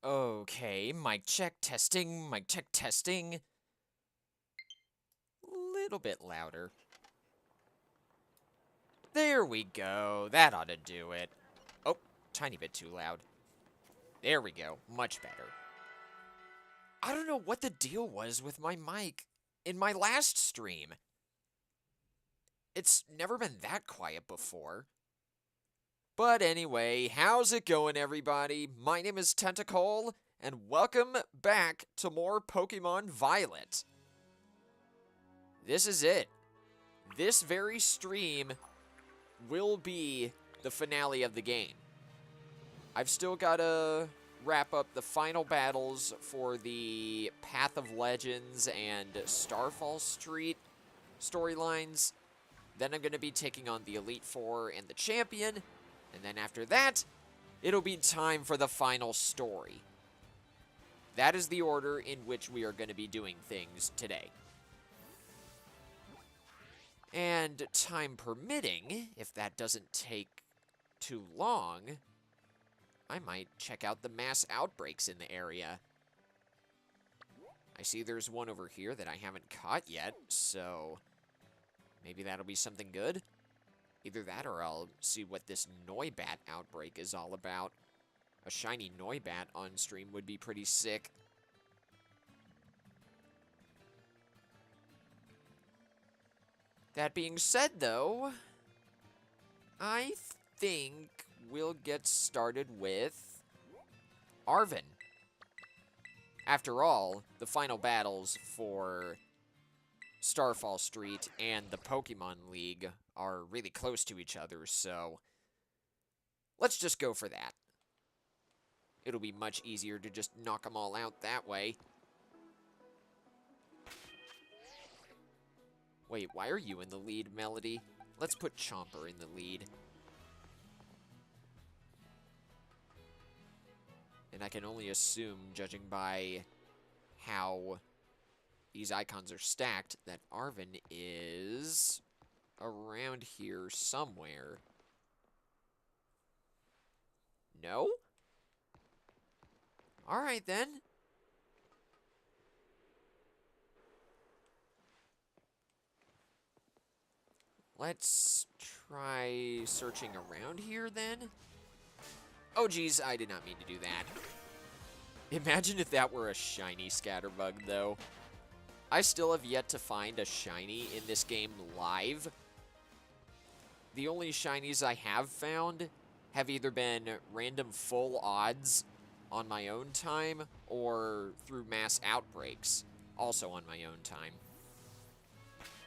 Okay, mic check testing, mic check testing. Little bit louder. There we go. That ought to do it. Oh, tiny bit too loud. There we go. Much better. I don't know what the deal was with my mic in my last stream. It's never been that quiet before. But anyway, how's it going, everybody? My name is Tentacle, and welcome back to more Pokemon Violet. This is it. This very stream will be the finale of the game. I've still got to wrap up the final battles for the Path of Legends and Starfall Street storylines. Then I'm going to be taking on the Elite Four and the Champion. And then after that, it'll be time for the final story. That is the order in which we are going to be doing things today. And time permitting, if that doesn't take too long, I might check out the mass outbreaks in the area. I see there's one over here that I haven't caught yet, so maybe that'll be something good. Either that or I'll see what this Noibat outbreak is all about. A shiny Noibat on stream would be pretty sick. That being said, though, I think we'll get started with Arven. After all, the final battles for Starfall Street and the Pokemon League are really close to each other, so let's just go for that. It'll be much easier to just knock them all out that way. Wait, why are you in the lead, Melody? Let's put Chomper in the lead. And I can only assume, judging by how these icons are stacked, that Arven is around here somewhere. No? Alright then. Let's try searching around here then. Oh geez, I did not mean to do that. Imagine if that were a shiny Scatterbug though. I still have yet to find a shiny in this game live. The only shinies I have found have either been random full odds on my own time or through mass outbreaks, also on my own time.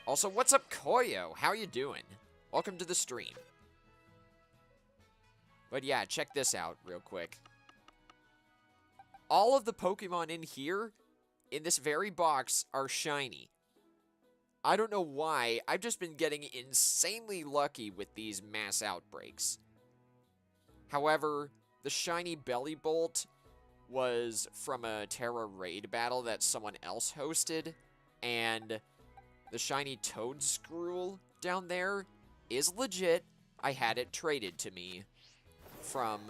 Also, what's up, Koyo? How you doing? Welcome to the stream. But yeah, check this out real quick. All of the Pokemon in here, in this very box, are shiny. I don't know why, I've just been getting insanely lucky with these mass outbreaks. However, the shiny Bellibolt was from a Terra raid battle that someone else hosted, and the shiny Toedscruel down there is legit. I had it traded to me from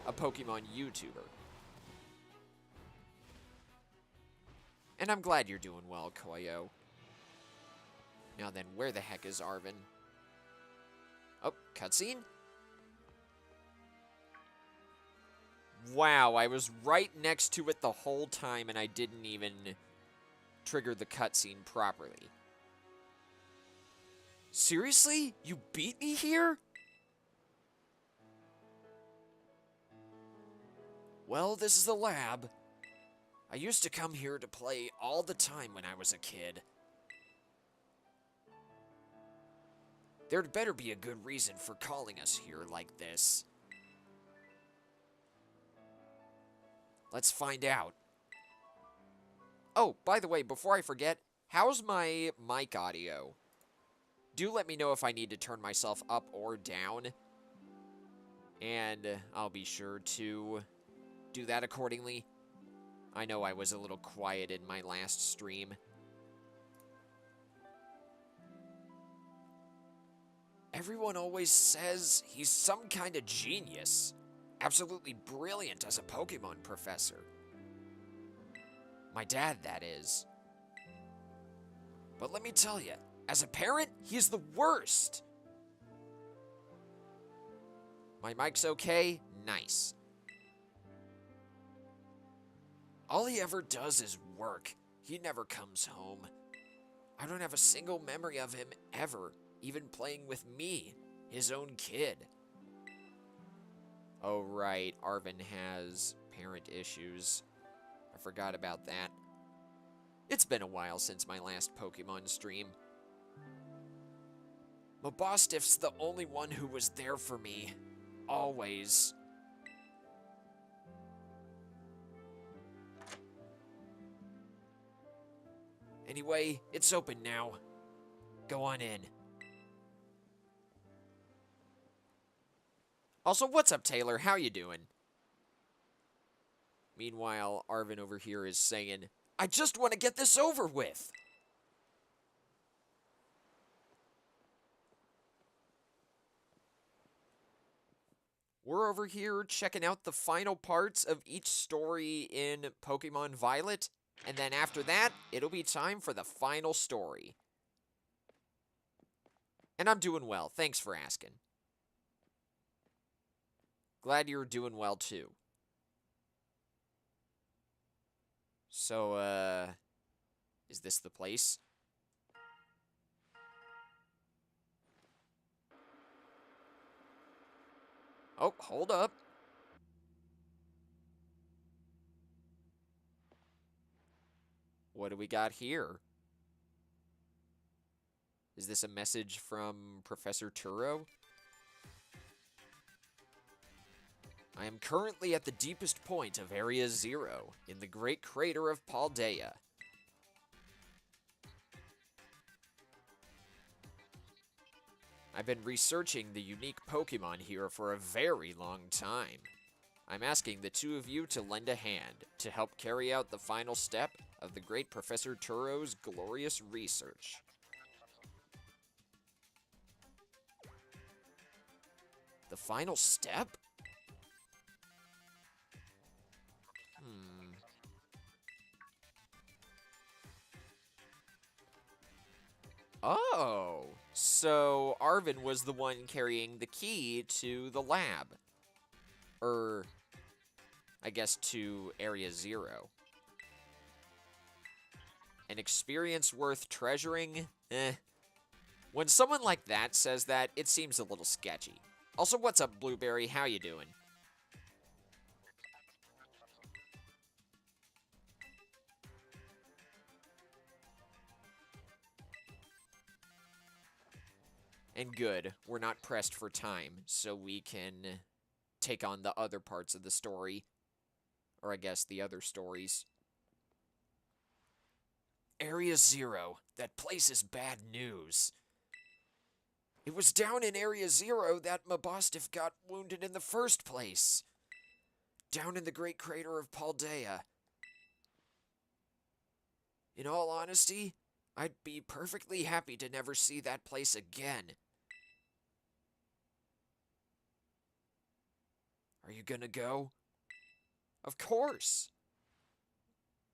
a Pokemon YouTuber. And I'm glad you're doing well, Koyo. Now then, where the heck is Arven? Oh, cutscene? Wow, I was right next to it the whole time and I didn't even trigger the cutscene properly. Seriously? You beat me here? Well, this is the lab. I used to come here to play all the time when I was a kid. There'd better be a good reason for calling us here like this. Let's find out. Oh, by the way, before I forget, how's my mic audio? Do let me know if I need to turn myself up or down. And I'll be sure to do that accordingly. I know I was a little quiet in my last stream. Everyone always says he's some kind of genius. absolutely brilliant as a Pokemon professor. My dad, that is. But let me tell you, as a parent, he's the worst. My mic's okay? Nice. All he ever does is work. He never comes home. I don't have a single memory of him ever, even playing with me, his own kid. Oh, right, Arven has parent issues. I forgot about that. It's been a while since my last Pokemon stream. Mabostiff's the only one who was there for me. Always. Anyway, it's open now. Go on in. Also, what's up, Taylor? How you doing? Meanwhile, Arven over here is saying, I just want to get this over with. We're over here checking out the final parts of each story in Pokemon Violet, and then after that, it'll be time for the final story. And I'm doing well, thanks for asking. Glad you're doing well, too. So, is this the place? Oh, hold up. What do we got here? Is this a message from Professor Turo? I am currently at the deepest point of Area Zero, in the Great Crater of Paldea. I've been researching the unique Pokemon here for a very long time. I'm asking the two of you to lend a hand to help carry out the final step of the great Professor Turo's glorious research. The final step? Oh, so Arven was the one carrying the key to the lab. I guess to Area Zero. An experience worth treasuring? Eh. When someone like that says that, it seems a little sketchy. Also, what's up, Blueberry? How you doing? And good, we're not pressed for time, so we can take on the other parts of the story. Or I guess the other stories. Area Zero. That place is bad news. It was down in Area Zero that Mabostiff got wounded in the first place. Down in the Great Crater of Paldea. In all honesty, I'd be perfectly happy to never see that place again. Are you gonna go? Of course.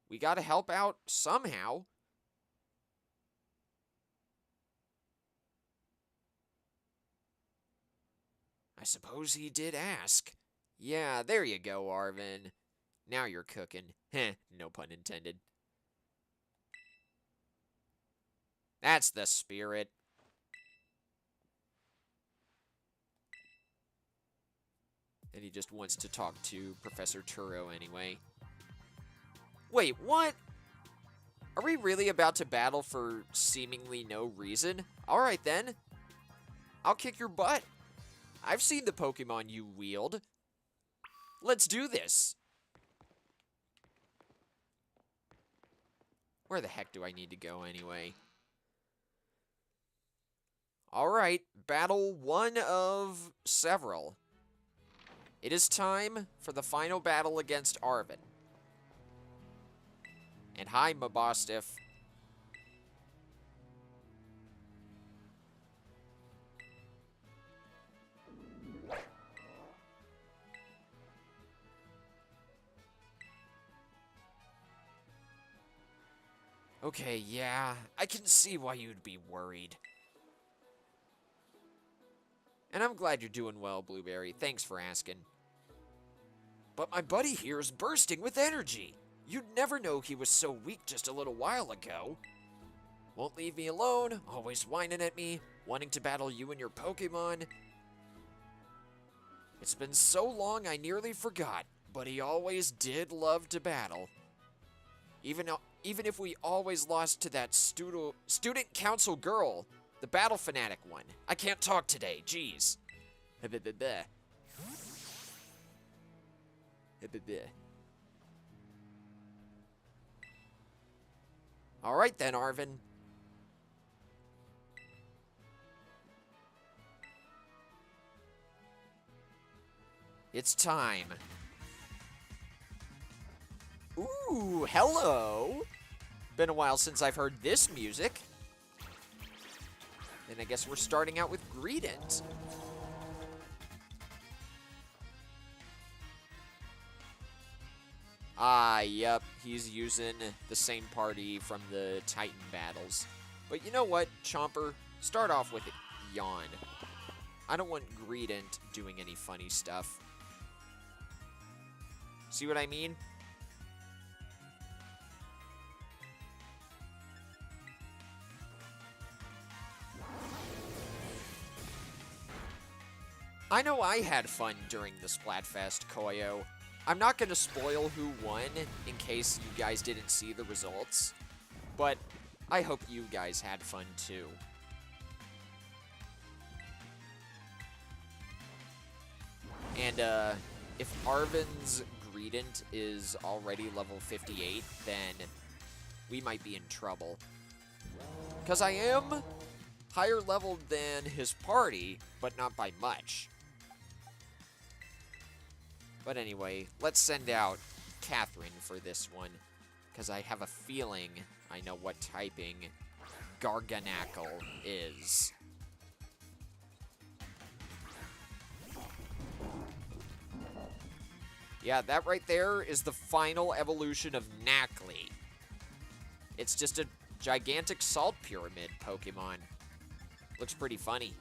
We gotta help out somehow. I suppose he did ask. Yeah, there you go, Arven. Now you're cooking. Heh, no pun intended. That's the spirit. And he just wants to talk to Professor Turo anyway. Wait, what? Are we really about to battle for seemingly no reason? Alright then. I'll kick your butt. I've seen the Pokemon you wield. Let's do this. Where the heck do I need to go anyway? Alright, battle one of several. It is time for the final battle against Arven. And hi, Mabostiff. Okay, yeah, I can see why you'd be worried. And I'm glad you're doing well, Blueberry. Thanks for asking. But my buddy here is bursting with energy. You'd never know he was so weak just a little while ago. Won't leave me alone, always whining at me, wanting to battle you and your Pokemon. It's been so long I nearly forgot, but he always did love to battle. Even if we always lost to that student council girl, the battle fanatic one. I can't talk today, jeez. Alright then, Arven. It's time. Ooh, hello. Been a while since I've heard this music. And I guess we're starting out with Greedent. Ah, yep, he's using the same party from the Titan battles. But you know what, Chomper? Start off with Yawn. I don't want Greedent doing any funny stuff. See what I mean? I know I had fun during the Splatfest, Koyo. I'm not going to spoil who won in case you guys didn't see the results, but I hope you guys had fun too. And if Arven's Greedent is already level 58, then we might be in trouble. Because I am higher leveled than his party, but not by much. But anyway, let's send out Catherine for this one, because I have a feeling I know what typing Garganacl is. Yeah, that right there is the final evolution of Nacli. It's just a gigantic salt pyramid Pokemon. Looks pretty funny.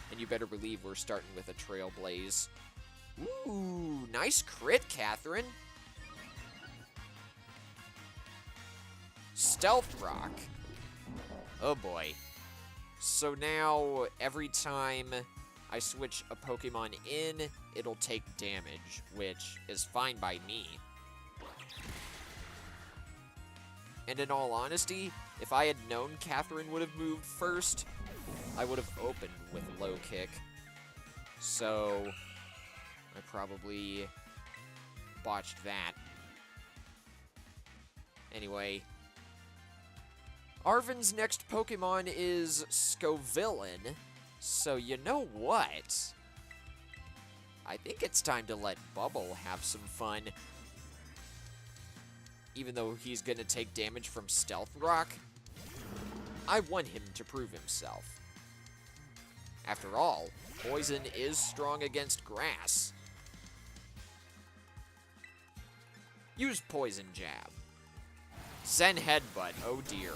And you better believe we're starting with a Trailblaze. Ooh, nice crit, Catherine. Stealth Rock. Oh boy. So now, every time I switch a Pokemon in, it'll take damage, which is fine by me. And in all honesty, if I had known Catherine would have moved first, I would have opened with Low Kick. So I probably botched that. Anyway, Arven's next Pokemon is Scovillain. So you know what? I think it's time to let Bubble have some fun. Even though he's gonna take damage from Stealth Rock, I want him to prove himself. After all, Poison is strong against grass. Use Poison Jab. Zen Headbutt, oh dear.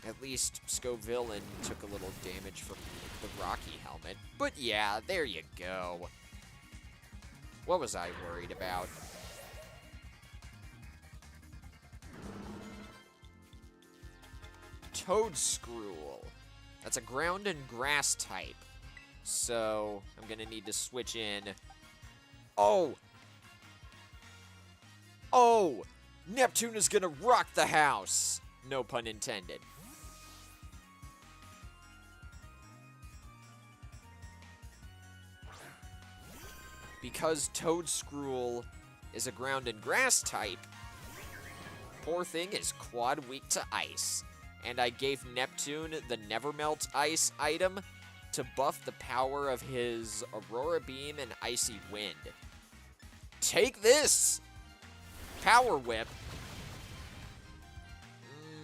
At least Scovillain took a little damage from the Rocky Helmet. But yeah, there you go. What was I worried about? Toedscruel. That's a ground and grass type. So I'm gonna need to switch in. Oh! Oh! Neptune is gonna rock the house! No pun intended. Because Toedscruel is a ground and grass type, poor thing is quad weak to ice. And I gave Neptune the Nevermelt Ice item to buff the power of his Aurora Beam and Icy Wind. Take this! Power Whip.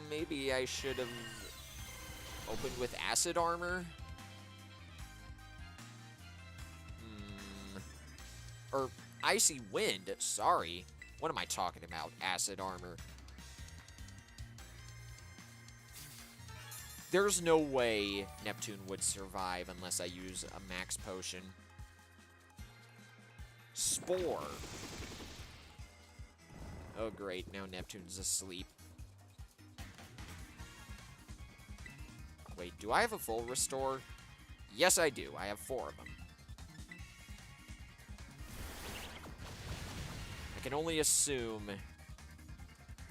Maybe I should have opened with Acid Armor. Or Icy Wind. Sorry. What am I talking about? Acid Armor. There's no way Neptune would survive unless I use a max potion. Spore. Oh, great. Now Neptune's asleep. Wait, do I have a full restore? Yes, I do. I have 4 of them. I can only assume...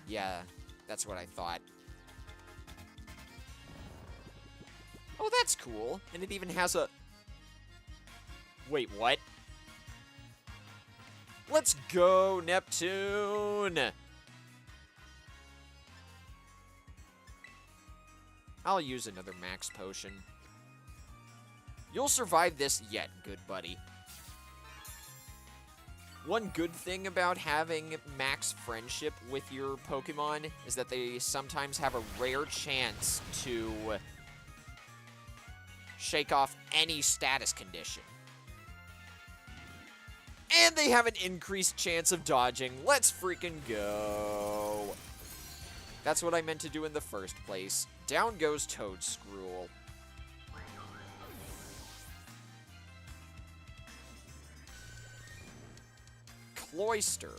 Yeah, that's what I thought. Oh, that's cool. And it even has a... Wait, what? Let's go, Neptune! I'll use another max potion. You'll survive this yet, good buddy. One good thing about having max friendship with your Pokemon is that they sometimes have a rare chance to shake off any status condition. And they have an increased chance of dodging. Let's freaking go. That's what I meant to do in the first place. Down goes Toedscruel. Cloyster.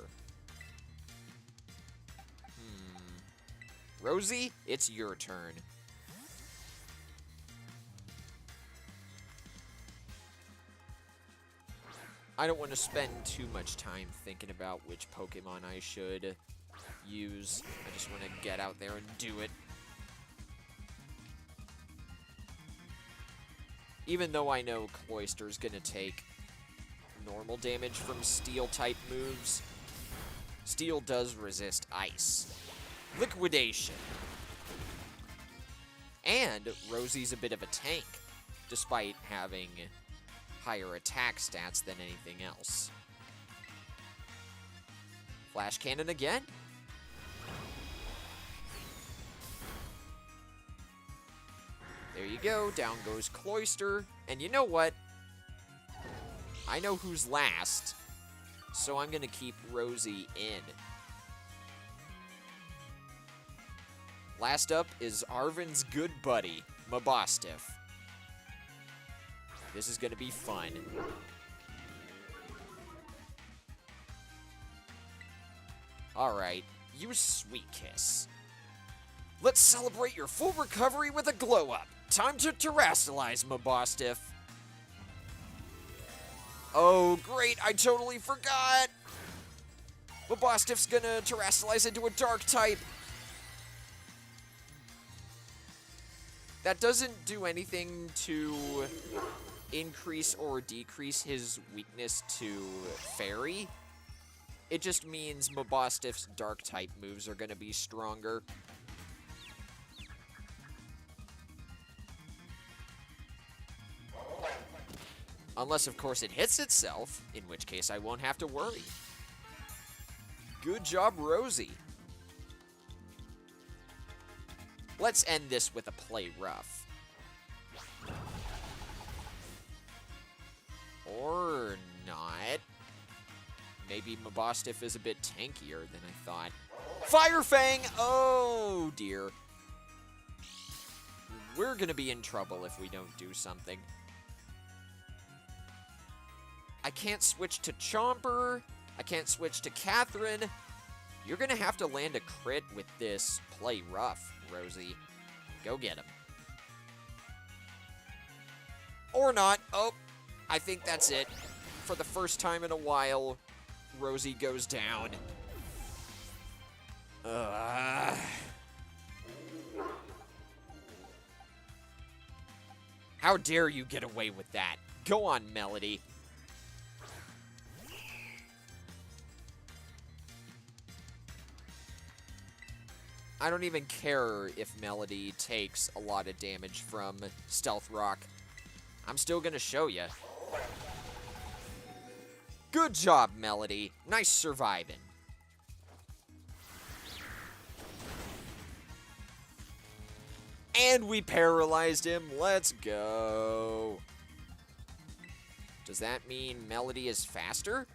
Rosie, it's your turn. I don't want to spend too much time thinking about which Pokemon I should use. I just want to get out there and do it. Even though I know Cloyster's going to take normal damage from Steel-type moves, Steel does resist Ice. Liquidation. And Rosie's a bit of a tank, despite having higher attack stats than anything else. Flash Cannon again. There you go, down goes Cloyster. And you know what? I know who's last, so I'm gonna keep Rosie in. Last up is Arven's good buddy, Mabostiff. This is gonna be fun. Alright, use Sweet Kiss. Let's celebrate your full recovery with a glow-up. Time to terrasilize, Mabostiff. Oh, great, I totally forgot. Mabostiff's gonna terrasilize into a dark type. That doesn't do anything to increase or decrease his weakness to Fairy. It just means Mabostiff's dark type moves are gonna be stronger. Unless, of course, it hits itself, in which case I won't have to worry. Good job, Rosie. Let's end this with a play rough. Or not. Maybe Mabostiff is a bit tankier than I thought. Fire Fang! Oh, dear. We're gonna be in trouble if we don't do something. I can't switch to Chomper. I can't switch to Catherine. You're gonna have to land a crit with this play rough, Rosie. Go get him. Or not. Oh, I think that's it. For the first time in a while, Rosie goes down. How dare you get away with that? Go on, Melody. I don't even care if Melody takes a lot of damage from Stealth Rock. I'm still gonna show you. Good job, Melody. Nice surviving. And we paralyzed him. Let's go. Does that mean Melody is faster?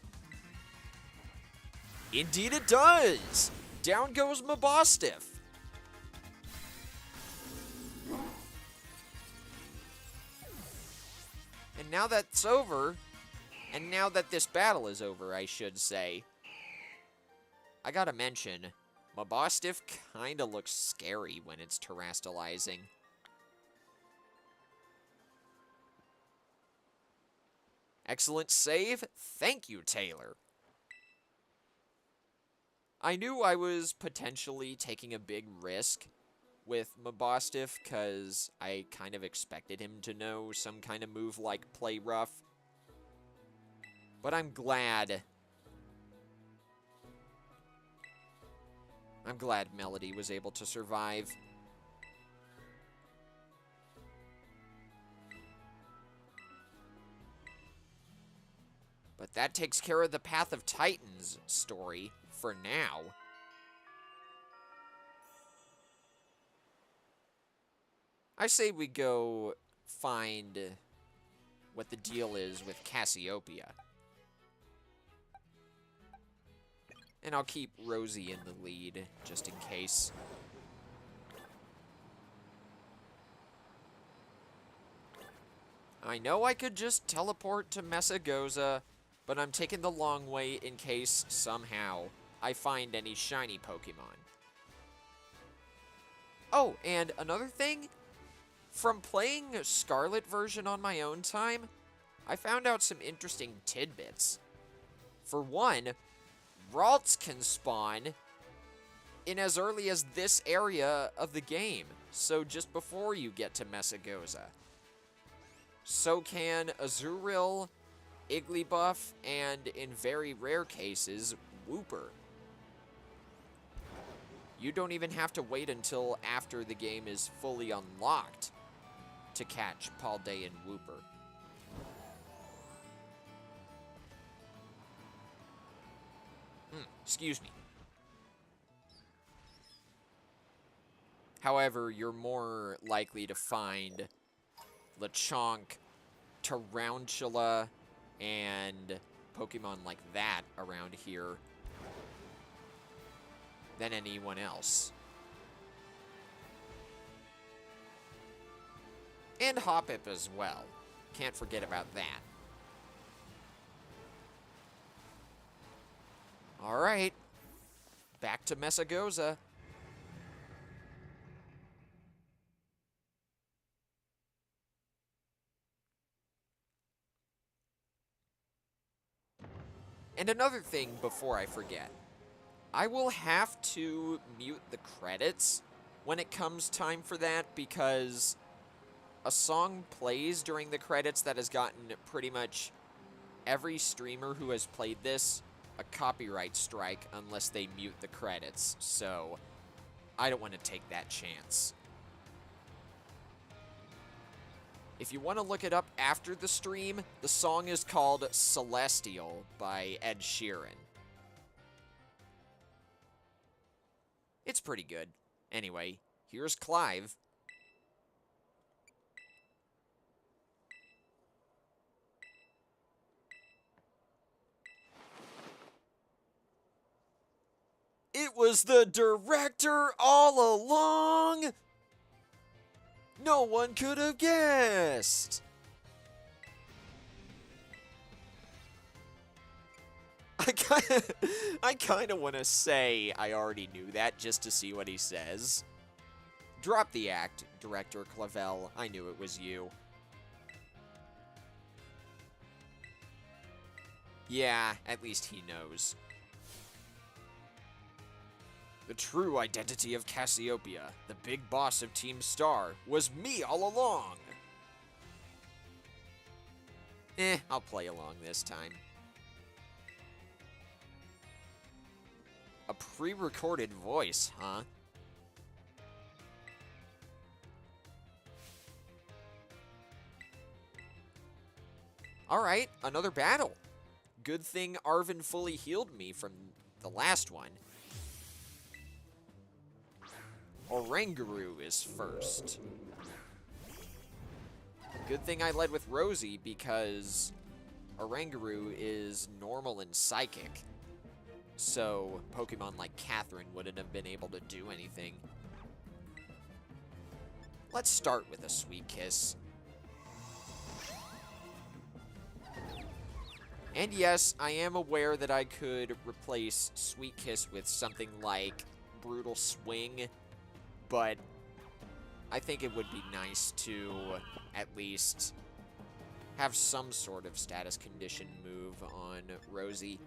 Indeed it does! Down goes Mabostiff. And now that's over, and now that this battle is over, I should say, I gotta mention, Mabostiff kinda looks scary when it's terastallizing. Excellent save. Thank you, Taylor. I knew I was potentially taking a big risk with Mabostiff because I kind of expected him to know some kind of move like Play Rough. But I'm glad Melody was able to survive. But that takes care of the Path of Titans story for now. I say we go find what the deal is with Cassiopeia. And I'll keep Rosie in the lead, just in case. I know I could just teleport to Mesagoza, but I'm taking the long way in case, somehow, I find any shiny Pokemon. Oh, and another thing, from playing Scarlet version on my own time, I found out some interesting tidbits. For one, Ralts can spawn in as early as this area of the game, so just before you get to Mesagoza. So can Azurill, Igglybuff, and in very rare cases, Wooper. You don't even have to wait until after the game is fully unlocked to catch Paldean Wooper. Excuse me. However, you're more likely to find Lechonk, Tarantula, and Pokemon like that around here than anyone else. And Hoppip as well. Can't forget about that. Alright. Back to Mesagoza. And another thing before I forget. I will have to mute the credits when it comes time for that because a song plays during the credits that has gotten pretty much every streamer who has played this a copyright strike unless they mute the credits. So I don't want to take that chance. If you want to look it up after the stream, the song is called Celestial by Ed Sheeran. It's pretty good. Anyway, here's Clive. It was the director all along! No one could have guessed! I kind of want to say I already knew that just to see what he says. Drop the act, Director Clavel. I knew it was you. Yeah, at least he knows. The true identity of Cassiopeia, the big boss of Team Star, was me all along. I'll play along this time. A pre-recorded voice, huh? Alright, another battle. Good thing Arven fully healed me from the last one. Oranguru is first. Good thing I led with Rosie because Oranguru is normal and psychic. so Pokemon like Catherine wouldn't have been able to do anything. Let's start with a Sweet Kiss. And yes, I am aware that I could replace Sweet Kiss with something like Brutal Swing, but I think it would be nice to at least have some sort of status condition move on Rosie.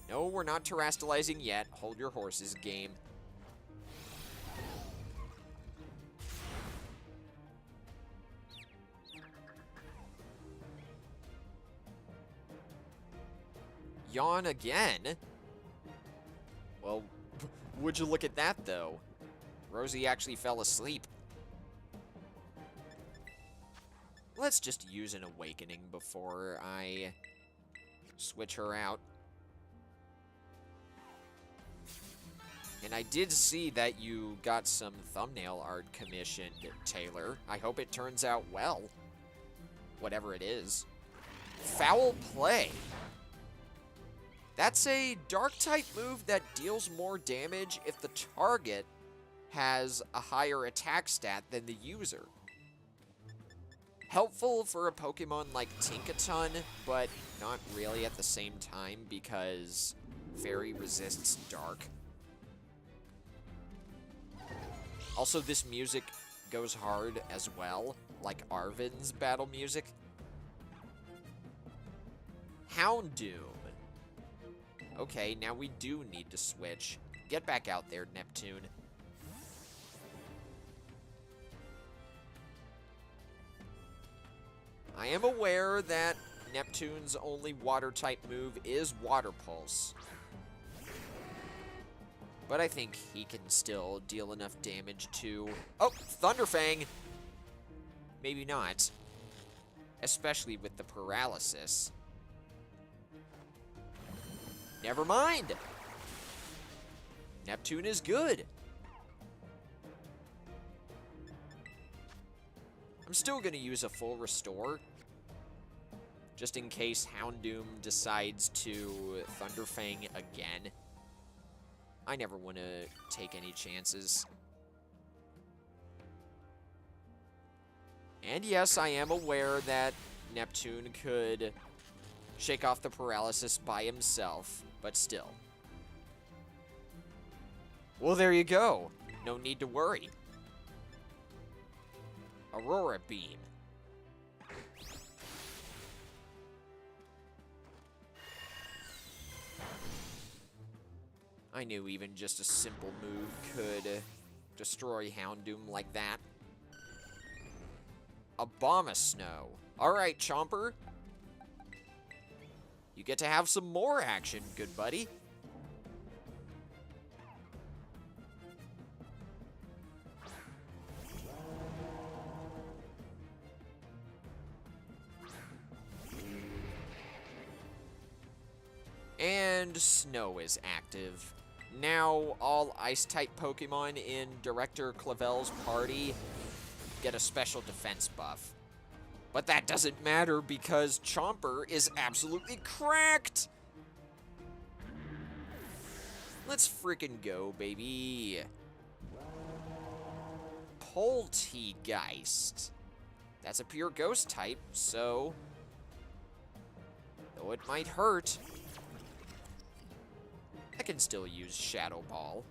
No, we're not terastallizing yet. Hold your horses, game. Yawn again? Well, would you look at that, though? Rosie actually fell asleep. Let's just use an Awakening before I switch her out. And I did see that you got some thumbnail art commissioned, Taylor. I hope it turns out well. Whatever it is. Foul Play. That's a Dark-type move that deals more damage if the target has a higher attack stat than the user. Helpful for a Pokemon like Tinkaton, but not really at the same time because Fairy resists Dark. Also, this music goes hard as well, like Arven's battle music. Houndoom. Okay, now we do need to switch. Get back out there, Neptune. I am aware that Neptune's only water-type move is Water Pulse. But I think he can still deal enough damage to... Oh, Thunderfang! Maybe not. Especially with the paralysis. Never mind! Neptune is good. I'm still going to use a full restore, just in case Houndoom decides to Thunderfang again. I never want to take any chances. And yes, I am aware that Neptune could shake off the paralysis by himself, but still. Well, there you go. No need to worry. Aurora Beam. I knew even just a simple move could destroy Houndoom like that. Abomasnow. Alright, Chomper. You get to have some more action, good buddy. And Snow is active. Now, all Ice-type Pokemon in Director Clavel's party get a special defense buff. But that doesn't matter because Chomper is absolutely cracked! Let's freaking go, baby. Poltegeist. That's a pure ghost type, so... though it might hurt, I can still use Shadow Ball.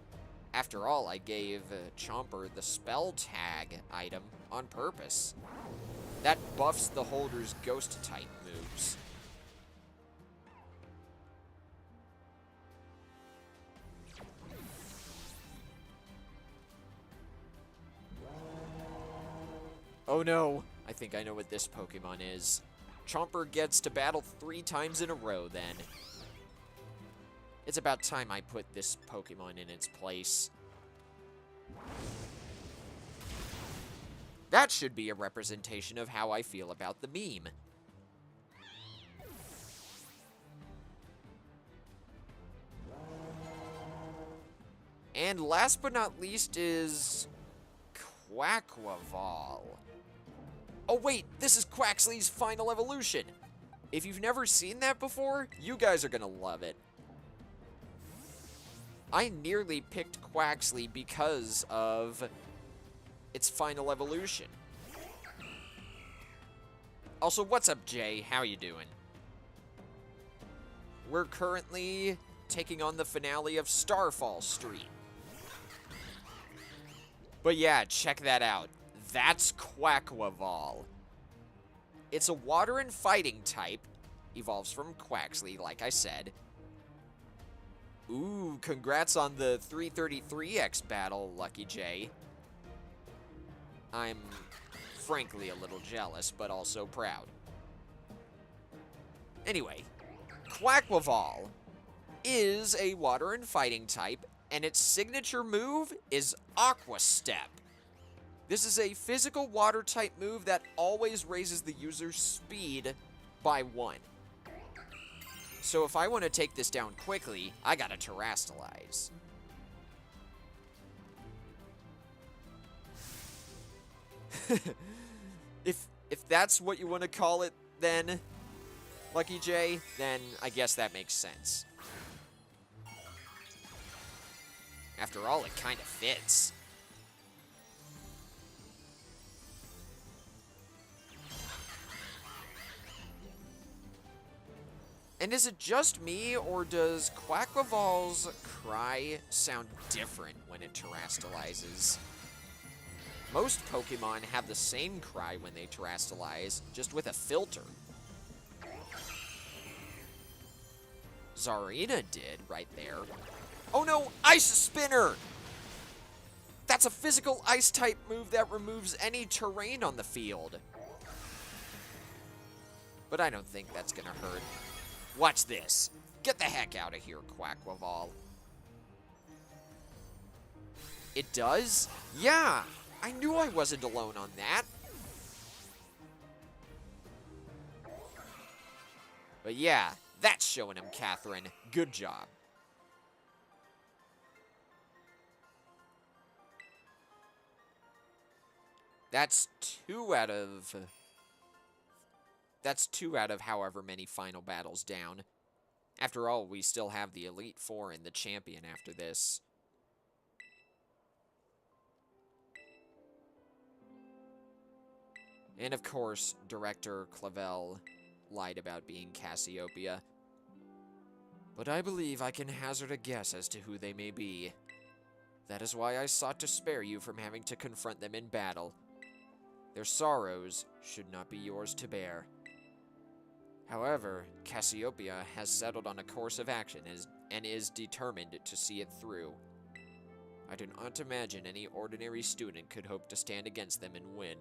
After all, I gave Chomper the Spell Tag item on purpose. That buffs the holder's ghost-type moves. Oh no, I think I know what this Pokemon is. Chomper gets to battle 3 times in a row then. It's about time I put this Pokemon in its place. That should be a representation of how I feel about the meme. And last but not least is Quaquaval. Oh wait, this is Quaxly's final evolution. If you've never seen that before, you guys are gonna love it. I nearly picked Quaxly because of its final evolution. Also, what's up, Jay? How you doing? We're currently taking on the finale of Starfall Street. But yeah, check that out. That's Quaquaval. It's a water and fighting type. Evolves from Quaxly, like I said. Ooh, congrats on the 333X battle, Lucky J. I'm frankly a little jealous, but also proud. Anyway, Quaquaval is a water and fighting type, and its signature move is Aqua Step. This is a physical water type move that always raises the user's speed by 1. So if I want to take this down quickly, I gotta Terrastalize. If that's what you want to call it, then, Lucky J, then I guess that makes sense. After all, it kind of fits. And is it just me, or does Quaquaval's cry sound different when it Terrastalizes? Most Pokemon have the same cry when they Terrastalize, just with a filter. Zarina did right there. Oh no, Ice Spinner! That's a physical Ice-type move that removes any terrain on the field. But I don't think that's gonna hurt. Watch this. Get the heck out of here, Quaquaval. It does? Yeah! I knew I wasn't alone on that. But yeah, that's showing him, Catherine. Good job. That's two out of however many final battles down. After all, we still have the Elite Four and the Champion after this. And of course, Director Clavel lied about being Cassiopeia. But I believe I can hazard a guess as to who they may be. That is why I sought to spare you from having to confront them in battle. Their sorrows should not be yours to bear. However, Cassiopeia has settled on a course of action and is determined to see it through. I do not imagine any ordinary student could hope to stand against them and win.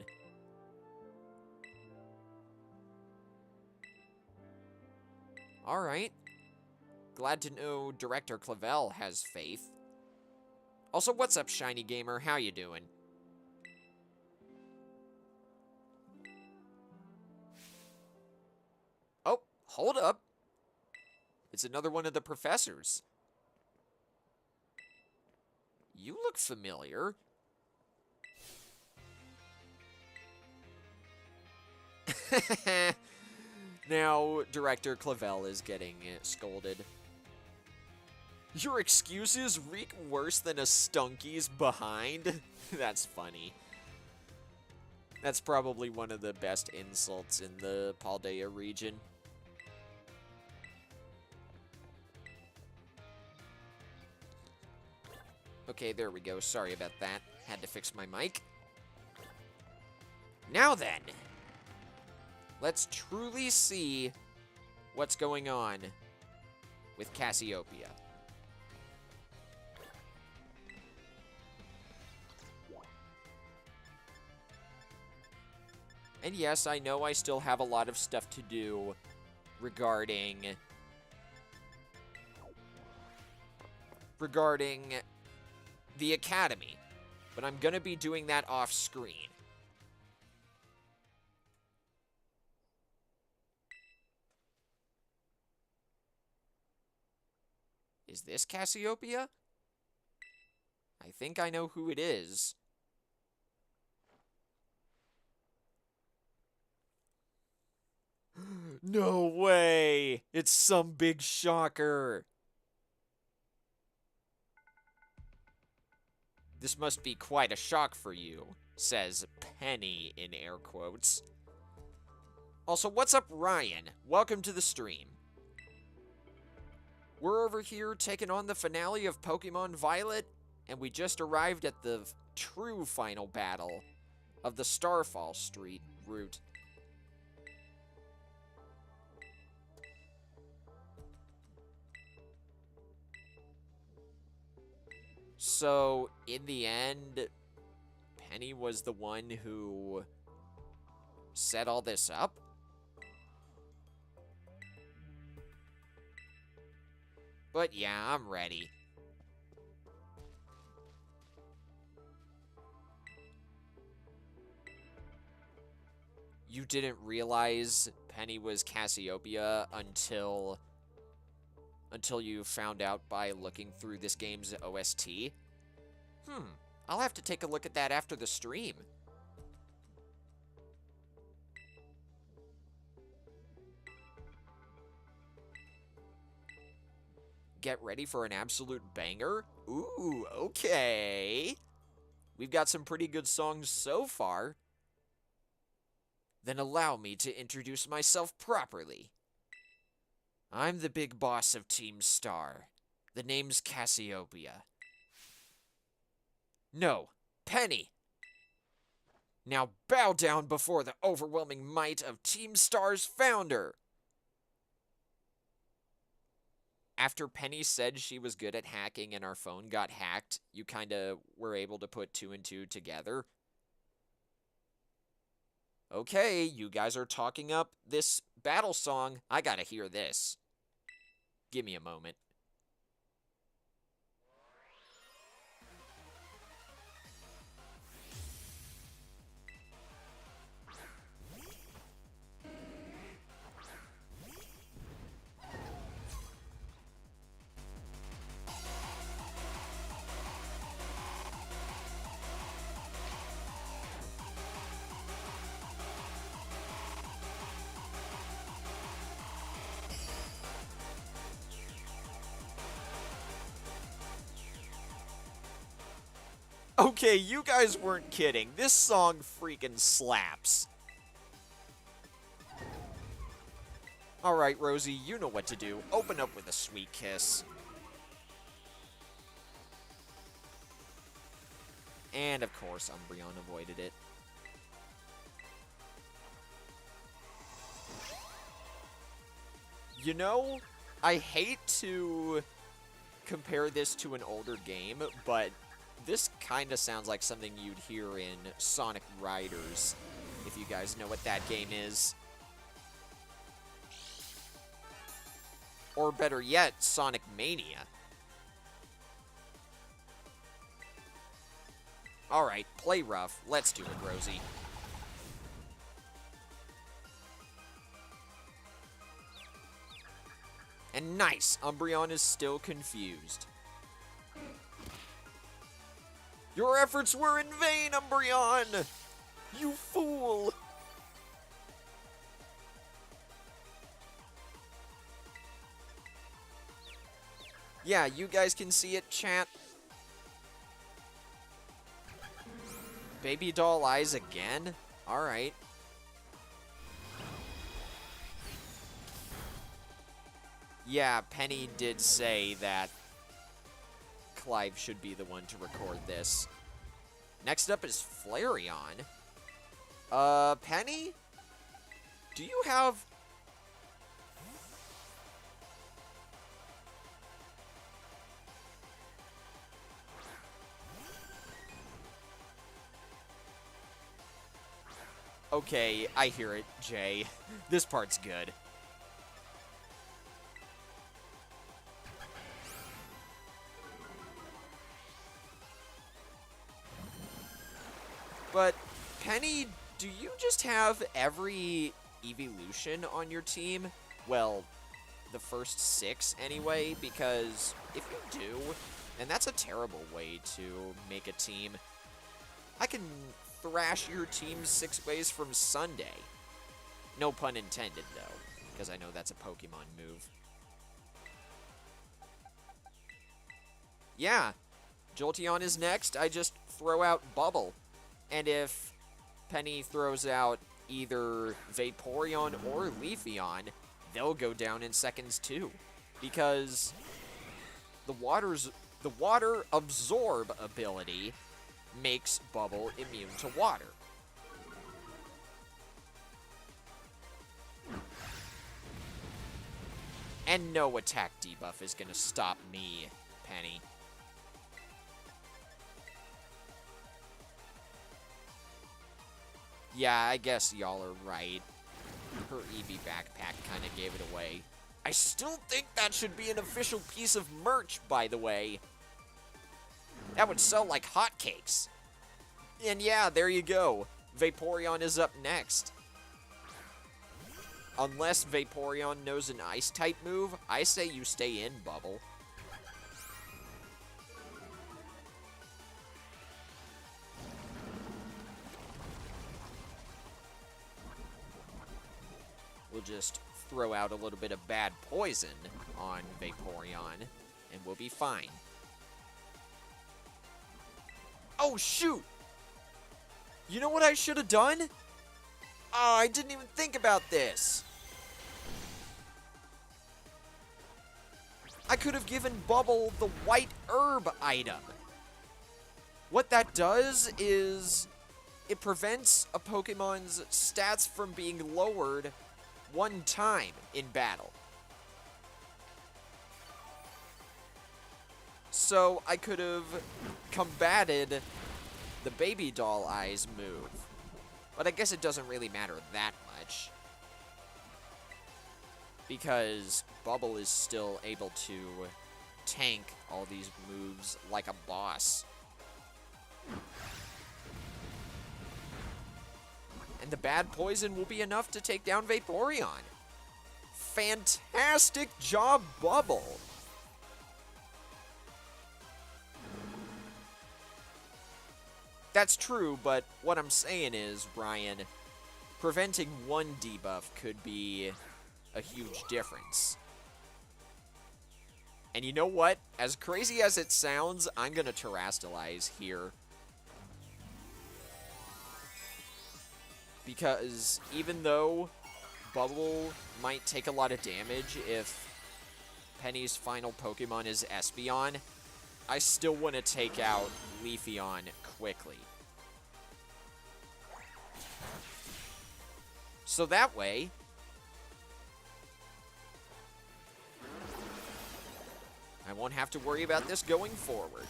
Alright. Glad to know Director Clavel has faith. Also, what's up, Shiny Gamer? How you doing? Oh, hold up. It's another one of the professors. You look familiar. Now, Director Clavel is getting scolded. Your excuses reek worse than a Stunky's behind? That's funny. That's probably one of the best insults in the Paldea region. Okay, there we go. Sorry about that. Had to fix my mic. Now then, let's truly see what's going on with Cassiopeia. And yes, I know I still have a lot of stuff to do regarding the Academy, but I'm gonna be doing that off screen. Is this Cassiopeia? I think I know who it is. No way! It's some big shocker. This must be quite a shock for you, says Penny in air quotes. Also, what's up, Ryan? Welcome to the stream. We're over here taking on the finale of Pokemon Violet, and we just arrived at the true final battle of the Starfall Street route. So, in the end, Penny was the one who set all this up? But yeah, I'm ready. You didn't realize Penny was Cassiopeia until you found out by looking through this game's OST? I'll have to take a look at that after the stream. Get ready for an absolute banger? Ooh, okay. We've got some pretty good songs so far. Then allow me to introduce myself properly. I'm the big boss of Team Star. The name's Cassiopeia. No, Penny! Now bow down before the overwhelming might of Team Star's founder! After Penny said she was good at hacking and our phone got hacked, you kinda were able to put 2 and 2 together. Okay, you guys are talking up this battle song. I gotta hear this. Give me a moment. Okay, you guys weren't kidding. This song freaking slaps. Alright, Rosie, you know what to do. Open up with a sweet kiss. And, of course, Umbreon avoided it. You know, I hate to compare this to an older game, but this kind of sounds like something you'd hear in Sonic Riders, if you guys know what that game is. Or better yet, Sonic Mania. Alright, play rough. Let's do it, Rosie. And nice, Umbreon is still confused. Your efforts were in vain, Umbreon! You fool! Yeah, you guys can see it, chat. Baby doll eyes again? Alright. Yeah, Penny did say that Clive should be the one to record this. Next up is Flareon. Penny? Do you have... Okay, I hear it, Jay. This part's good. But, Penny, do you just have every evolution on your team? Well, the first 6 anyway, because if you do, and that's a terrible way to make a team, I can thrash your team 6 ways from Sunday. No pun intended, though, because I know that's a Pokemon move. Yeah, Jolteon is next. I just throw out Bubble. And if Penny throws out either Vaporeon or Leafeon, they'll go down in seconds too. Because the water absorb ability makes Bubble immune to water. And no attack debuff is going to stop me, Penny. Yeah, I guess y'all are right. Her Eevee backpack kind of gave it away. I still think that should be an official piece of merch, by the way. That would sell like hotcakes. And yeah, there you go. Vaporeon is up next. Unless Vaporeon knows an Ice-type move, I say you stay in, Bubble. We'll just throw out a little bit of bad poison on Vaporeon, and we'll be fine. Oh, shoot! You know what I should have done? Oh, I didn't even think about this. I could have given Bubble the white herb item. What that does is it prevents a Pokemon's stats from being lowered one time in battle. So I could have combated the Baby Doll Eyes move. But I guess it doesn't really matter that much. Because Bubble is still able to tank all these moves like a boss. And the bad poison will be enough to take down Vaporeon. Fantastic job, Bubble! That's true, but what I'm saying is, Brian, preventing one debuff could be a huge difference. And you know what? As crazy as it sounds, I'm going to Terrastalize here. Because even though Bubble might take a lot of damage if Penny's final Pokemon is Espeon, I still want to take out Leafeon quickly. So that way, I won't have to worry about this going forward.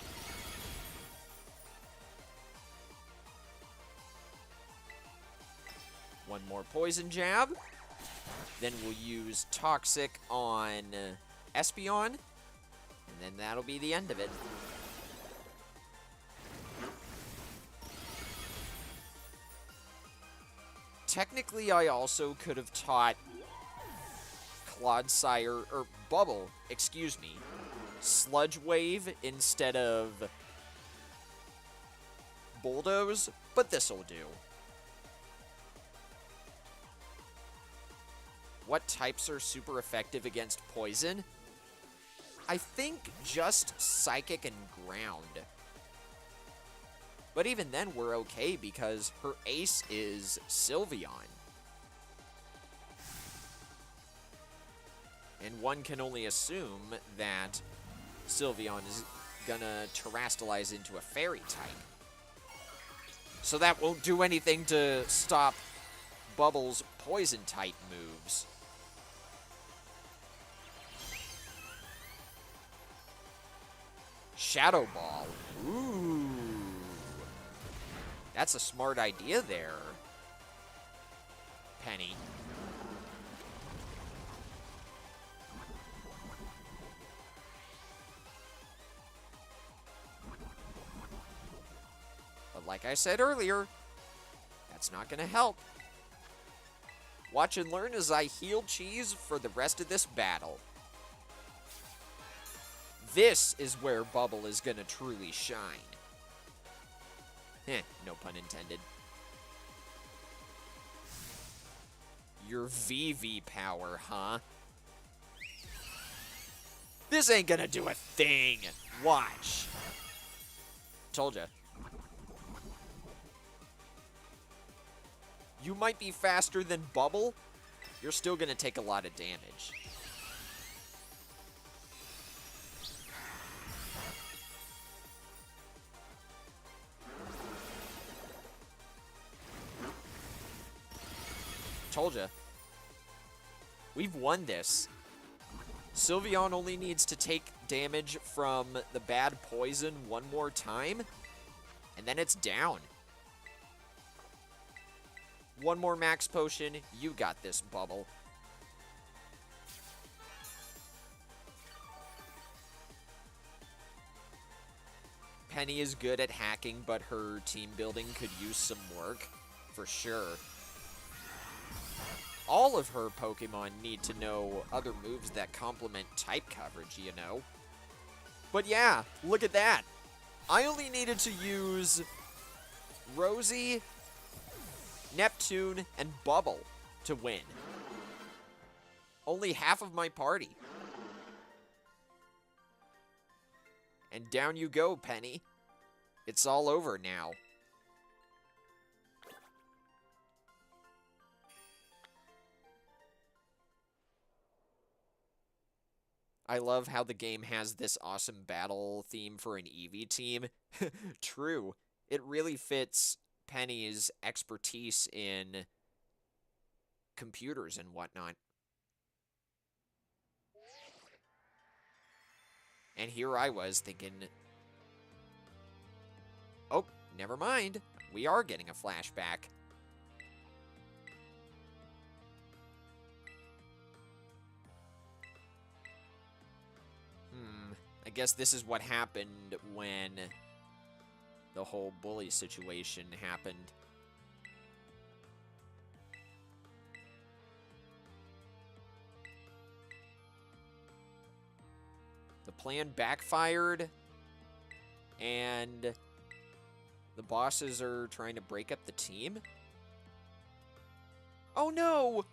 One more Poison Jab. Then we'll use Toxic on Espeon. And then that'll be the end of it. Technically, I also could have taught Clodsire, or Bubble, excuse me, Sludge Wave instead of Bulldoze, but this'll do. What types are super effective against poison? I think just Psychic and Ground. But even then, we're okay because her ace is Sylveon. And one can only assume that Sylveon is gonna Terrastalize into a Fairy type. So that won't do anything to stop Bubble's Poison type moves. Shadow Ball. Ooh. That's a smart idea there, Penny. But like I said earlier, that's not going to help. Watch and learn as I heal Cheese for the rest of this battle. This is where Bubble is going to truly shine. No pun intended. Your VV power, huh? This ain't gonna do a thing. Watch. Told ya. You might be faster than Bubble. You're still gonna take a lot of damage. Told ya. We've won this. Sylveon only needs to take damage from the bad poison one more time, and then it's down. One more max potion. You got this, Bubble. Penny is good at hacking, but her team building could use some work, for sure. All of her Pokemon need to know other moves that complement type coverage, you know? But yeah, look at that. I only needed to use Rosie, Neptune, and Bubble to win. Only half of my party. And down you go, Penny. It's all over now. I love how the game has this awesome battle theme for an Eevee team. True. It really fits Penny's expertise in computers and whatnot. And here I was thinking, oh, never mind. We are getting a flashback. I guess this is what happened when the whole bully situation happened. The plan backfired, and the bosses are trying to break up the team? Oh no!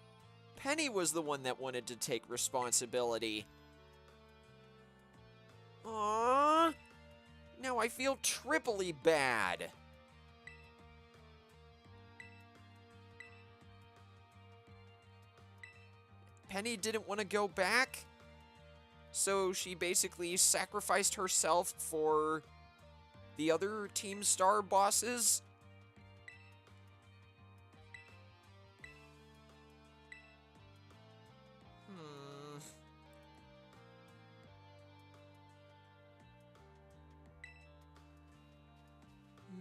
Penny was the one that wanted to take responsibility. Aww. Now I feel triply bad. Penny didn't want to go back, so she basically sacrificed herself for the other Team Star bosses.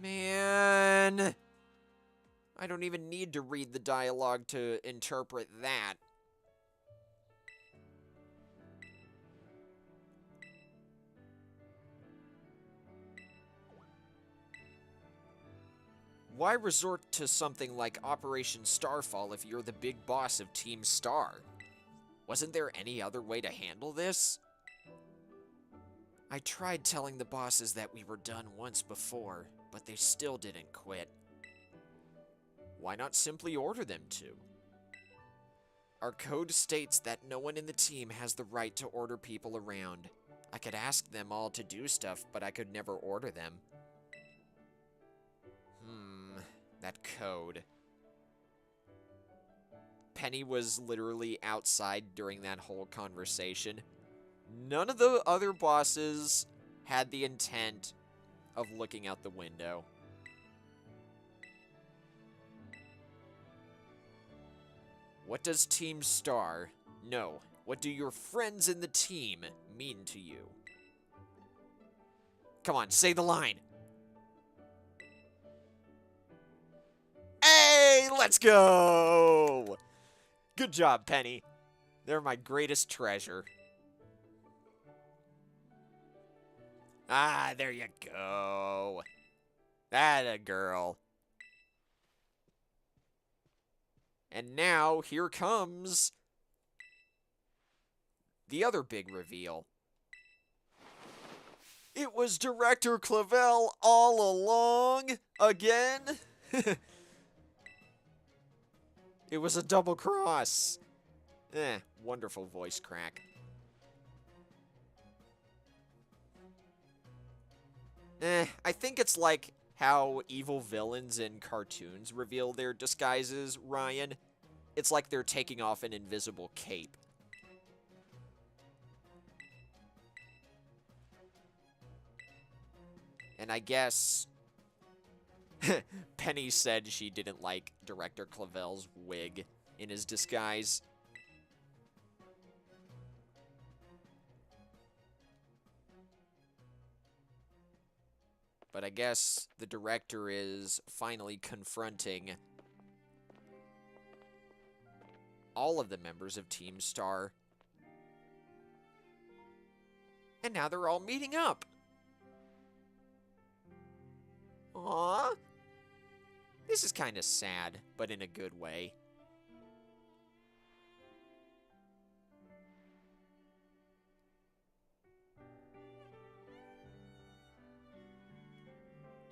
Man, I don't even need to read the dialogue to interpret that. Why resort to something like Operation Starfall if you're the big boss of Team Star? Wasn't there any other way to handle this? I tried telling the bosses that we were done once before, but they still didn't quit. Why not simply order them to? Our code states that no one in the team has the right to order people around. I could ask them all to do stuff, but I could never order them. That code. Penny was literally outside during that whole conversation. None of the other bosses had the intent of looking out the window. What does Team Star? No. What do your friends in the team mean to you? Come on, say the line. Hey, let's go! Good job, Penny. They're my greatest treasure. Ah, there you go. That a girl. And now, here comes the other big reveal. It was Director Clavel all along, again. It was a double cross. Wonderful voice crack. I think it's like how evil villains in cartoons reveal their disguises, Ryan. It's like they're taking off an invisible cape. And I guess Penny said she didn't like Director Clavel's wig in his disguise. But I guess the director is finally confronting all of the members of Team Star. And now they're all meeting up. Aww. This is kind of sad, but in a good way.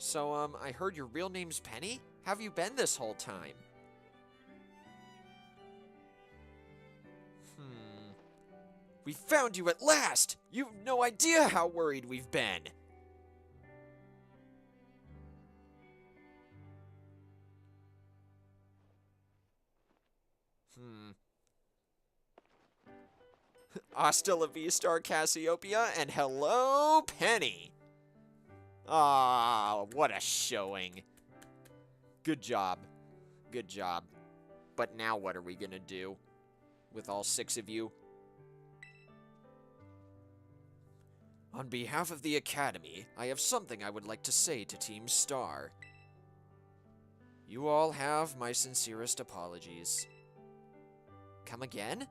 So, I heard your real name's Penny? How have you been this whole time? We found you at last! You've no idea how worried we've been! Hasta la vista, Cassiopeia, and hello, Penny! Ah, what a showing. Good job. Good job. But now what are we gonna do? With all 6 of you? On behalf of the Academy, I have something I would like to say to Team Star. You all have my sincerest apologies. Come again?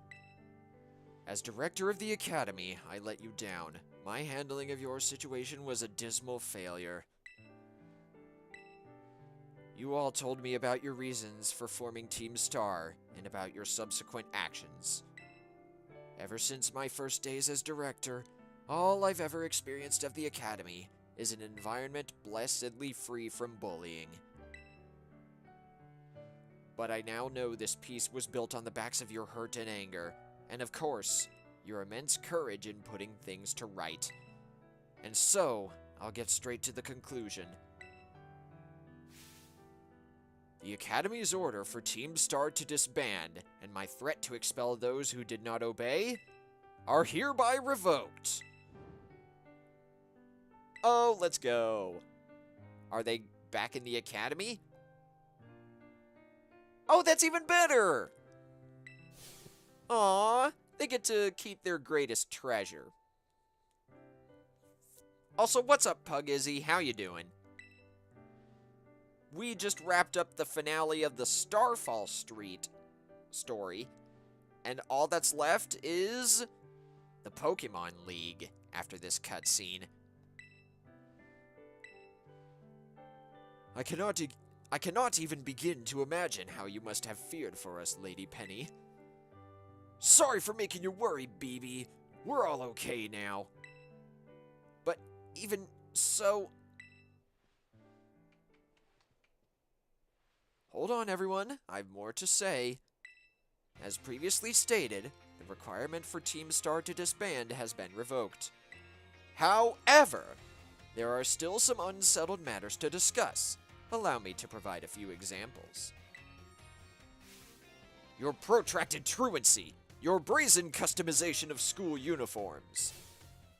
As director of the Academy, I let you down. My handling of your situation was a dismal failure. You all told me about your reasons for forming Team Star and about your subsequent actions. Ever since my first days as director, all I've ever experienced of the Academy is an environment blessedly free from bullying. But I now know this peace was built on the backs of your hurt and anger, and of course, your immense courage in putting things to right. And so, I'll get straight to the conclusion. The Academy's order for Team Star to disband, and my threat to expel those who did not obey, are hereby revoked. Oh, let's go. Are they back in the Academy? Oh, that's even better! Aww, they get to keep their greatest treasure. Also, what's up, Pug Izzy? How you doing? We just wrapped up the finale of the Starfall Street story, and all that's left is the Pokemon League after this cutscene. I cannot even begin to imagine how you must have feared for us, Lady Penny. Sorry for making you worry, BB. We're all okay now. But even so... Hold on, everyone. I've more to say. As previously stated, the requirement for Team Star to disband has been revoked. However, there are still some unsettled matters to discuss. Allow me to provide a few examples. Your protracted truancy, your brazen customization of school uniforms,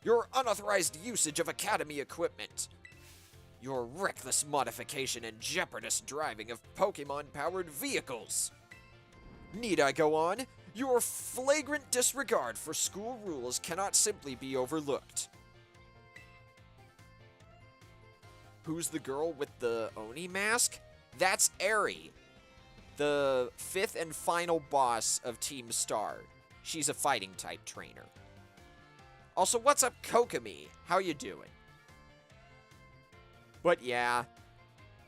your unauthorized usage of Academy equipment, your reckless modification and jeopardous driving of Pokemon-powered vehicles. Need I go on? Your flagrant disregard for school rules cannot simply be overlooked. Who's the girl with the Oni mask? That's Eri, the 5th and final boss of Team Star. She's a fighting type trainer. Also, what's up, Kokomi? How you doing? But yeah,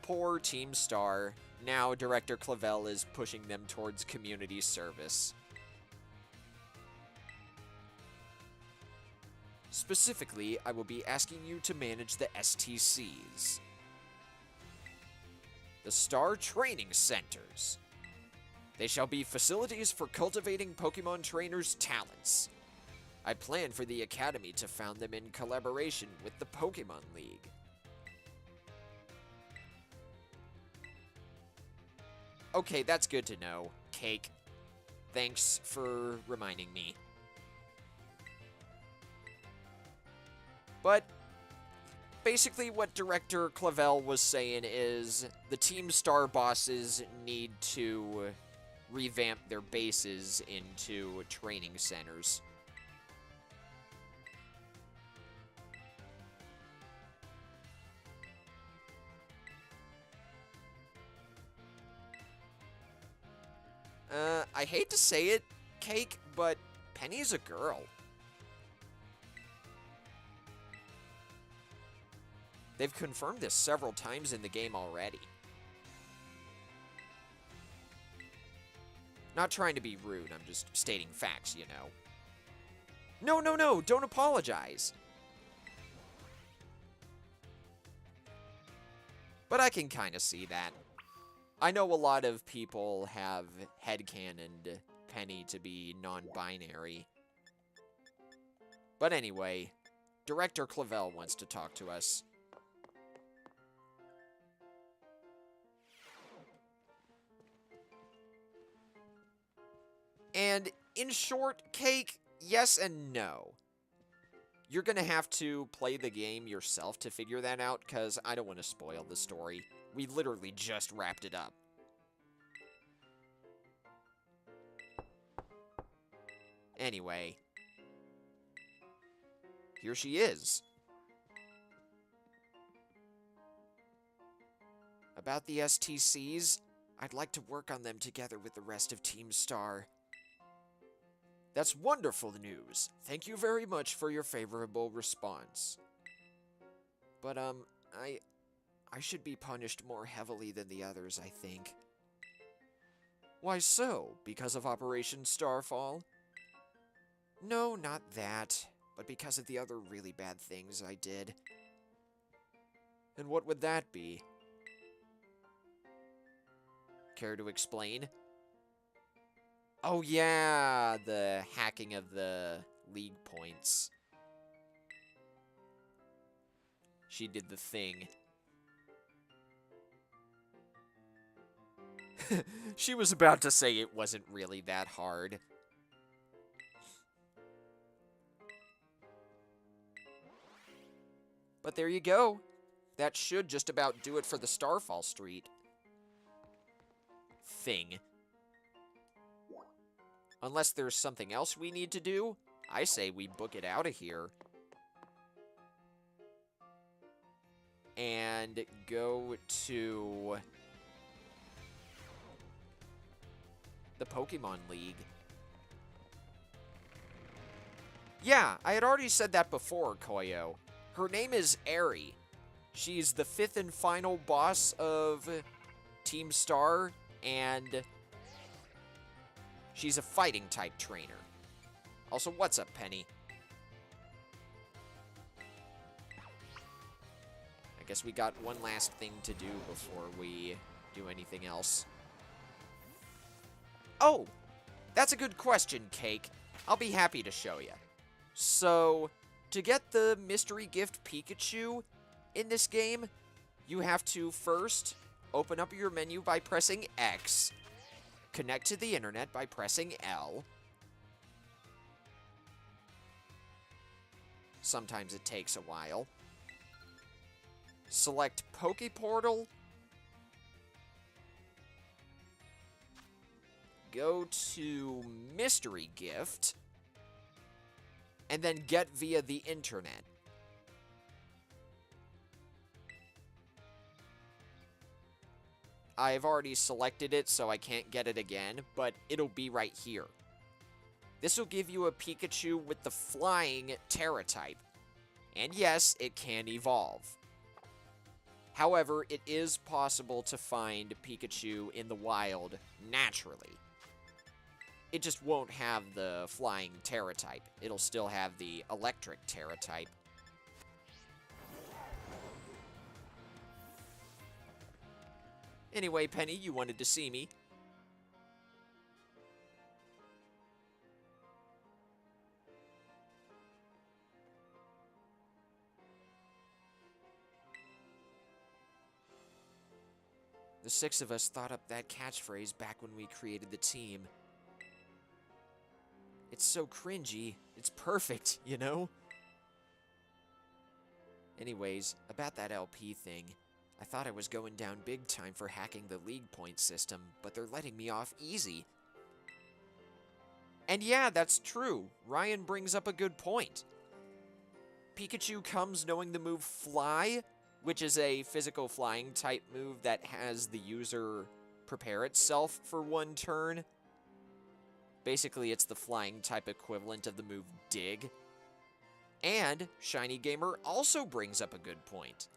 poor Team Star. Now Director Clavel is pushing them towards community service. Specifically, I will be asking you to manage the STCs. The Star Training Centers. They shall be facilities for cultivating Pokemon trainers' talents. I plan for the Academy to found them in collaboration with the Pokemon League. Okay, that's good to know, Cake. Thanks for reminding me. But basically what Director Clavel was saying is the Team Star bosses need to revamp their bases into training centers. I hate to say it, Cake, but Penny's a girl. They've confirmed this several times in the game already. Not trying to be rude, I'm just stating facts, you know. No, don't apologize. But I can kind of see that. I know a lot of people have headcanoned Penny to be non-binary. But anyway, Director Clavel wants to talk to us. And in short, Cake, yes and no. You're gonna have to play the game yourself to figure that out, because I don't want to spoil the story. We literally just wrapped it up. Anyway, here she is. About the STCs, I'd like to work on them together with the rest of Team Star. That's wonderful news. Thank you very much for your favorable response. But, I should be punished more heavily than the others, I think. Why so? Because of Operation Starfall? No, not that, but because of the other really bad things I did. And what would that be? Care to explain? Oh yeah, the hacking of the league points. She did the thing. She was about to say it wasn't really that hard. But there you go. That should just about do it for the Starfall Street thing. Unless there's something else we need to do, I say we book it out of here. And go to the Pokemon League. Yeah, I had already said that before, Koyo. Her name is Eri. She's the 5th and final boss of Team Star, and she's a fighting type trainer. Also, what's up, Penny? I guess we got one last thing to do before we do anything else. Oh, that's a good question, Cake. I'll be happy to show you. So, to get the mystery gift Pikachu in this game, you have to first open up your menu by pressing X, connect to the internet by pressing L. Sometimes it takes a while. Select Pokeportal. Go to Mystery Gift. And then get via the internet. I've already selected it, so I can't get it again, but it'll be right here. This will give you a Pikachu with the flying Terra type. And yes, it can evolve. However, it is possible to find Pikachu in the wild naturally. It just won't have the flying Terra type. It'll still have the electric Terra type. Anyway, Penny, you wanted to see me. The 6 of us thought up that catchphrase back when we created the team. It's so cringy. It's perfect, you know? Anyways, about that LP thing, I thought I was going down big time for hacking the league point system, but they're letting me off easy. And yeah, that's true. Ryan brings up a good point. Pikachu comes knowing the move Fly, which is a physical flying type move that has the user prepare itself for 1 turn. Basically, it's the flying type equivalent of the move Dig. And Shiny Gamer also brings up a good point.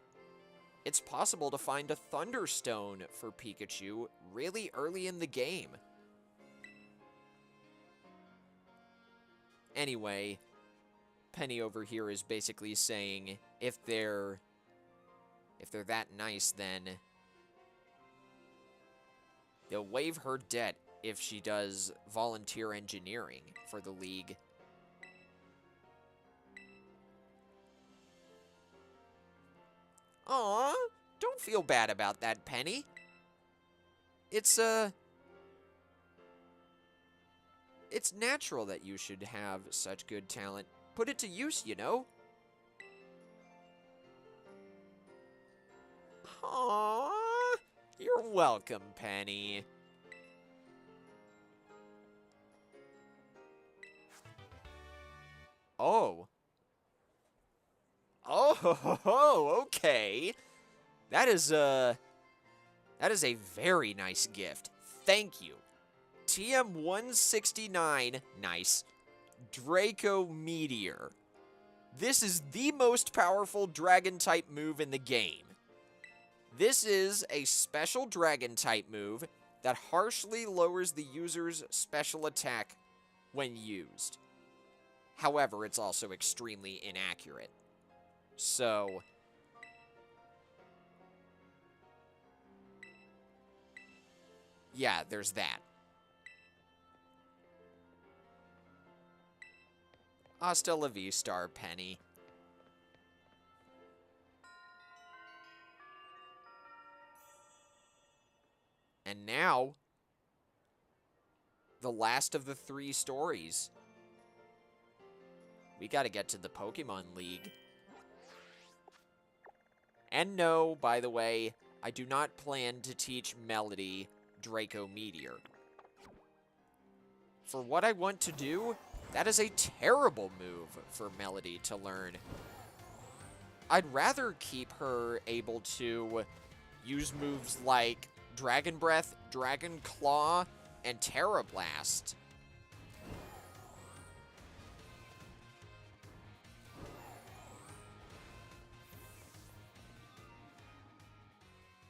It's possible to find a Thunderstone for Pikachu really early in the game. Anyway, Penny over here is basically saying if they're that nice, then they'll waive her debt if she does volunteer engineering for the league. Aw, don't feel bad about that, Penny. It's natural that you should have such good talent. Put it to use, you know? Aww, you're welcome, Penny. Oh. Oh, okay. That is a very nice gift. Thank you. TM169, nice. Draco Meteor. This is the most powerful Dragon-type move in the game. This is a special Dragon-type move that harshly lowers the user's special attack when used. However, it's also extremely inaccurate. So, yeah, there's that. Hasta la vista, Penny. And now, the last of the 3 stories. We gotta get to the Pokemon League. And no, by the way, I do not plan to teach Melody Draco Meteor. For what I want to do, that is a terrible move for Melody to learn. I'd rather keep her able to use moves like Dragon Breath, Dragon Claw, and Terra Blast.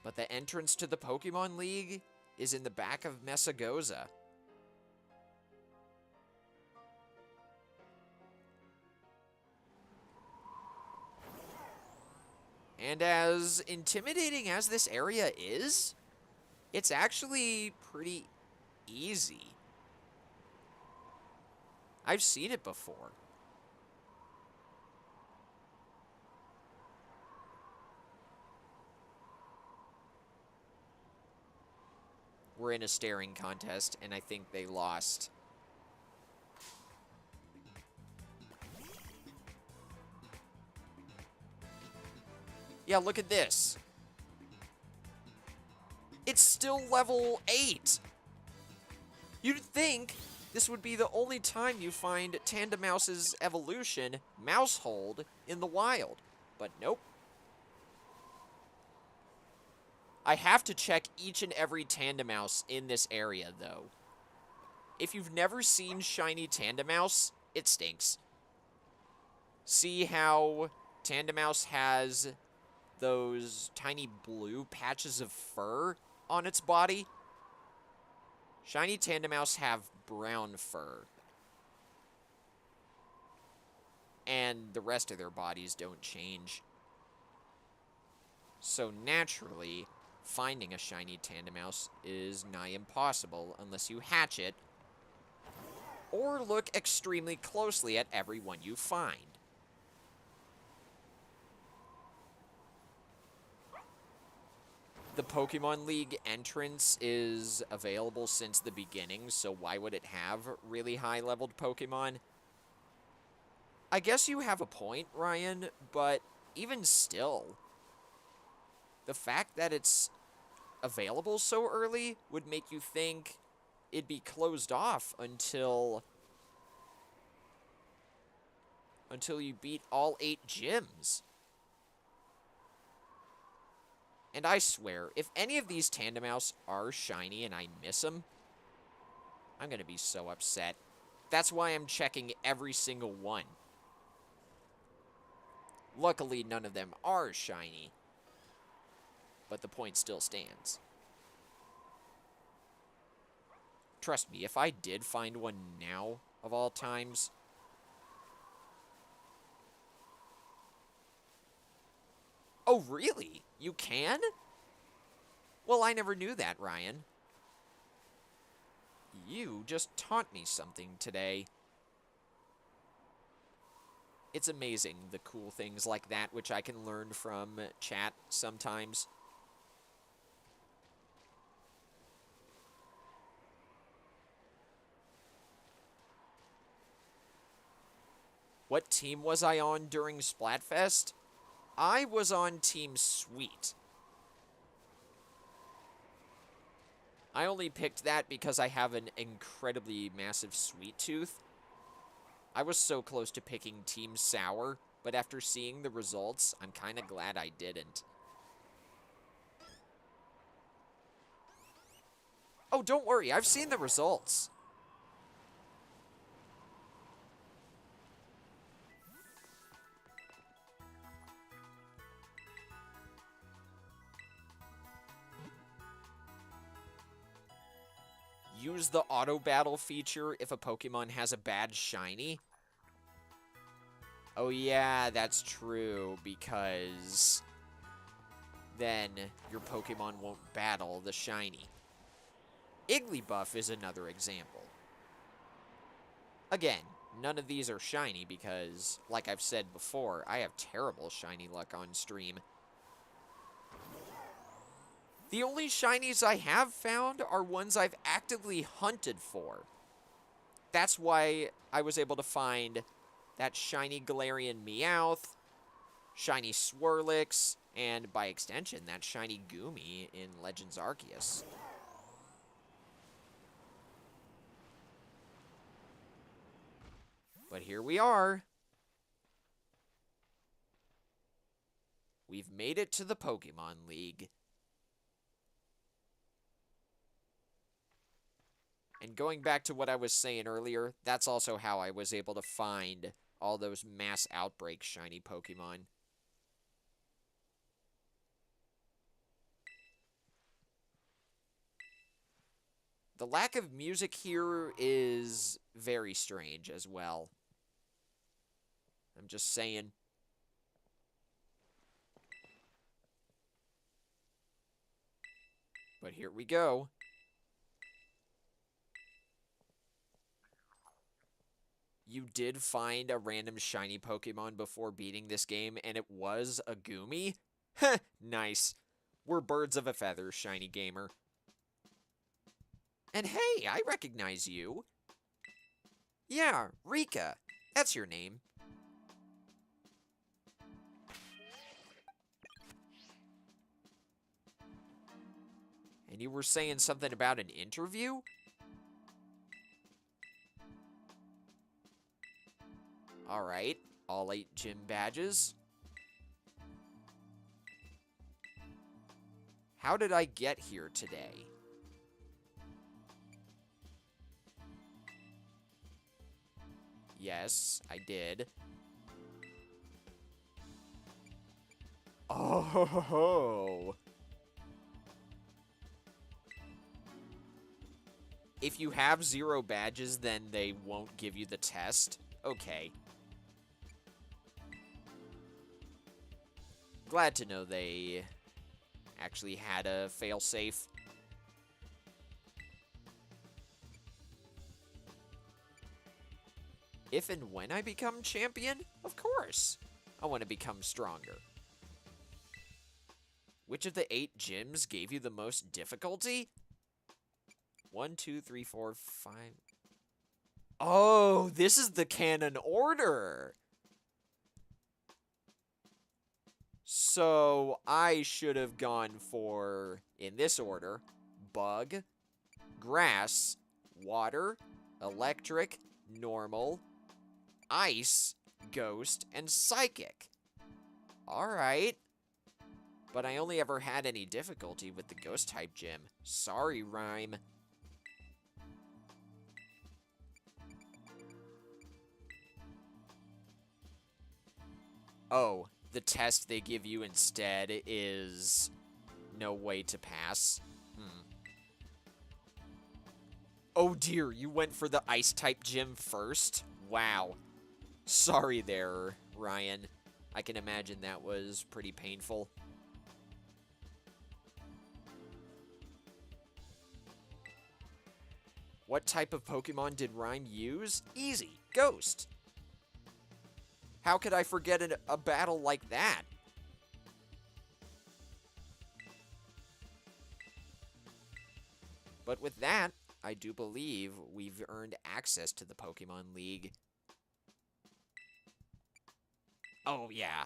But the entrance to the Pokemon League is in the back of Mesagoza. And as intimidating as this area is, it's actually pretty easy. I've seen it before. We're in a staring contest, and I think they lost. Yeah, look at this. It's still level 8. You'd think this would be the only time you find Tandemouse's evolution, Mousehold, in the wild. But nope. I have to check each and every Tandemouse in this area, though. If you've never seen Shiny Tandemouse, it stinks. See how Tandemouse has those tiny blue patches of fur on its body? Shiny Tandemouse have brown fur. And the rest of their bodies don't change. So naturally, finding a shiny Tandemouse is nigh impossible unless you hatch it or look extremely closely at every one you find. The Pokemon League entrance is available since the beginning, so why would it have really high-leveled Pokemon? I guess you have a point, Ryan, but even still, the fact that it's available so early would make you think it'd be closed off until you beat all 8 gyms. And I swear, if any of these Tandemaus are shiny and I miss them, I'm going to be so upset. That's why I'm checking every single one. Luckily, none of them are shiny, but the point still stands. Trust me, if I did find one now, of all times, oh, really? You can? Well, I never knew that, Ryan. You just taught me something today. It's amazing, the cool things like that, which I can learn from chat sometimes. What team was I on during Splatfest? I was on Team Sweet. I only picked that because I have an incredibly massive sweet tooth. I was so close to picking Team Sour, but after seeing the results, I'm kind of glad I didn't. Oh, don't worry, I've seen the results. Use the auto battle feature if a Pokemon has a bad shiny. Oh yeah, that's true, because then your Pokemon won't battle the shiny. Igglybuff is another example. Again, none of these are shiny because, like I've said before, I have terrible shiny luck on stream. The only shinies I have found are ones I've actively hunted for. That's why I was able to find that shiny Galarian Meowth, shiny Swirlix, and by extension, that shiny Goomy in Legends Arceus. But here we are. We've made it to the Pokemon League. And going back to what I was saying earlier, that's also how I was able to find all those mass outbreak shiny Pokemon. The lack of music here is very strange as well. I'm just saying. But here we go. You did find a random shiny Pokemon before beating this game, and it was a Goomy? Heh, nice. We're birds of a feather, shiny gamer. And hey, I recognize you. Yeah, Rika. That's your name. And you were saying something about an interview? Alright, all 8 gym badges. How did I get here today? Yes, I did. Oh. If you have 0 badges, then they won't give you the test? Okay. Glad to know they actually had a failsafe. If and when I become champion, of course. I want to become stronger. Which of the 8 gyms gave you the most difficulty? 1, 2, 3, 4, 5. Oh, this is the canon order. So I should have gone for, in this order, bug, grass, water, electric, normal, ice, ghost, and psychic. Alright. But I only ever had any difficulty with the ghost type gym. Sorry, Rhyme. Oh, the test they give you instead is no way to pass. Oh dear, you went for the ice type gym first? Wow. Sorry there, Ryan. I can imagine that was pretty painful. What type of Pokemon did Rhyme use? Easy, Ghost. How could I forget a battle like that? But with that, I do believe we've earned access to the Pokemon League. Oh, yeah.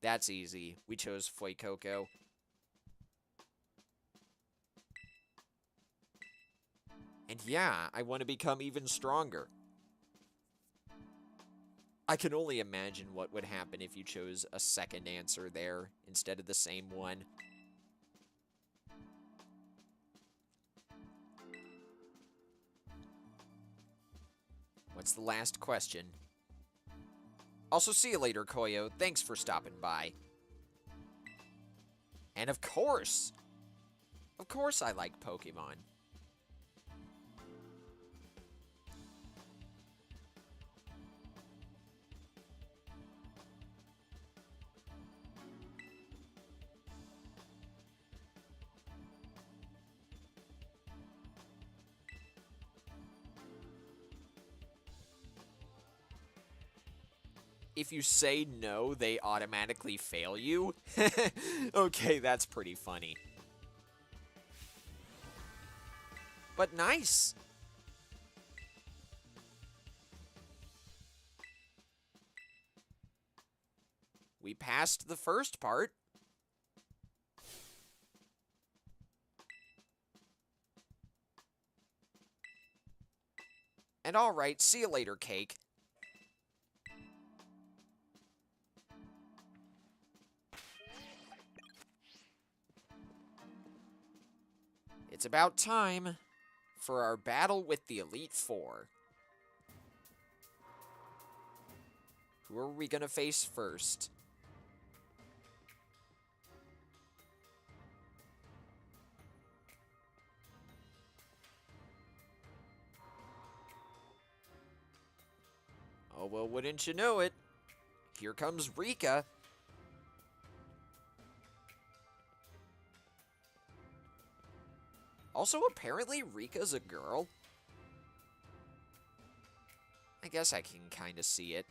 That's easy. We chose Fuecoco. And yeah, I want to become even stronger. I can only imagine what would happen if you chose a second answer there instead of the same one. What's the last question? Also, see you later, Koyo. Thanks for stopping by. And of course I like Pokemon. If you say no, they automatically fail you? Okay, that's pretty funny. But nice! We passed the first part. And alright, see you later, Cake. It's about time for our battle with the Elite Four. Who are we gonna face first? Oh, well, wouldn't you know it? Here comes Rika. Also, apparently, Rika's a girl. I guess I can kind of see it.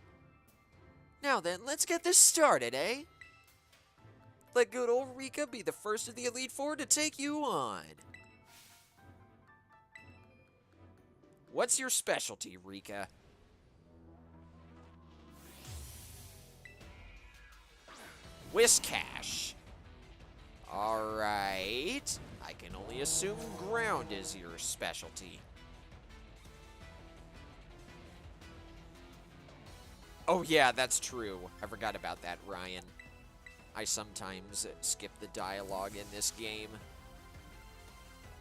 Now then, let's get this started, eh? Let good old Rika be the first of the Elite Four to take you on. What's your specialty, Rika? Whiscash. Alright. I can only assume ground is your specialty. Oh yeah, that's true. I forgot about that, Ryan. I sometimes skip the dialogue in this game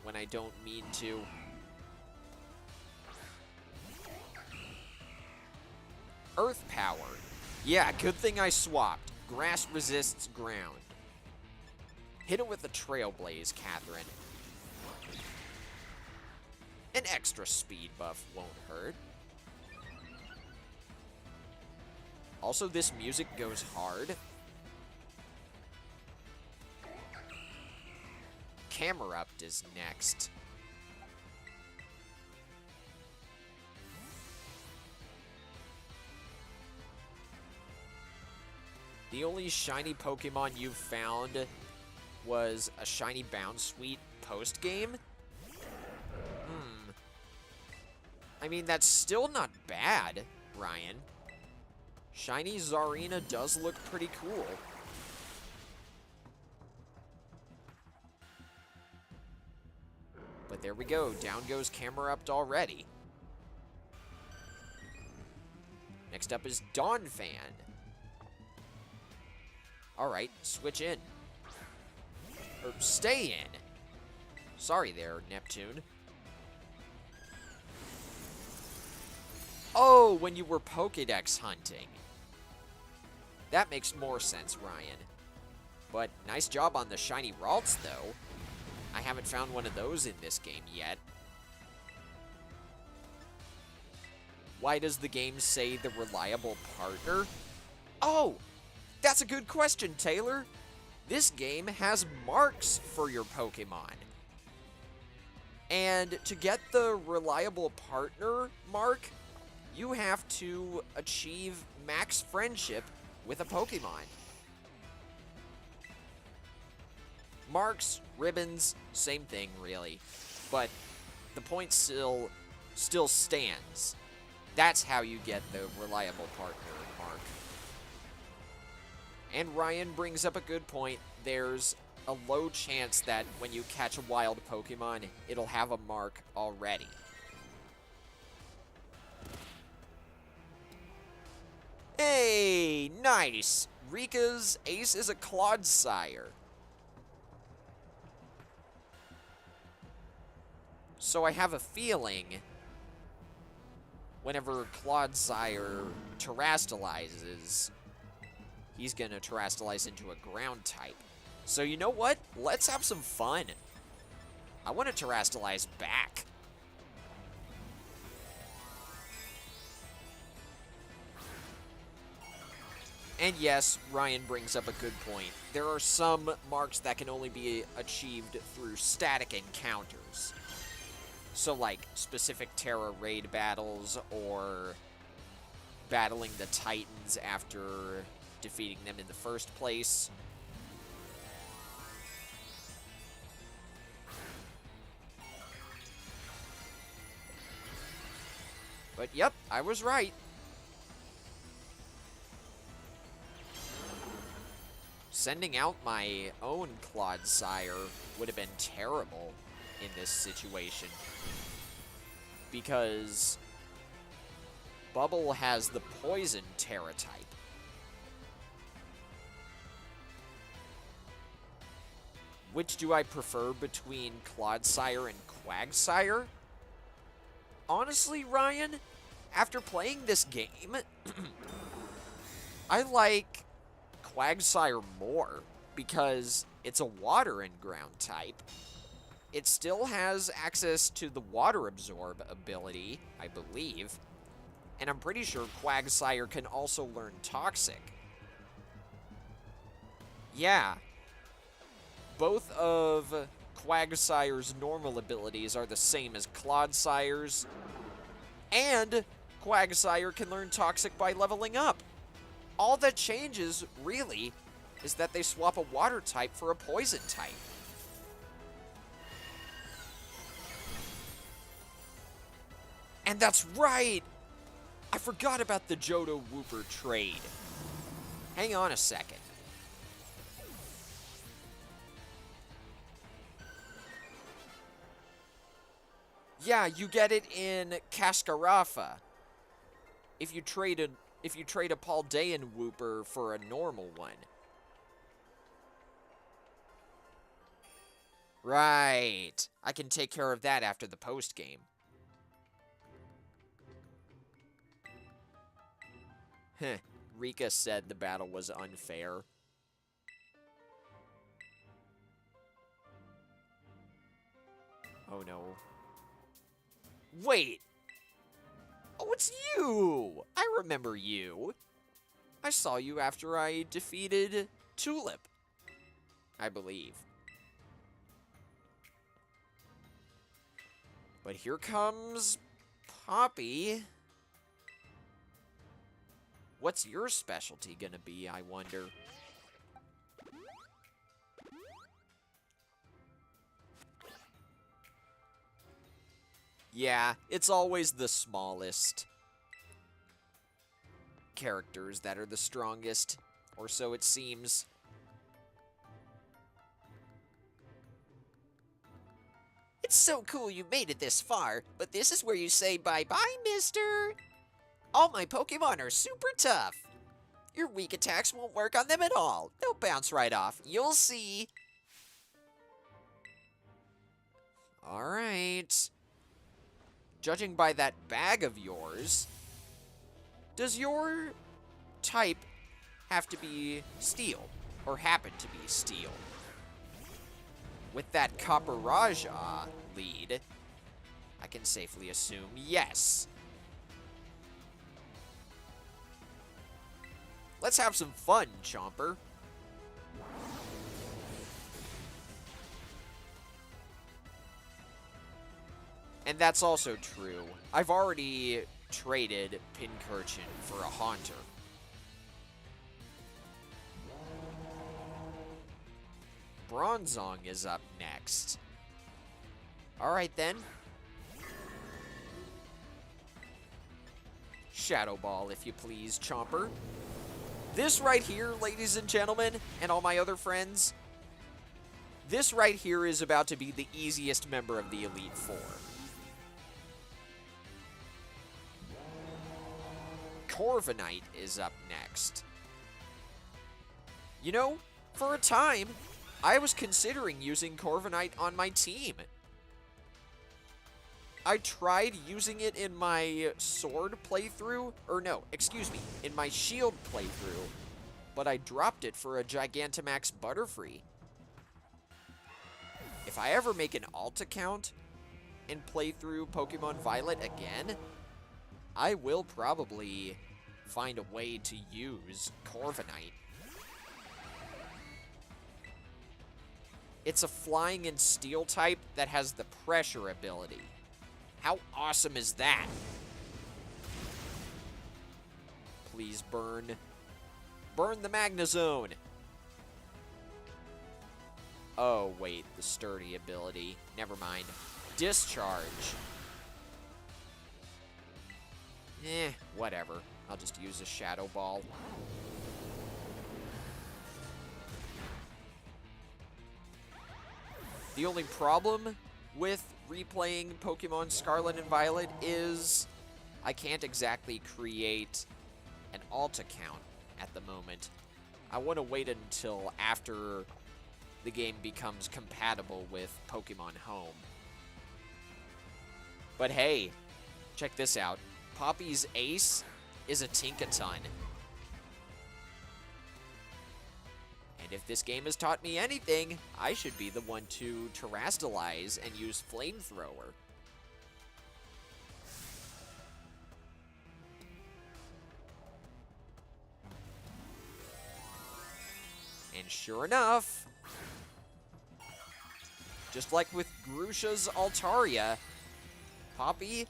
when I don't mean to. Earth Power. Yeah, good thing I swapped. Grass resists ground. Hit it with the Trailblaze, Catherine. An extra speed buff won't hurt. Also, this music goes hard. Camerupt is next. The only shiny Pokemon you've found was a Shiny Bound Suite post-game. I mean, that's still not bad, Ryan. Shiny Zarina does look pretty cool. But there we go. Down goes Camerupt already. Next up is Donphan. Alright, switch in. Or stay in. Sorry there, Neptune. Oh, when you were Pokédex hunting. That makes more sense, Ryan. But nice job on the shiny Ralts, though. I haven't found one of those in this game yet. Why does the game say the reliable partner? Oh, that's a good question, Taylor. This game has marks for your Pokemon. And to get the reliable partner mark, you have to achieve max friendship with a Pokemon. Marks, ribbons, same thing really. But the point still stands. That's how you get the reliable partner mark. And Ryan brings up a good point. There's a low chance that when you catch a wild Pokemon, it'll have a mark already. Hey, nice! Rika's ace is a Clodsire. So I have a feeling whenever Clodsire terastallizes, he's gonna terastallize into a ground type. So you know what? Let's have some fun. I want to terastallize back. And yes, Ryan brings up a good point. There are some marks that can only be achieved through static encounters. So like specific Terra raid battles or battling the Titans after defeating them in the first place. But yep, I was right. Sending out my own Clodsire would have been terrible in this situation. Because Bubble has the Poison Terra type. Which do I prefer between Clodsire and Quagsire? Honestly, Ryan, after playing this game, I like Quagsire more because it's a water and ground type. It still has access to the Water Absorb ability, I believe, and I'm pretty sure Quagsire can also learn Toxic. Yeah, both of Quagsire's normal abilities are the same as Clodsire's, and Quagsire can learn Toxic by leveling up. All that changes, really, is that they swap a water type for a poison type. And that's right! I forgot about the Johto Wooper trade. Hang on a second. Yeah, you get it in Cascarafa. If you trade a Paldean Wooper for a normal one. Right. I can take care of that after the post game. Heh. Rika said the battle was unfair. Oh no. Wait! Oh, it's you! I remember you. I saw you after I defeated Tulip, I believe. But here comes Poppy. What's your specialty gonna be, I wonder? Yeah, it's always the smallest characters that are the strongest, or so it seems. It's so cool you made it this far, but this is where you say bye-bye, mister. All my Pokemon are super tough. Your weak attacks won't work on them at all. They'll bounce right off. You'll see. Alright. Judging by that bag of yours, does your type have to be steel? Or happen to be steel? With that Copper Raja lead, I can safely assume yes. Let's have some fun, Chomper. And that's also true. I've already traded Pincurchin for a Haunter. Bronzong is up next. Alright then. Shadow Ball, if you please, Chomper. This right here, ladies and gentlemen, and all my other friends, this right here is about to be the easiest member of the Elite Four. Corviknight is up next. You know, for a time, I was considering using Corviknight on my team. I tried using it in my Sword playthrough, or no, excuse me, in my Shield playthrough, but I dropped it for a Gigantamax Butterfree. If I ever make an alt account and play through Pokemon Violet again, I will probably find a way to use Corviknight. It's a flying and steel type that has the pressure ability. How awesome is that? Please burn. Burn the Magnezone. Oh, wait, the sturdy ability. Never mind. Discharge. Whatever. I'll just use a Shadow Ball. The only problem with replaying Pokemon Scarlet and Violet is I can't exactly create an alt account at the moment. I want to wait until after the game becomes compatible with Pokemon Home. But hey, check this out. Poppy's ace is a Tinkaton. And if this game has taught me anything, I should be the one to terrastalize and use Flamethrower. And sure enough, just like with Grusha's Altaria, Poppy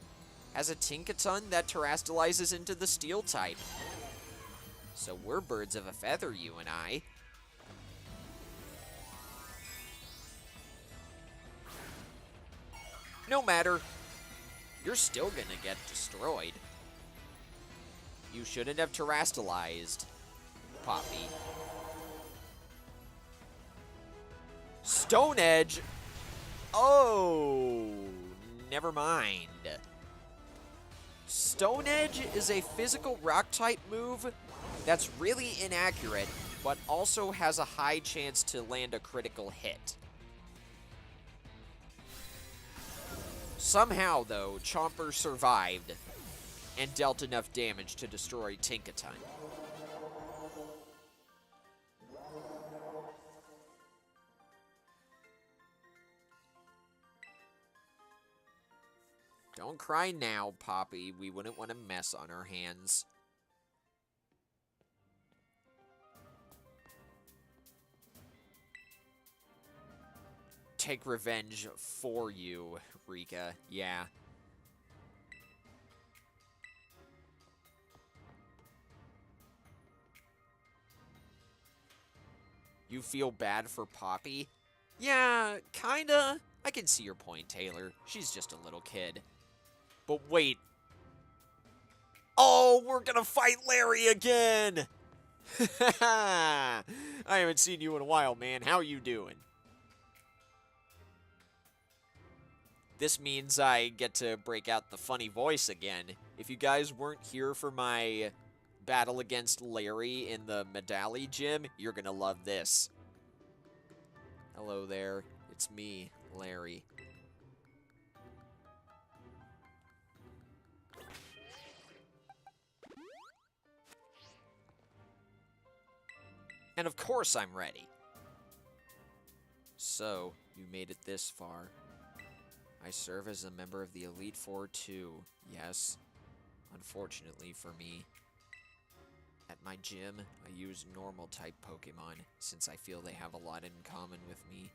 has a Tinkaton that terrastalizes into the Steel type. So we're birds of a feather, you and I. No matter. You're still gonna get destroyed. You shouldn't have terrastalized, Poppy. Stone Edge? Oh, never mind. Stone Edge is a physical rock-type move that's really inaccurate, but also has a high chance to land a critical hit. Somehow, though, Chomper survived and dealt enough damage to destroy Tinkaton. Don't cry now, Poppy. We wouldn't want a mess on our hands. Take revenge for you, Rika. Yeah. You feel bad for Poppy? Yeah, kinda. I can see your point, Taylor. She's just a little kid. But wait. Oh, we're gonna fight Larry again! I haven't seen you in a while, man. How you doing? This means I get to break out the funny voice again. If you guys weren't here for my battle against Larry in the Medali gym, you're gonna love this. Hello there. It's me, Larry. And of course I'm ready. So, you made it this far. I serve as a member of the Elite Four too, yes. Unfortunately for me. At my gym, I use normal type Pokemon, since I feel they have a lot in common with me.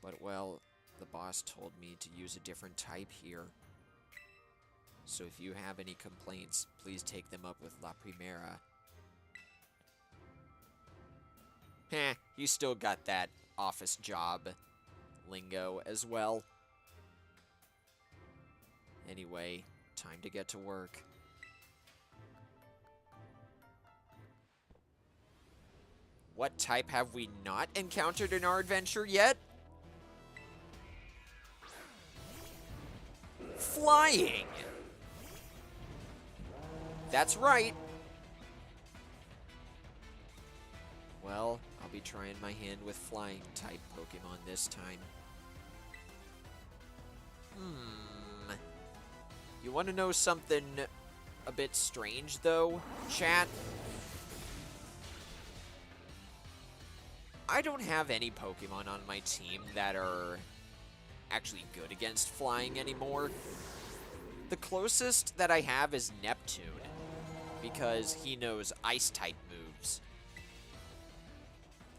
But well, the boss told me to use a different type here. So if you have any complaints, please take them up with La Primera. Heh, you still got that office job lingo as well. Anyway, time to get to work. What type have we not encountered in our adventure yet? Flying! That's right. Well, I'll be trying my hand with flying type Pokemon this time. You want to know something a bit strange, though, chat? I don't have any Pokemon on my team that are actually good against flying anymore. The closest that I have is Neptune, because he knows Ice-type moves.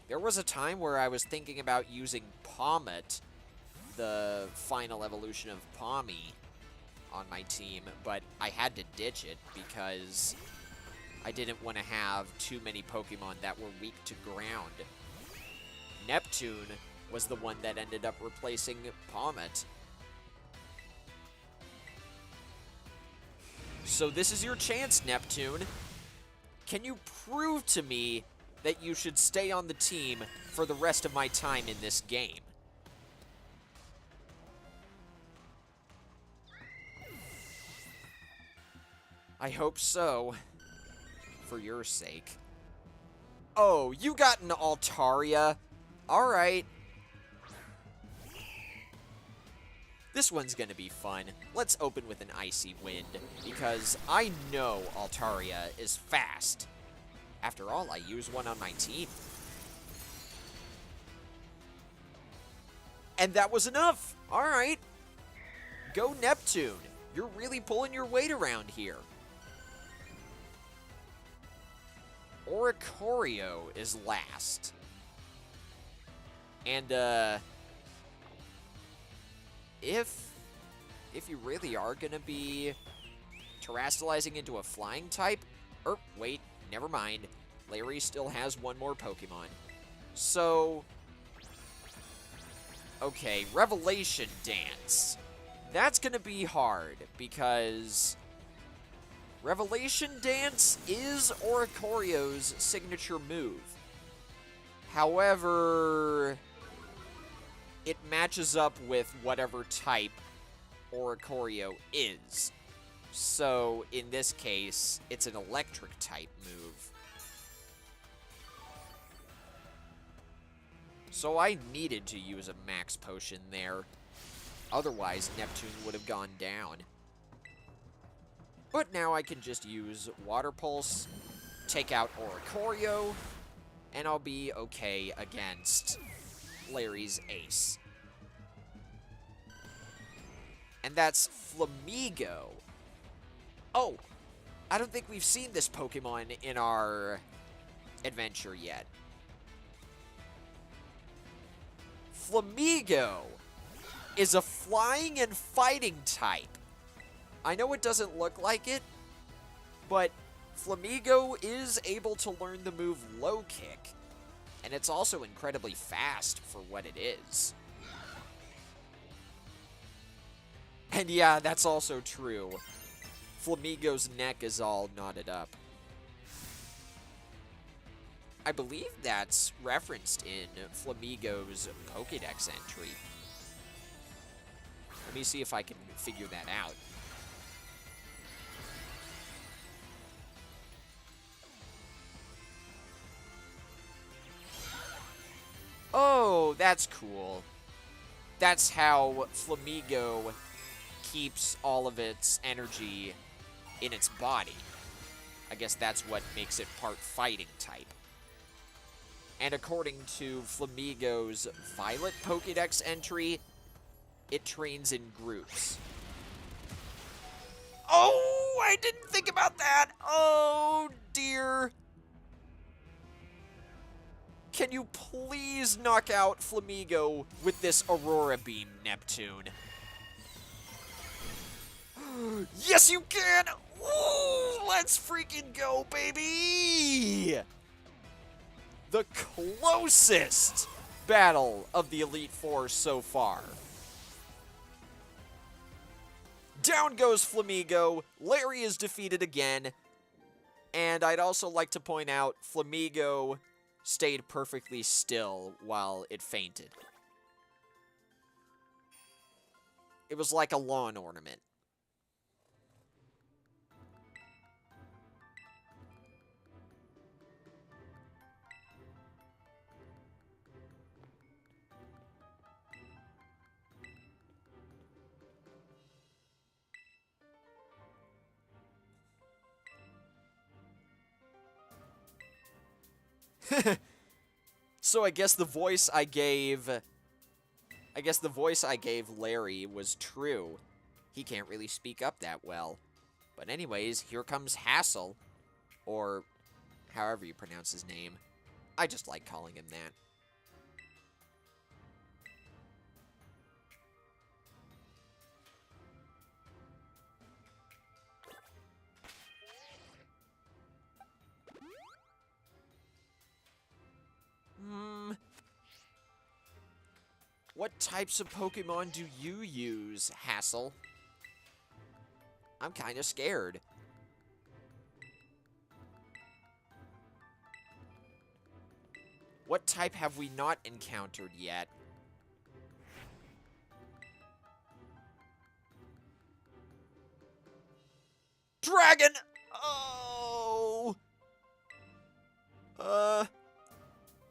There was a time where I was thinking about using Palmet, the final evolution of Pawmi, on my team, but I had to ditch it because I didn't want to have too many Pokemon that were weak to ground. Neptune was the one that ended up replacing Palmet. So this is your chance, Neptune. Can you prove to me that you should stay on the team for the rest of my time in this game? I hope so. For your sake. Oh, you got an Altaria. Alright. This one's gonna be fun. Let's open with an Icy Wind, because I know Altaria is fast. After all, I use one on my team. And that was enough! Alright. Go Neptune. You're really pulling your weight around here. Oricorio is last. And, if you really are gonna be terastallizing into a flying type, wait, never mind. Larry still has one more Pokemon. So, okay, Revelation Dance. That's gonna be hard, because Revelation Dance is Oricorio's signature move. However, it matches up with whatever type Oricorio is. So, in this case, it's an electric type move. So I needed to use a max potion there. Otherwise, Neptune would have gone down. But now I can just use Water Pulse, take out Oricorio, and I'll be okay against Larry's ace. And that's Flamigo. Oh, I don't think we've seen this Pokemon in our adventure yet. Flamigo is a flying and fighting type. I know it doesn't look like it, but Flamigo is able to learn the move Low Kick, and it's also incredibly fast for what it is. And yeah, that's also true. Flamigo's neck is all knotted up. I believe that's referenced in Flamigo's Pokédex entry. Let me see if I can figure that out. Oh, that's cool. That's how Flamigo keeps all of its energy in its body. I guess that's what makes it part fighting type. And according to Flamigo's Violet Pokédex entry, it trains in groups. Oh, I didn't think about that. Oh, dear. Can you please knock out Flamigo with this Aurora Beam, Neptune? Yes, you can! Ooh, let's freaking go, baby! The closest battle of the Elite Four so far. Down goes Flamigo. Larry is defeated again. And I'd also like to point out, Flamigo stayed perfectly still while it fainted. It was like a lawn ornament. So I guess the voice I gave Larry was true. He can't really speak up that well. But anyways, here comes Hassel, or however you pronounce his name. I just like calling him that. What types of Pokemon do you use, Hassel? I'm kind of scared. What type have we not encountered yet? Dragon! Oh!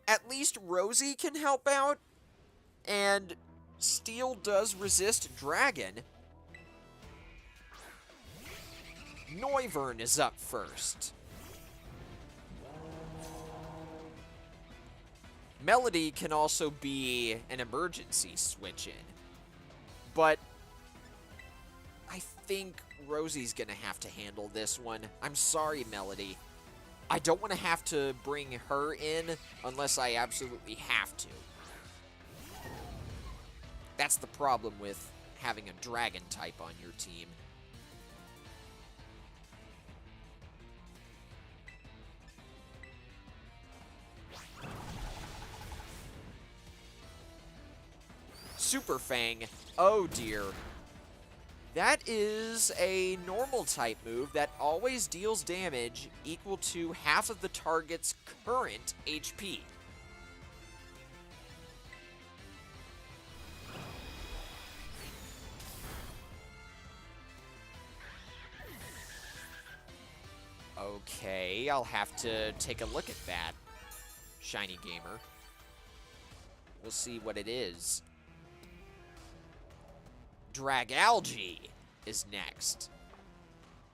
At least Rosie can help out. And Steel does resist Dragon. Noivern is up first. Melody can also be an emergency switch-in. But I think Rosie's gonna have to handle this one. I'm sorry, Melody. I don't want to have to bring her in unless I absolutely have to. That's the problem with having a dragon type on your team. Super Fang. Oh dear. That is a normal type move that always deals damage equal to half of the target's current HP. Okay, I'll have to take a look at that, Shiny Gamer. We'll see what it is. Dragalge is next.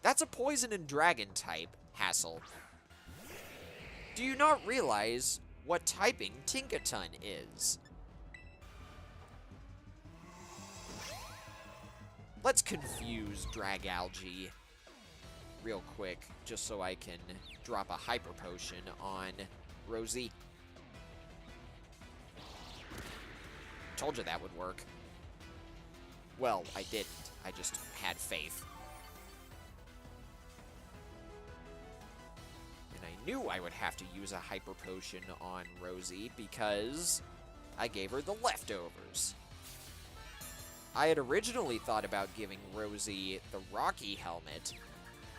That's a poison and dragon type, Hassel. Do you not realize what typing Tinkaton is? Let's confuse Dragalge real quick, just so I can drop a Hyper Potion on Rosie. Told you that would work. Well, I didn't. I just had faith. And I knew I would have to use a Hyper Potion on Rosie because I gave her the leftovers. I had originally thought about giving Rosie the Rocky helmet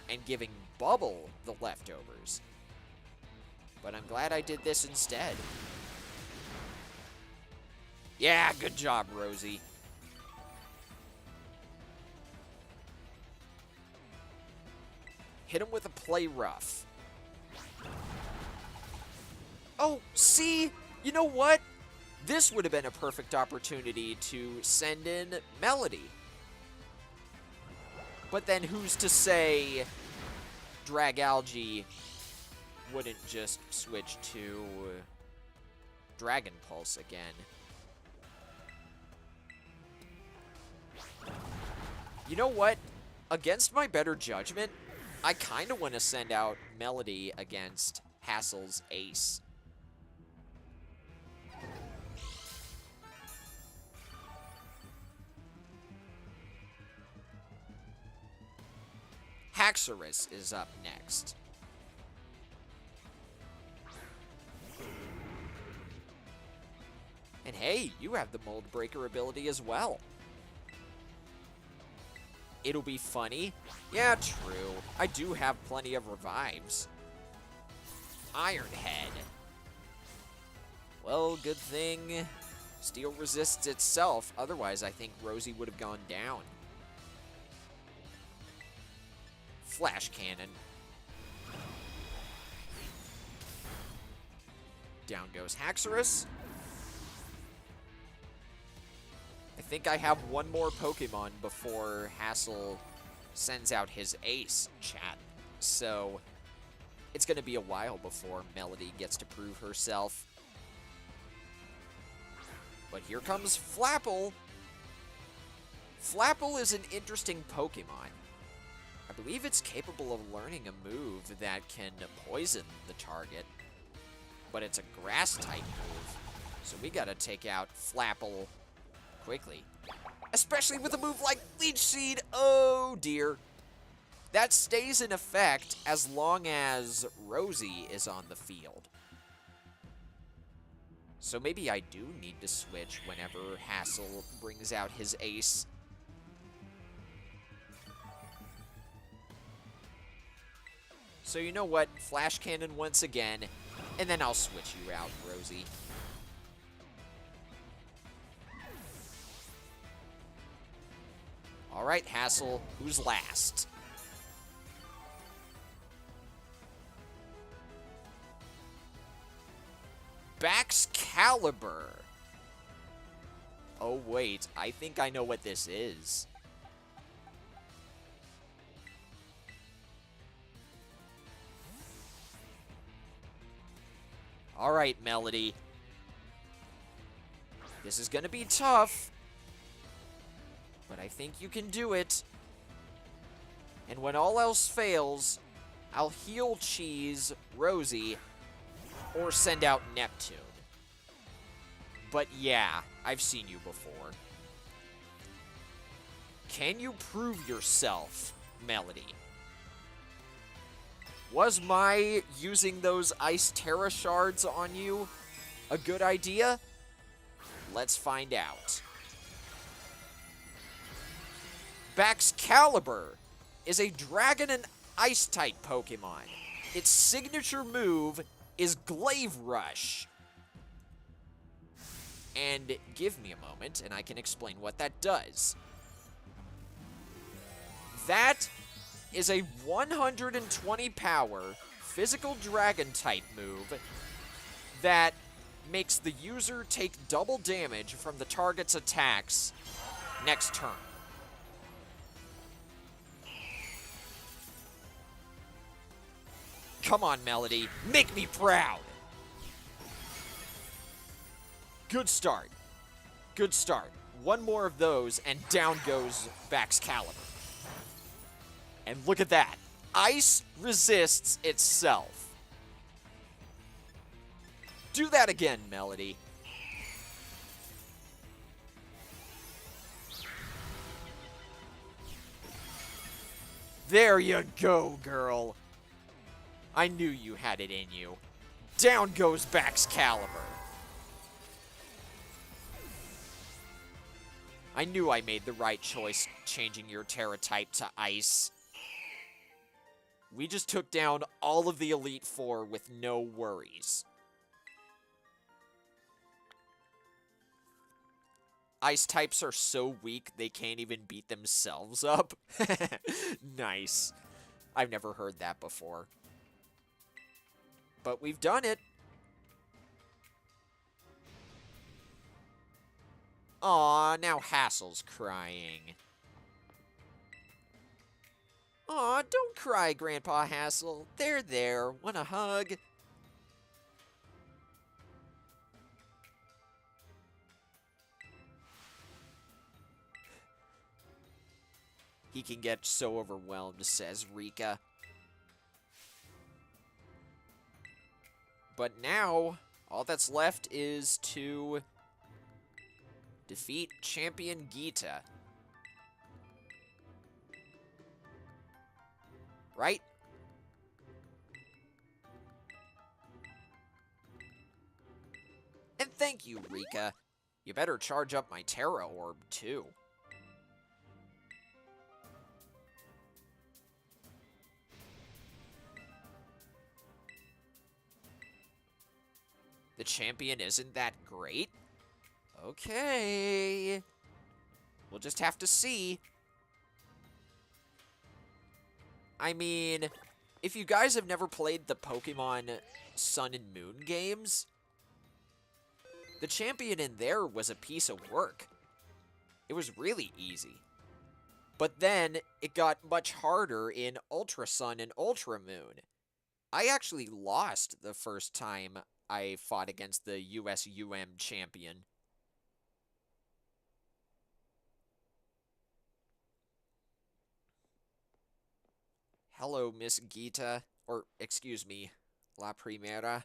and giving Bubble the leftovers. But I'm glad I did this instead. Yeah, good job, Rosie. Hit him with a play rough. Oh, see? You know what? This would have been a perfect opportunity to send in Melody. But then who's to say Dragalge wouldn't just switch to Dragon Pulse again? You know what? Against my better judgment, I kind of want to send out Melody against Hassel's Ace. Haxorus is up next. And hey, you have the Mold Breaker ability as well. It'll be funny. Yeah, true. I do have plenty of revives. Iron Head. Well, good thing Steel resists itself. Otherwise, I think Rosie would have gone down. Flash Cannon. Down goes Haxorus. I think I have one more Pokemon before Hassel sends out his ace, chat. So, it's going to be a while before Melody gets to prove herself. But here comes Flapple. Flapple is an interesting Pokemon. I believe it's capable of learning a move that can poison the target. But it's a Grass-type move. So we gotta take out Flapple quickly. Especially with a move like Leech Seed. Oh dear. That stays in effect as long as Rosie is on the field. So maybe I do need to switch whenever Hassel brings out his ace. So you know what? Flash Cannon once again, and then I'll switch you out, Rosie. All right, Hassel, who's last? Baxcalibur. Oh, wait, I think I know what this is. All right, Melody. This is gonna be tough, but I think you can do it. And when all else fails, I'll heal Cheese Rosie or send out Neptune. But yeah, I've seen you before. Can you prove yourself, Melody? Was my using those Ice Terra shards on you a good idea? Let's find out. Baxcalibur is a Dragon and Ice-type Pokemon. Its signature move is Glaive Rush. And give me a moment and I can explain what that does. That is a 120 power physical dragon type move that makes the user take double damage from the target's attacks next turn. Come on, Melody, make me proud. Good start. Good start. One more of those and down goes Baxcalibur. And look at that. Ice resists itself. Do that again, Melody. There you go, girl. I knew you had it in you. Down goes Baxcalibur. I knew I made the right choice changing your Terra type to Ice. We just took down all of the Elite Four with no worries. Ice types are so weak they can't even beat themselves up. Nice. I've never heard that before. But we've done it. Aw, now Hassel's crying. Aw, don't cry, Grandpa Hassel. There. Want a hug? He can get so overwhelmed, says Rika. But now, all that's left is to defeat Champion Geeta. Right? And thank you, Rika. You better charge up my Terra Orb, too. The champion isn't that great? Okay. We'll just have to see. I mean, if you guys have never played the Pokemon Sun and Moon games, the champion in there was a piece of work. It was really easy. But then, it got much harder in Ultra Sun and Ultra Moon. I actually lost the first time I fought against the USUM champion. Hello, Miss Geeta. Or, excuse me, La Primera.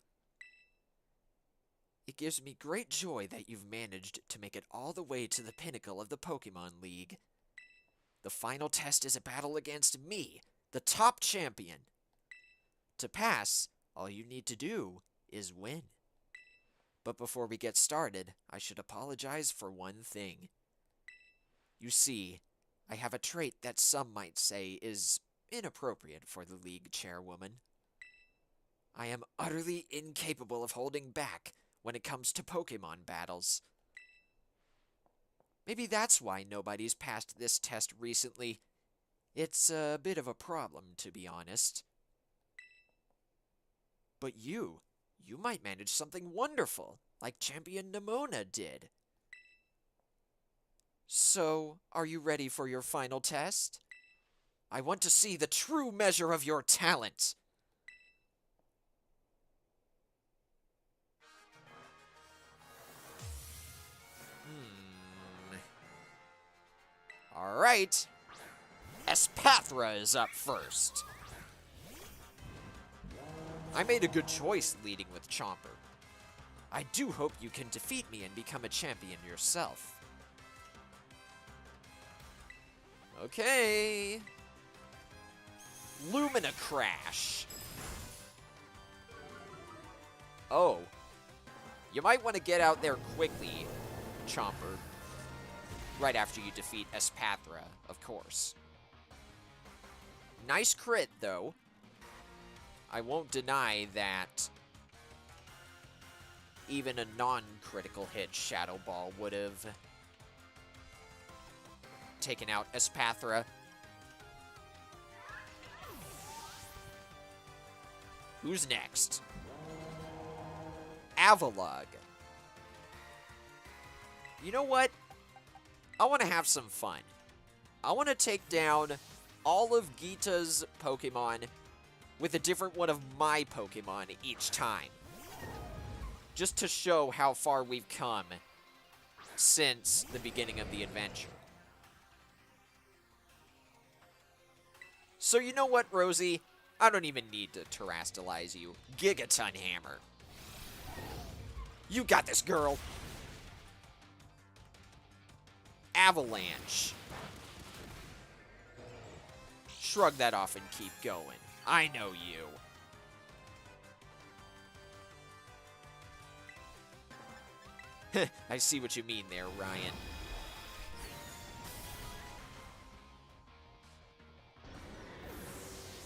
It gives me great joy that you've managed to make it all the way to the pinnacle of the Pokemon League. The final test is a battle against me, the top champion. To pass, all you need to do is win. But before we get started, I should apologize for one thing. You see, I have a trait that some might say is inappropriate for the league chairwoman. I am utterly incapable of holding back when it comes to Pokemon battles. Maybe that's why nobody's passed this test recently. It's a bit of a problem, to be honest. But you might manage something wonderful, like Champion Nemona did. So, are you ready for your final test? I want to see the true measure of your talent. Alright. Espathra is up first. I made a good choice leading with Chomper. I do hope you can defeat me and become a champion yourself. Okay. Lumina Crash. Oh. You might want to get out there quickly, Chomper. Right after you defeat Espathra, of course. Nice crit, though. I won't deny that even a non-critical hit Shadow Ball would have taken out Espathra. Who's next? Avalugg. You know what? I want to have some fun. I want to take down all of Geeta's Pokemon with a different one of my Pokemon each time. Just to show how far we've come since the beginning of the adventure. So you know what, Rosie? I don't even need to terrestrialize you. Gigaton Hammer. You got this, girl. Avalanche. Shrug that off and keep going. I know you. I see what you mean there, Ryan.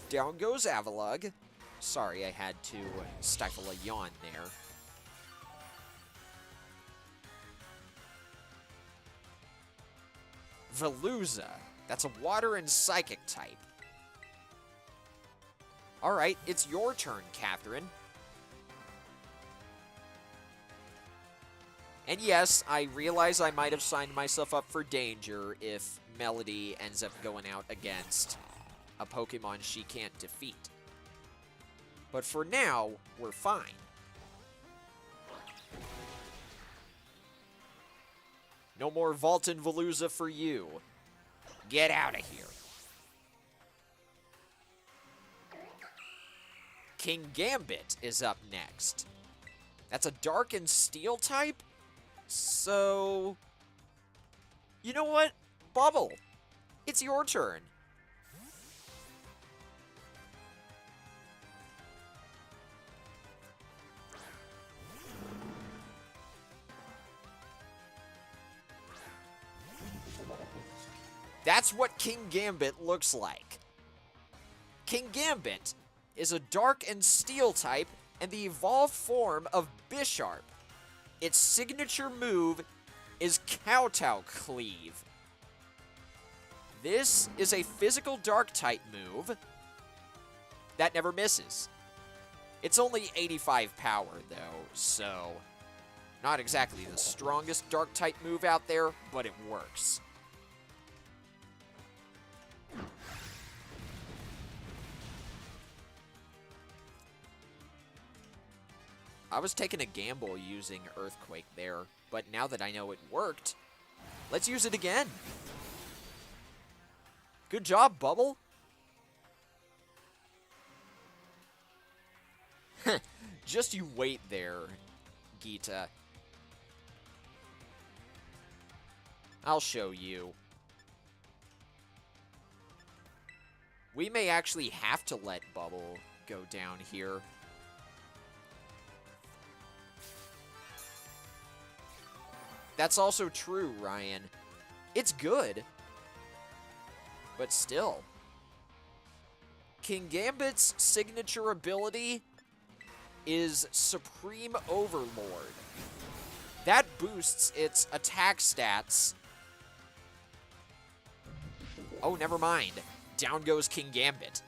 Down goes Avalugg. Sorry, I had to stifle a yawn there. Veluza. That's a water and psychic type. Alright, it's your turn, Catherine. And yes, I realize I might have signed myself up for danger if Melody ends up going out against a Pokemon she can't defeat. But for now, we're fine. No more Vaultin Veluza for you. Get out of here. Kingambit is up next. That's a Dark and Steel type? So... You know what? Bubble, it's your turn. That's what Kingambit looks like. Kingambit is a Dark and Steel type and the evolved form of Bisharp. Its signature move is Kowtow Cleave. This is a physical Dark type move that never misses. It's only 85 power though, so not exactly the strongest Dark type move out there, but it works. I was taking a gamble using Earthquake there, but now that I know it worked, let's use it again. Good job, Bubble. Just you wait there, Geeta. I'll show you. We may actually have to let Bubble go down here. That's also true, Ryan. It's good. But still. Kingambit's signature ability is Supreme Overlord. That boosts its attack stats. Oh, never mind. Down goes Kingambit.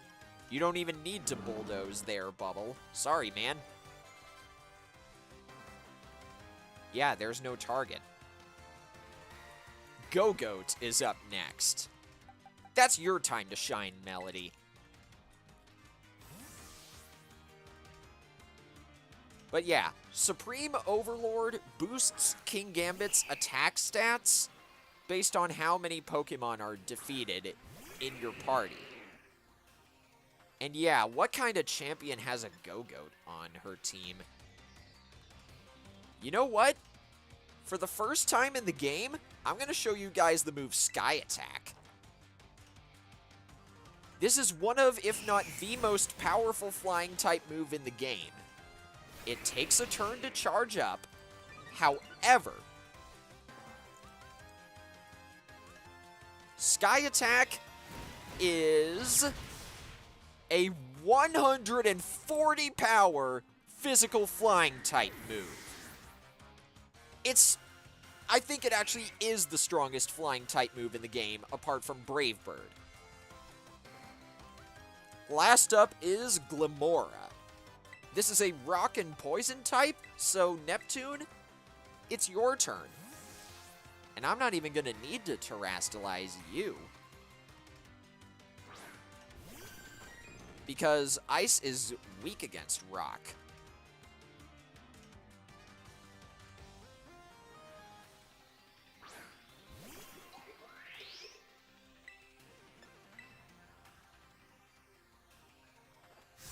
You don't even need to bulldoze there, Bubble. Sorry, man. Yeah, there's no target. Go-Goat is up next. That's your time to shine, Melody. But yeah, Supreme Overlord boosts Kingambit's attack stats based on how many Pokemon are defeated in your party. And yeah, what kind of champion has a Go-Goat on her team? You know what? For the first time in the game, I'm going to show you guys the move Sky Attack. This is one of, if not the most powerful flying type move in the game. It takes a turn to charge up. However, Sky Attack is a 140 power physical flying type move. I think it actually is the strongest flying type move in the game, apart from Brave Bird. Last up is Glimmora. This is a rock and poison type, so Neptune, it's your turn. And I'm not even going to need to terrestrialize you. Because ice is weak against rock.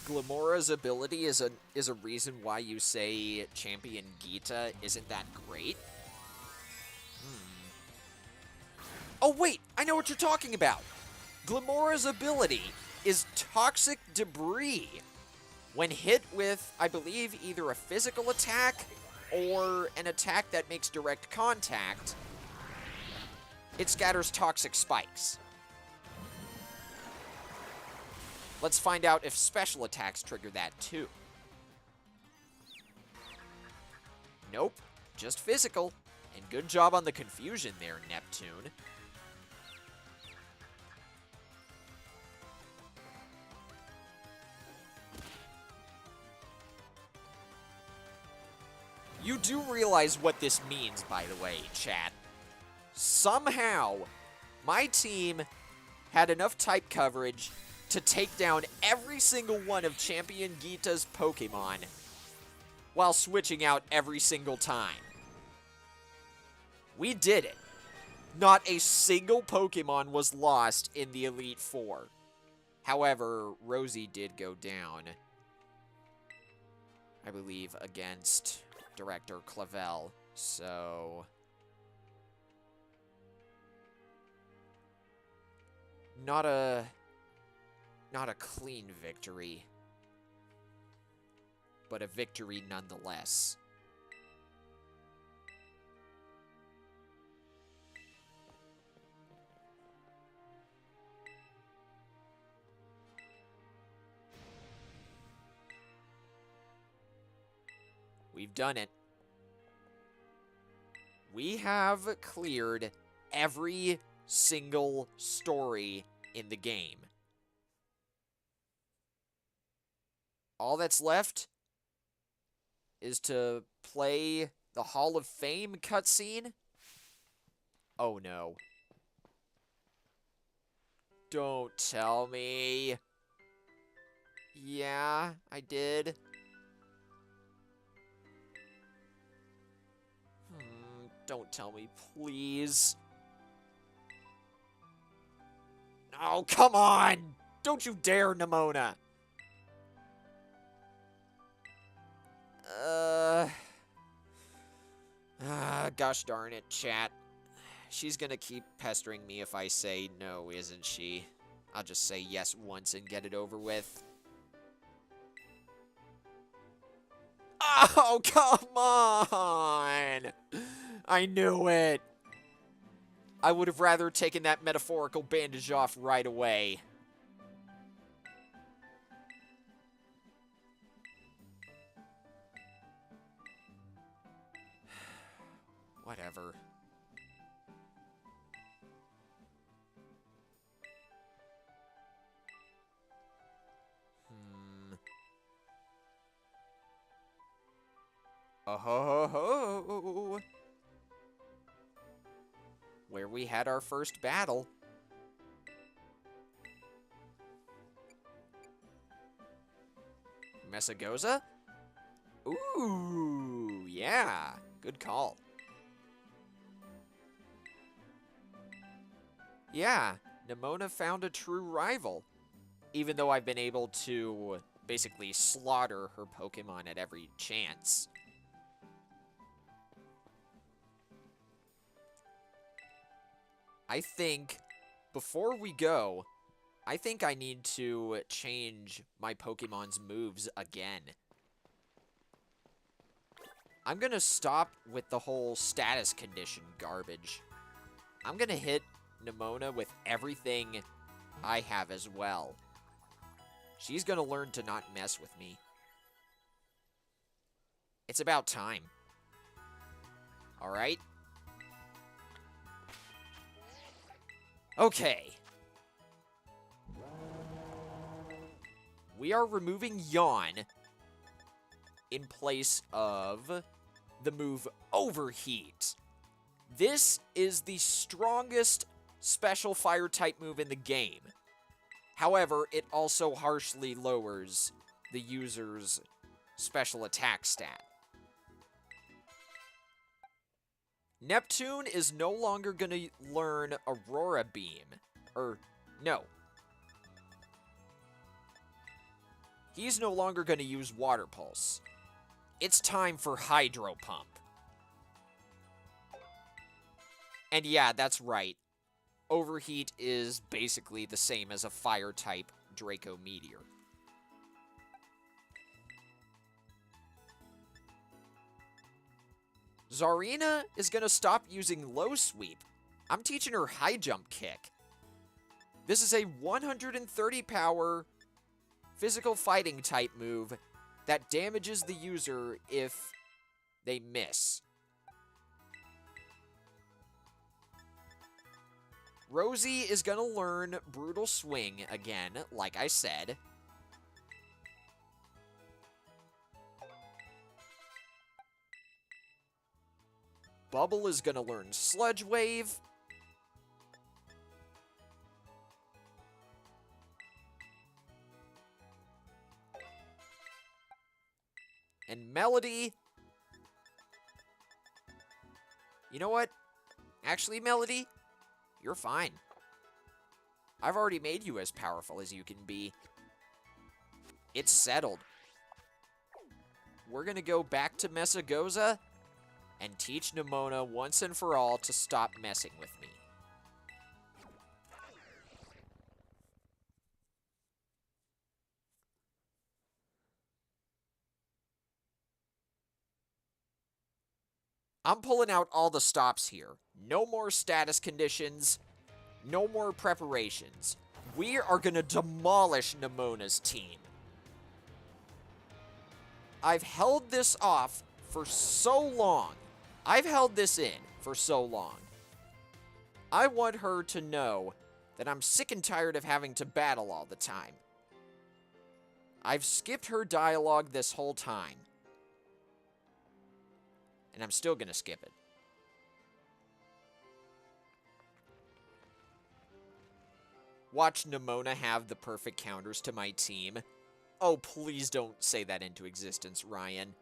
Glimmora's ability is a reason why you say Champion Geeta isn't that great. Oh wait, I know what you're talking about. Glimmora's ability is Toxic Debris. When hit with, I believe, either a physical attack or an attack that makes direct contact, it scatters toxic spikes. Let's find out if special attacks trigger that too. Nope, just physical. And good job on the confusion there, Neptune. You do realize what this means, by the way, chat. Somehow, my team had enough type coverage to take down every single one of Champion Geeta's Pokemon while switching out every single time. We did it. Not a single Pokemon was lost in the Elite Four. However, Rosie did go down, I believe, against Director Clavel, so not a clean victory, but a victory nonetheless. We've done it. We have cleared every single story in the game. All that's left is to play the Hall of Fame cutscene. Oh no. Don't tell me. Yeah, I did. Don't tell me, please. Oh, come on! Don't you dare, Nemona! Gosh darn it, chat. She's gonna keep pestering me if I say no, isn't she? I'll just say yes once and get it over with. Oh, come on! I knew it. I would have rather taken that metaphorical bandage off right away. Whatever. Oh-ho-ho-ho! Where we had our first battle. Mesagoza? Ooh, yeah. Good call. Yeah, Nemona found a true rival. Even though I've been able to basically slaughter her Pokemon at every chance. I think, before we go, I think I need to change my Pokemon's moves again. I'm gonna stop with the whole status condition garbage. I'm gonna hit Nemona with everything I have as well. She's gonna learn to not mess with me. It's about time. Alright? Okay. We are removing Yawn in place of the move Overheat. This is the strongest special fire type move in the game. However, it also harshly lowers the user's special attack stat. Neptune is no longer going to learn Aurora Beam. No. He's no longer going to use Water Pulse. It's time for Hydro Pump. And yeah, that's right. Overheat is basically the same as a fire-type Draco Meteor. Zarina is going to stop using Low Sweep. I'm teaching her High Jump Kick. This is a 130 power physical fighting type move that damages the user if they miss. Rosie is gonna learn Brutal Swing again, like I said. Bubble is gonna learn Sludge Wave. And Melody... You know what? Actually, Melody, you're fine. I've already made you as powerful as you can be. It's settled. We're gonna go back to Mesagoza and teach Nemona once and for all to stop messing with me. I'm pulling out all the stops here. No more status conditions. No more preparations. We are going to demolish Nemona's team. I've held this off for so long. I've held this in for so long. I want her to know that I'm sick and tired of having to battle all the time. I've skipped her dialogue this whole time. And I'm still going to skip it. Watch Nemona have the perfect counters to my team. Oh, please don't say that into existence, Ryan.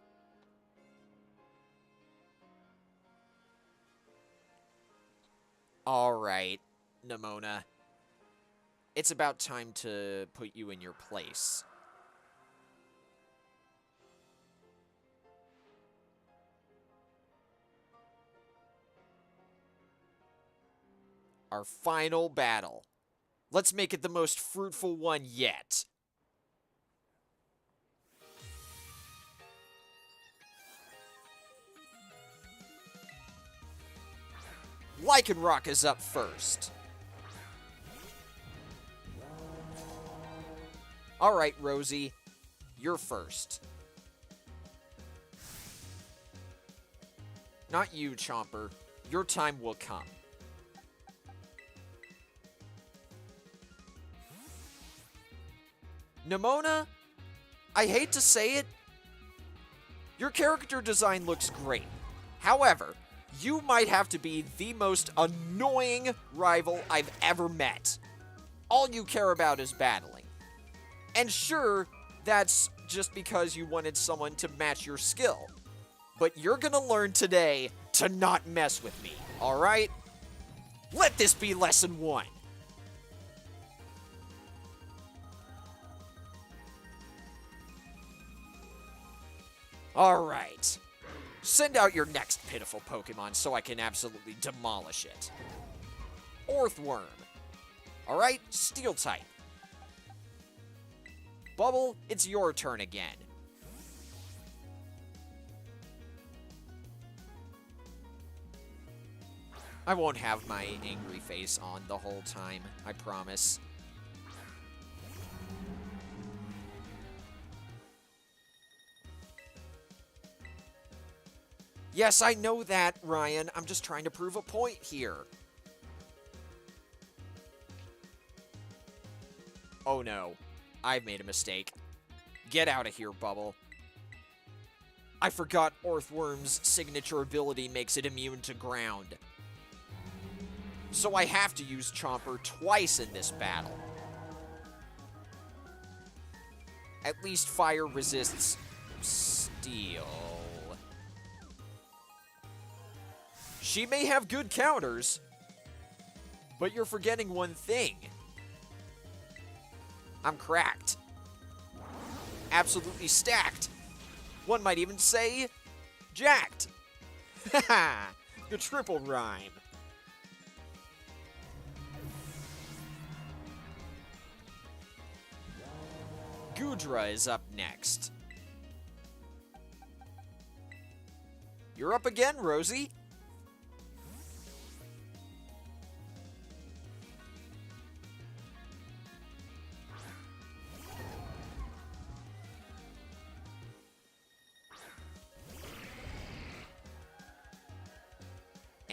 Alright, Nemona. It's about time to put you in your place. Our final battle. Let's make it the most fruitful one yet. Lycanroc is up first. Alright, Rosie. You're first. Not you, Chomper. Your time will come. Nemona, I hate to say it, your character design looks great. However, you might have to be the most annoying rival I've ever met. All you care about is battling. And sure, that's just because you wanted someone to match your skill. But you're gonna learn today to not mess with me, alright? Let this be lesson 1. Alright. Send out your next pitiful Pokemon so I can absolutely demolish it. Orthworm. Alright, Steel type. Bubble, it's your turn again. I won't have my angry face on the whole time, I promise. Yes, I know that, Ryan. I'm just trying to prove a point here. Oh no, I've made a mistake. Get out of here, Bubble. I forgot Orthworm's signature ability makes it immune to ground. So I have to use Chomper twice in this battle. At least fire resists steel. She may have good counters, but you're forgetting one thing. I'm cracked. Absolutely stacked. One might even say, jacked. Haha, the triple rhyme. Goodra is up next. You're up again, Rosie.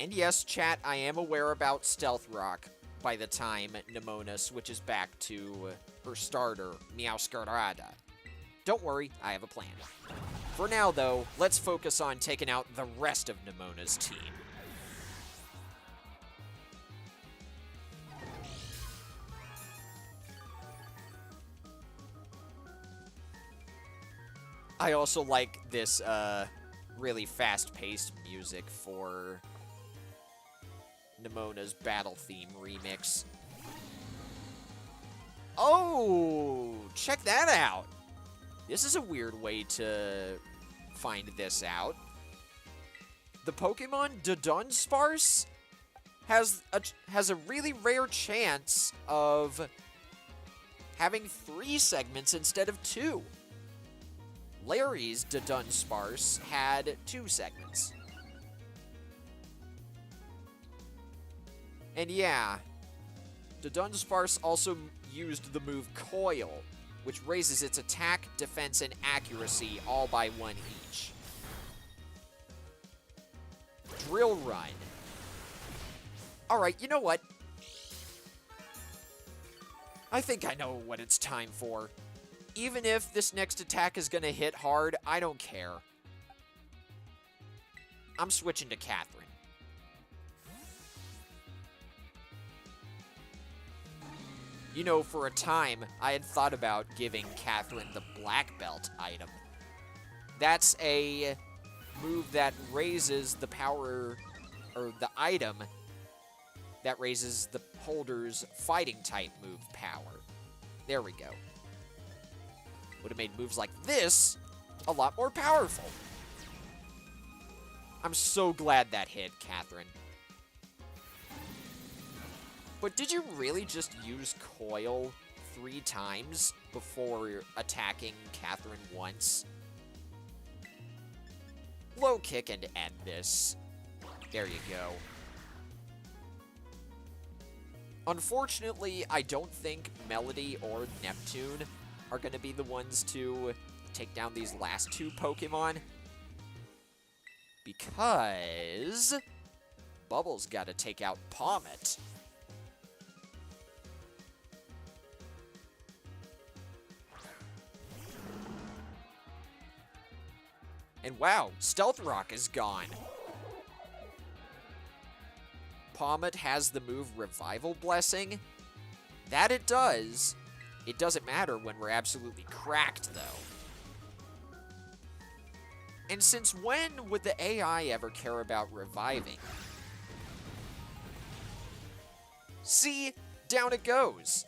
And yes, chat, I am aware about Stealth Rock by the time Nemona switches back to her starter, Meowscarada. Don't worry, I have a plan. For now, though, let's focus on taking out the rest of Nemona's team. I also like this really fast-paced music for Nemona's battle theme remix. Oh, check that out. This is a weird way to find this out. The Pokemon Dunsparce has a really rare chance of having 3 segments instead of 2. Larry's Dunsparce had 2 segments. And yeah, Dunsparce also used the move Coil, which raises its attack, defense, and accuracy all by 1 each. Drill Run. Alright, you know what? I think I know what it's time for. Even if this next attack is gonna hit hard, I don't care. I'm switching to Catherine. You know, for a time, I had thought about giving Catherine the Black Belt item. That's a move that raises the power, or the item that raises the holder's fighting type move power. There we go. Would have made moves like this a lot more powerful. I'm so glad that hit, Catherine. But did you really just use Coil 3 times before attacking Catherine once? Low kick and end this. There you go. Unfortunately, I don't think Melody or Neptune are going to be the ones to take down these last 2 Pokemon. Because Bubbles got to take out Pommet. And wow, Stealth Rock is gone. Pommet has the move Revival Blessing. That it does. It doesn't matter when we're absolutely cracked, though. And since when would the AI ever care about reviving? See? Down it goes.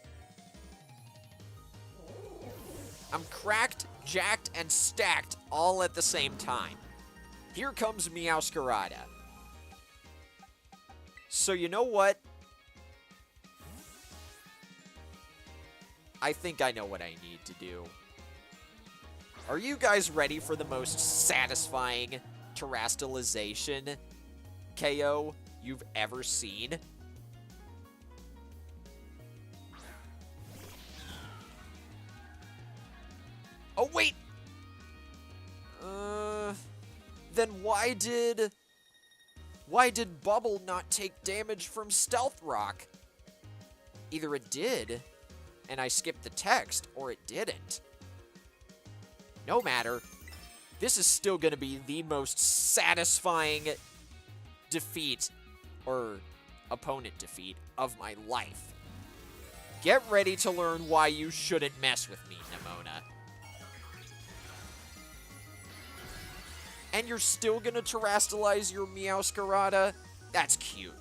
I'm cracked, jacked, and stacked all at the same time. Here comes Meowscarada. So you know what? I think I know what I need to do. Are you guys ready for the most satisfying terastallization KO you've ever seen? Oh, wait! Then why did Bubble not take damage from Stealth Rock? Either it did, and I skipped the text, or it didn't. No matter. This is still going to be the most satisfying defeat, or opponent defeat, of my life. Get ready to learn why you shouldn't mess with me, Nemona. And you're still gonna terastallize your Meowscarada? That's cute.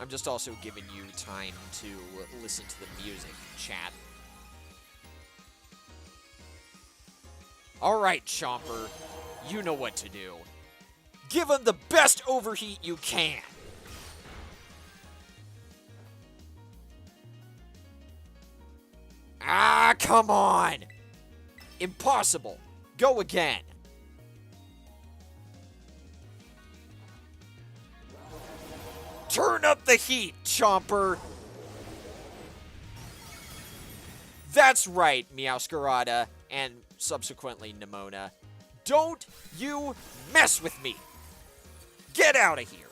I'm just also giving you time to listen to the music, chat. Alright, Chomper. You know what to do. Give him the best overheat you can! Ah, come on! Impossible. Go again. Turn up the heat, Chomper. That's right, Meowscarada, and subsequently Nemona. Don't you mess with me! Get out of here!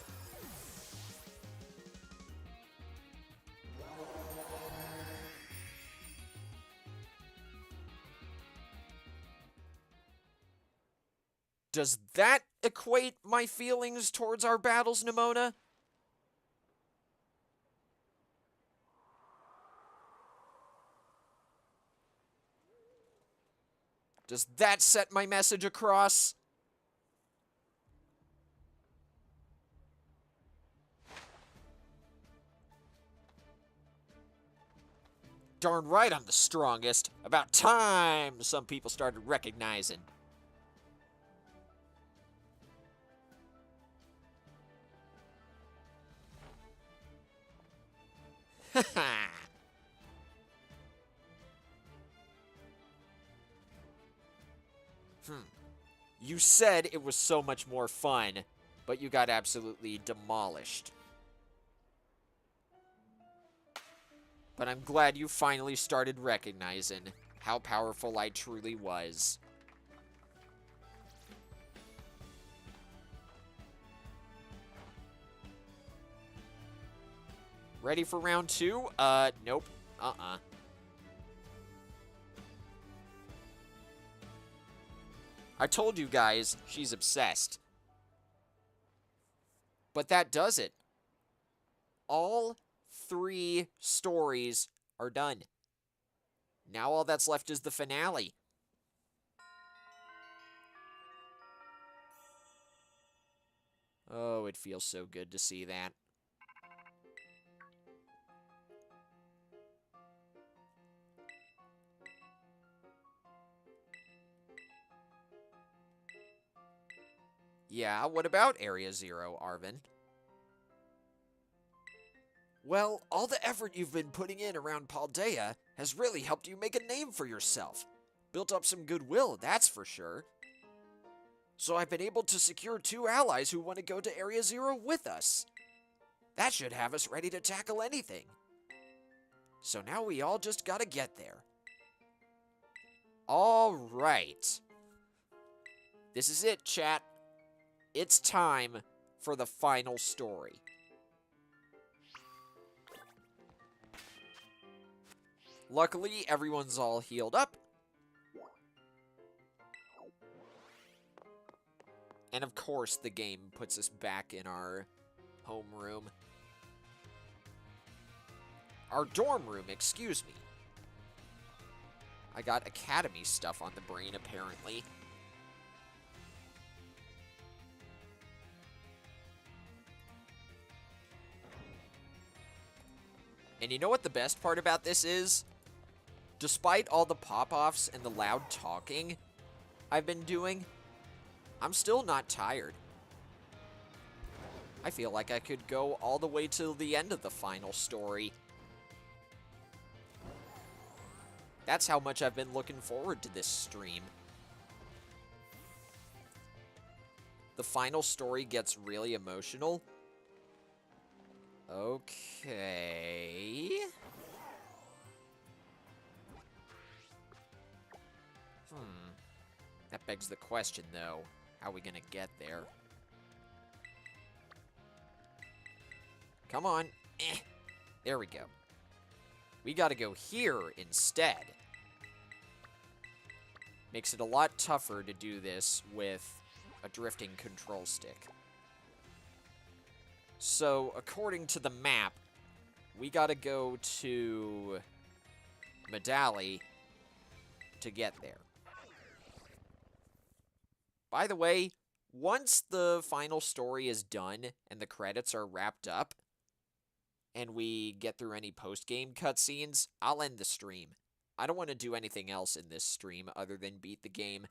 Does that equate my feelings towards our battles, Nemona? Does that set my message across? Darn right I'm the strongest. About time some people started recognizing. Haha. You said it was so much more fun, but you got absolutely demolished. But I'm glad you finally started recognizing how powerful I truly was. Ready for round 2? Nope. I told you guys, she's obsessed. But that does it. All 3 stories are done. Now all that's left is the finale. Oh, it feels so good to see that. Yeah, what about Area Zero, Arven? Well, all the effort you've been putting in around Paldea has really helped you make a name for yourself. Built up some goodwill, that's for sure. So I've been able to secure 2 allies who want to go to Area Zero with us. That should have us ready to tackle anything. So now we all just gotta get there. Alright. This is it, chat. It's time for the final story. Luckily, everyone's all healed up. And of course, the game puts us back in our homeroom. Our dorm room, excuse me. I got academy stuff on the brain, apparently. And you know what the best part about this is? Despite all the pop-offs and the loud talking I've been doing, I'm still not tired. I feel like I could go all the way till the end of the final story. That's how much I've been looking forward to this stream. The final story gets really emotional. Okay. That begs the question, though. How are we gonna get there? Come on. There we go. We gotta go here instead. Makes it a lot tougher to do this with a drifting control stick. So, according to the map, we gotta go to Medali to get there. By the way, once the final story is done and the credits are wrapped up, and we get through any post-game cutscenes, I'll end the stream. I don't want to do anything else in this stream other than beat the game.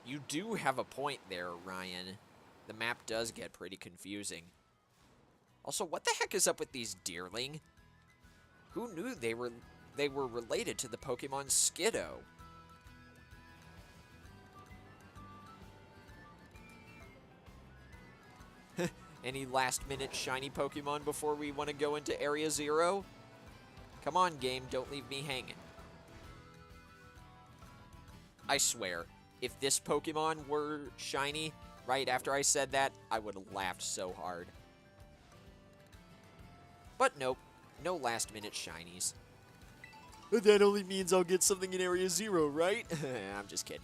You do have a point there, Ryan. The map does get pretty confusing. Also, what the heck is up with these deerling? Who knew they were they were related to the Pokemon Skiddo. Any last-minute shiny Pokemon before we want to go into Area Zero? Come on, game, don't leave me hanging. I swear, if this Pokemon were shiny right after I said that, I would have laughed so hard. But nope, no last-minute shinies. That only means I'll get something in Area Zero, right? I'm just kidding.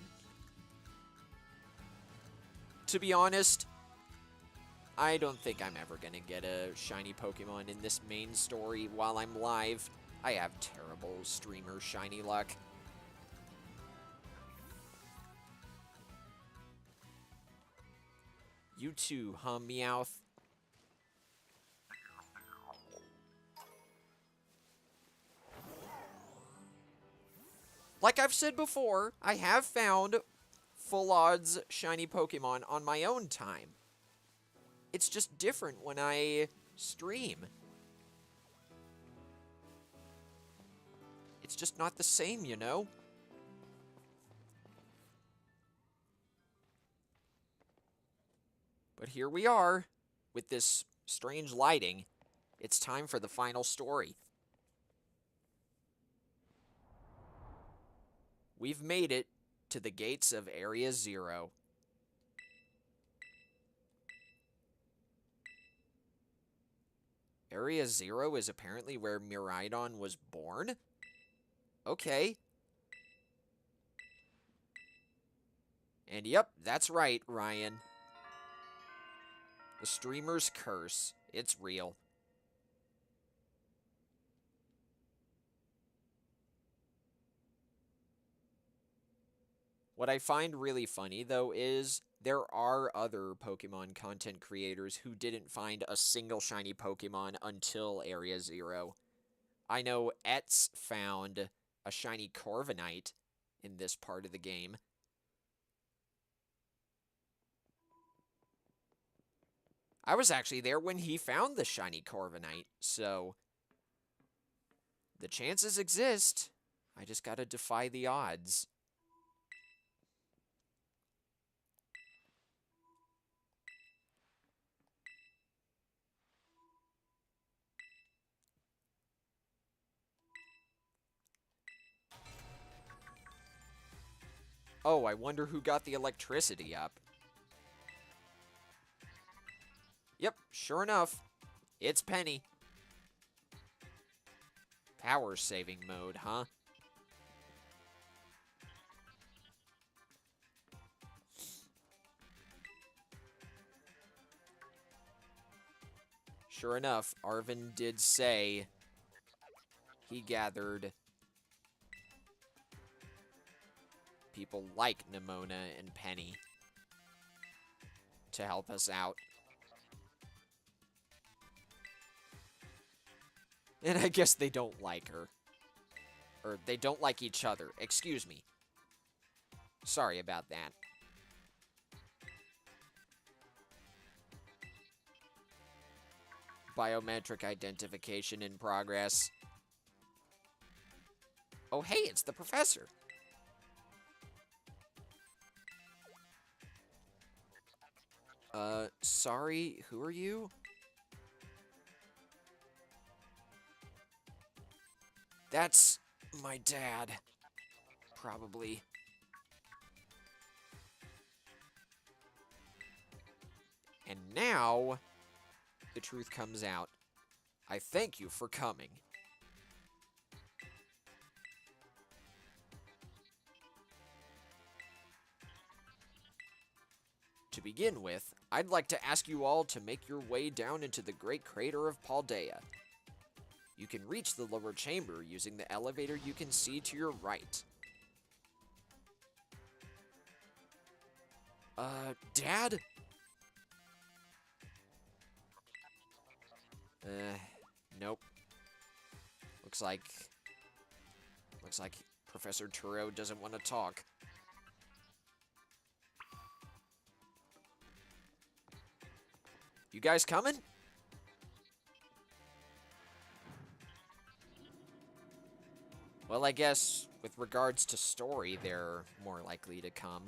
To be honest, I don't think I'm ever going to get a shiny Pokemon in this main story while I'm live. I have terrible streamer shiny luck. You too, huh, Meowth? Like I've said before, I have found full odds shiny Pokemon on my own time. It's just different when I stream. It's just not the same, you know? But here we are, with this strange lighting. It's time for the final story. We've made it to the gates of Area Zero. Area Zero is apparently where Miraidon was born? Okay. And yep, that's right, Ryan. The streamer's curse. It's real. What I find really funny, though, is there are other Pokemon content creators who didn't find a single shiny Pokemon until Area Zero. I know Etz found a shiny Corviknight in this part of the game. I was actually there when he found the shiny Corviknight, so the chances exist. I just gotta defy the odds. Oh, I wonder who got the electricity up. Yep, sure enough, it's Penny. Power saving mode, huh? Sure enough, Arven did say he gathered people like Nemona and Penny to help us out. And I guess they don't like her. Or they don't like each other. Excuse me. Sorry about that. Biometric identification in progress. Oh, hey, it's the professor. Sorry, who are you? That's my dad. Probably. And now, the truth comes out. I thank you for coming. To begin with, I'd like to ask you all to make your way down into the Great Crater of Paldea. You can reach the lower chamber using the elevator you can see to your right. Dad? Nope. Looks like Professor Turo doesn't want to talk. You guys coming? Well, I guess with regards to story, they're more likely to come.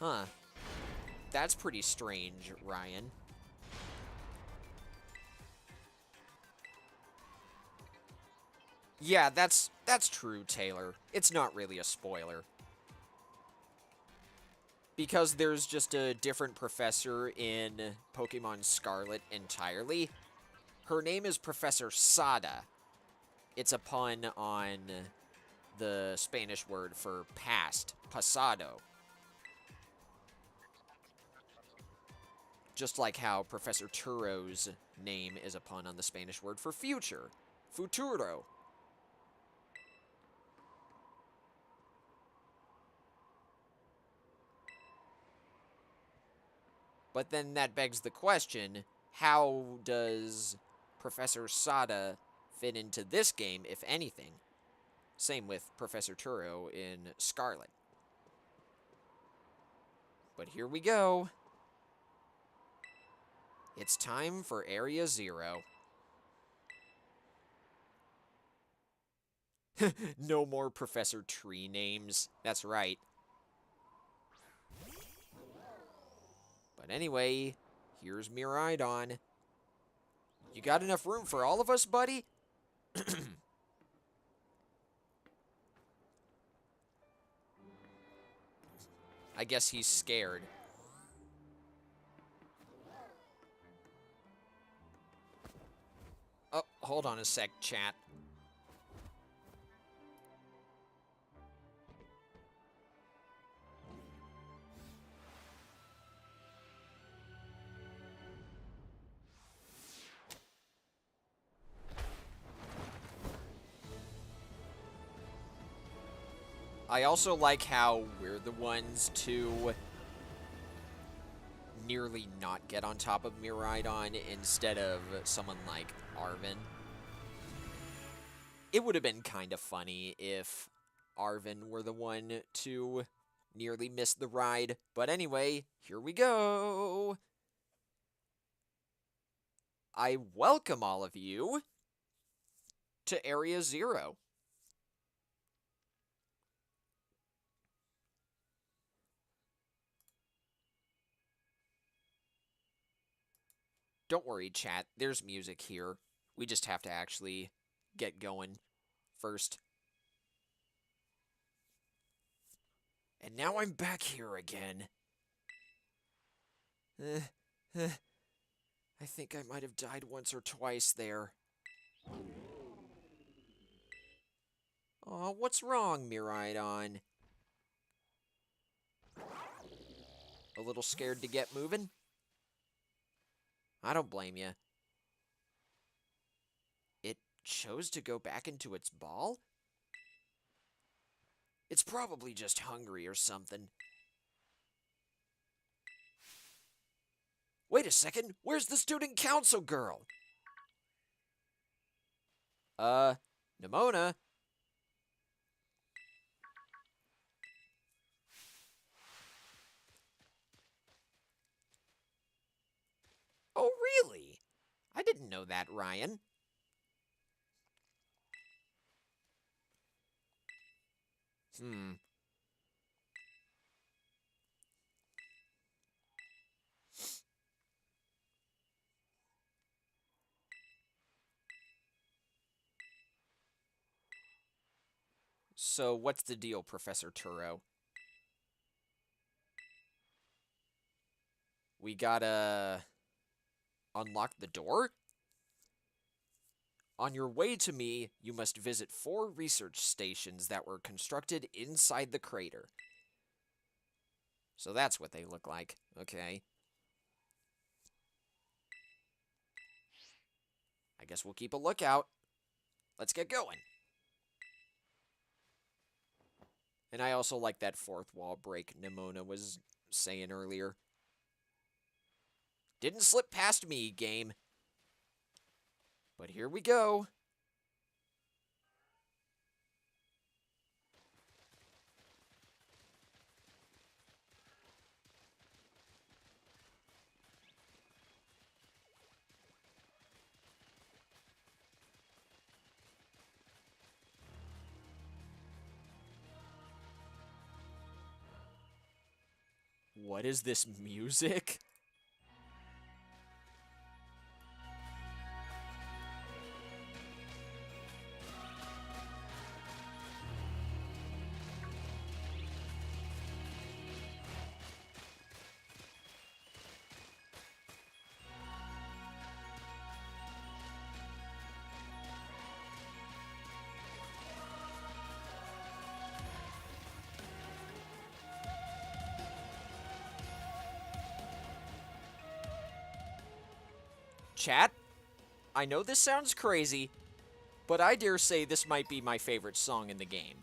Huh. That's pretty strange, Ryan. Yeah, that's true, Taylor. It's not really a spoiler. Because there's just a different professor in Pokemon Scarlet entirely. Her name is Professor Sada. It's a pun on the Spanish word for past, pasado. Just like how Professor Turo's name is a pun on the Spanish word for future, futuro. But then that begs the question, how does Professor Sada fit into this game, if anything? Same with Professor Turo in Scarlet. But here we go. It's time for Area Zero. No more Professor Tree names. That's right. But anyway, here's Miraidon. You got enough room for all of us, buddy? I guess he's scared. Oh, hold on a sec, chat. I also like how we're the ones to nearly not get on top of Miraidon instead of someone like Arven. It would have been kind of funny if Arven were the one to nearly miss the ride. But anyway, here we go. I welcome all of you to Area Zero. Don't worry, chat. There's music here. We just have to actually get going first. And now I'm back here again. I think I might have died once or twice there. Oh, what's wrong, Miraidon? A little scared to get moving? I don't blame you. It chose to go back into its ball? It's probably just hungry or something. Wait a second, where's the student council girl? Nemona? Oh, really? I didn't know that, Ryan. So, what's the deal, Professor Turo? We gotta unlock the door? On your way to me, you must visit 4 research stations that were constructed inside the crater. So that's what they look like. Okay. I guess we'll keep a lookout. Let's get going. And I also like that 4th wall break Nemona was saying earlier. Didn't slip past me, game. But here we go. What is this music? Chat, I know this sounds crazy, but I dare say this might be my favorite song in the game.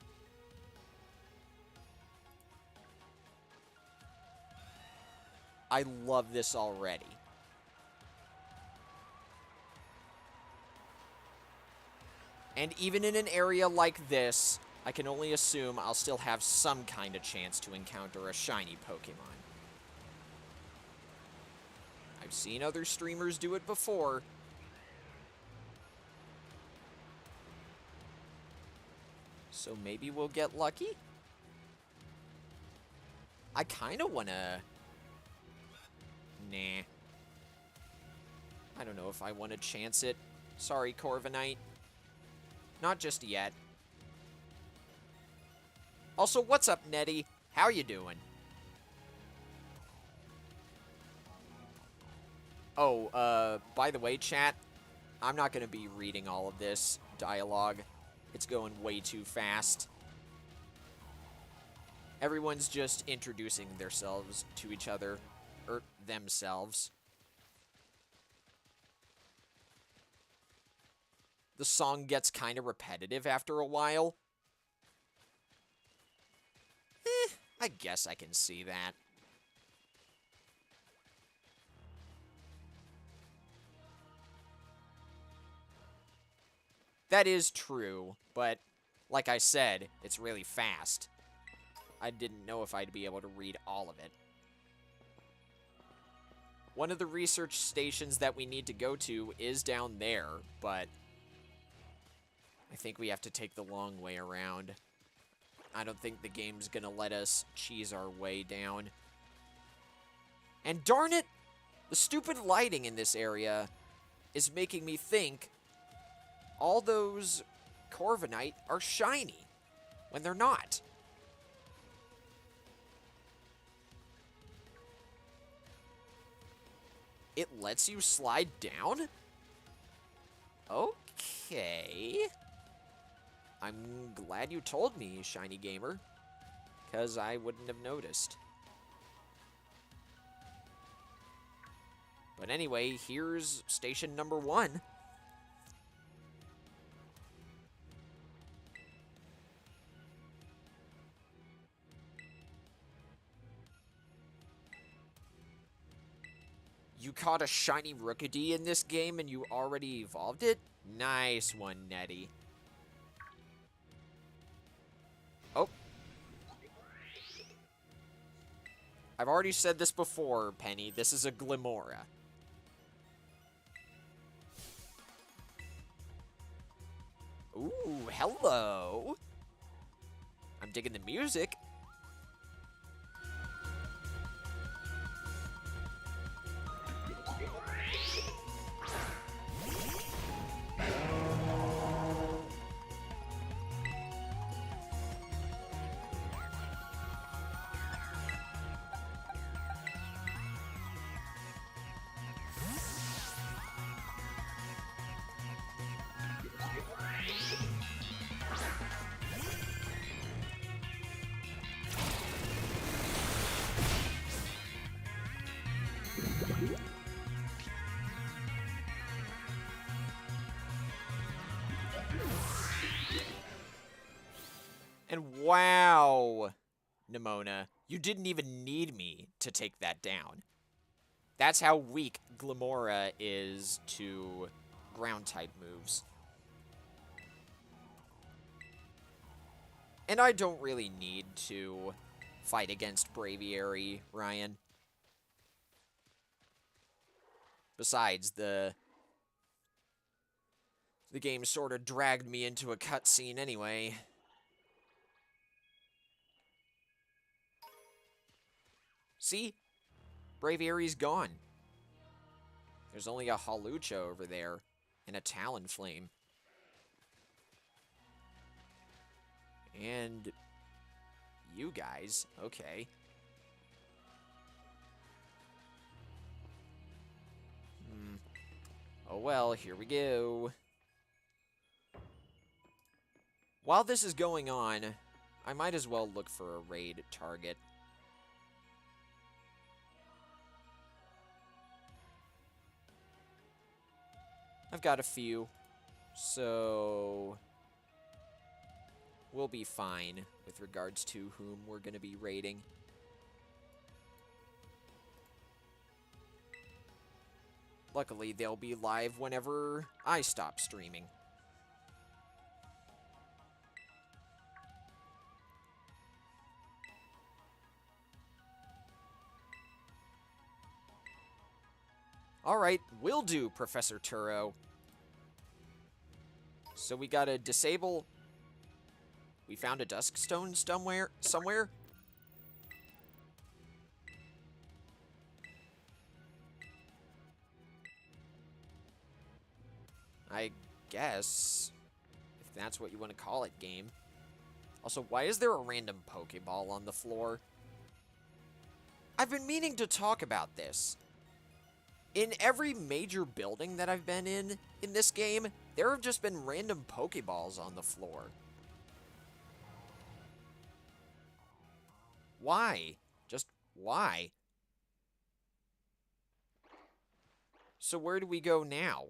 I love this already. And even in an area like this, I can only assume I'll still have some kind of chance to encounter a shiny Pokemon. I've seen other streamers do it before. So maybe we'll get lucky? I kind of want to... Nah. I don't know if I want to chance it. Sorry, Corviknight. Not just yet. Also, what's up, Nettie? How you doing? Oh, by the way, chat, I'm not going to be reading all of this dialogue. It's going way too fast. Everyone's just introducing themselves to each other, or themselves. The song gets kind of repetitive after a while. I guess I can see that. That is true, but like I said, it's really fast. I didn't know if I'd be able to read all of it. One of the research stations that we need to go to is down there, but I think we have to take the long way around. I don't think the game's gonna let us cheese our way down. And darn it, the stupid lighting in this area is making me think all those Corviknight are shiny when they're not. It lets you slide down? Okay. I'm glad you told me, Shiny Gamer, because I wouldn't have noticed. But anyway, here's station number 1. You caught a shiny Rookidee in this game and you already evolved it? Nice one, Nettie. Oh. I've already said this before, Penny. This is a Glimmora. Ooh, hello. I'm digging the music. And wow, Nemona, you didn't even need me to take that down. That's how weak Glimmora is to ground-type moves. And I don't really need to fight against Braviary, Ryan. Besides, the game sort of dragged me into a cutscene anyway. See? Braviary's gone. There's only a Hawlucha over there and a Talonflame. And you guys, okay. Oh well, here we go. While this is going on, I might as well look for a raid target. I've got a few, so we'll be fine with regards to whom we're going to be raiding. Luckily, they'll be live whenever I stop streaming. Alright, will do, Professor Turo. So we gotta disable... We found a Duskstone somewhere? I guess, if that's what you want to call it, game. Also, why is there a random Pokeball on the floor? I've been meaning to talk about this. In every major building that I've been in this game, there have just been random Pokeballs on the floor. Why? Just why? So where do we go now?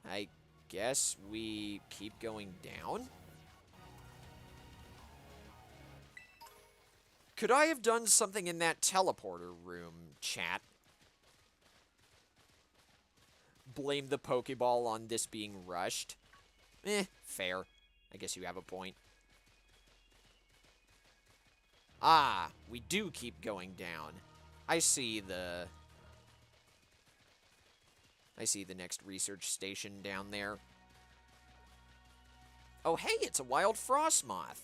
I guess we keep going down? Could I have done something in that teleporter room, chat? Blame the Pokeball on this being rushed? Fair. I guess you have a point. Ah, we do keep going down. I see the next research station down there. Oh, hey, it's a wild Frostmoth.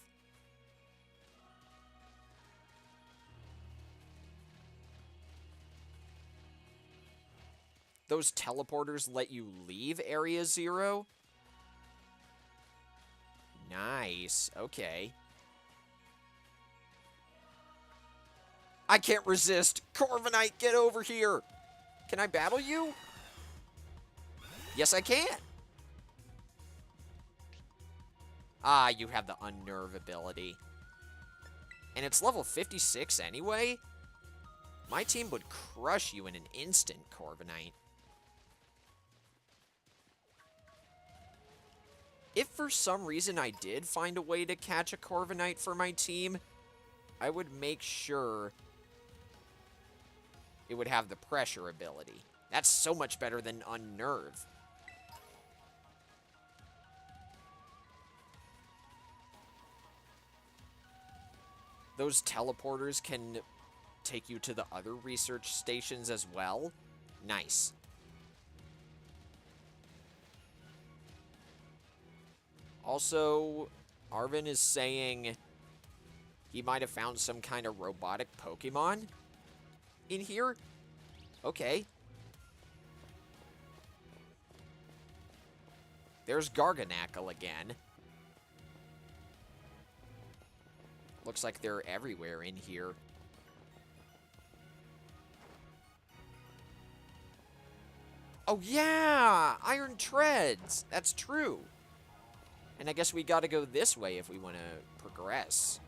Those teleporters let you leave Area 0? Nice. Okay. I can't resist. Corviknight, get over here. Can I battle you? Yes, I can. Ah, you have the Unnerve ability. And it's level 56 anyway? My team would crush you in an instant, Corviknight. If for some reason I did find a way to catch a Corviknight for my team, I would make sure it would have the pressure ability. That's so much better than Unnerve. Those teleporters can take you to the other research stations as well. Nice. Also, Arven is saying he might have found some kind of robotic Pokemon in here. Okay. There's Garganacl again. Looks like they're everywhere in here. Oh yeah! Iron Treads! That's true. And I guess we gotta go this way if we want to progress.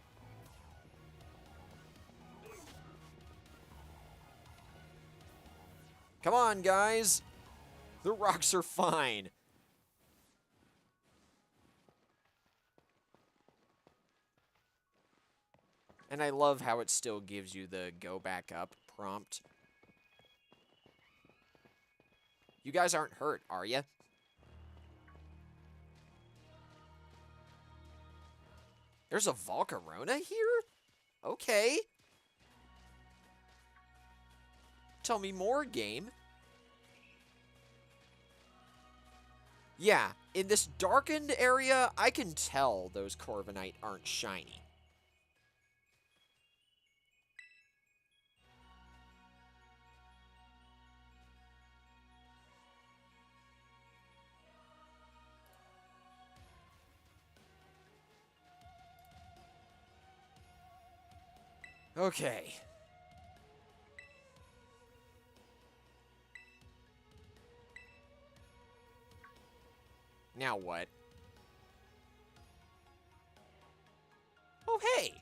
Come on, guys! The rocks are fine. And I love how it still gives you the go back up prompt. You guys aren't hurt, are ya? There's a Volcarona here? Okay. Tell me more, game. Yeah, in this darkened area, I can tell those Corviknight aren't shiny. Okay. Now what? Oh, hey!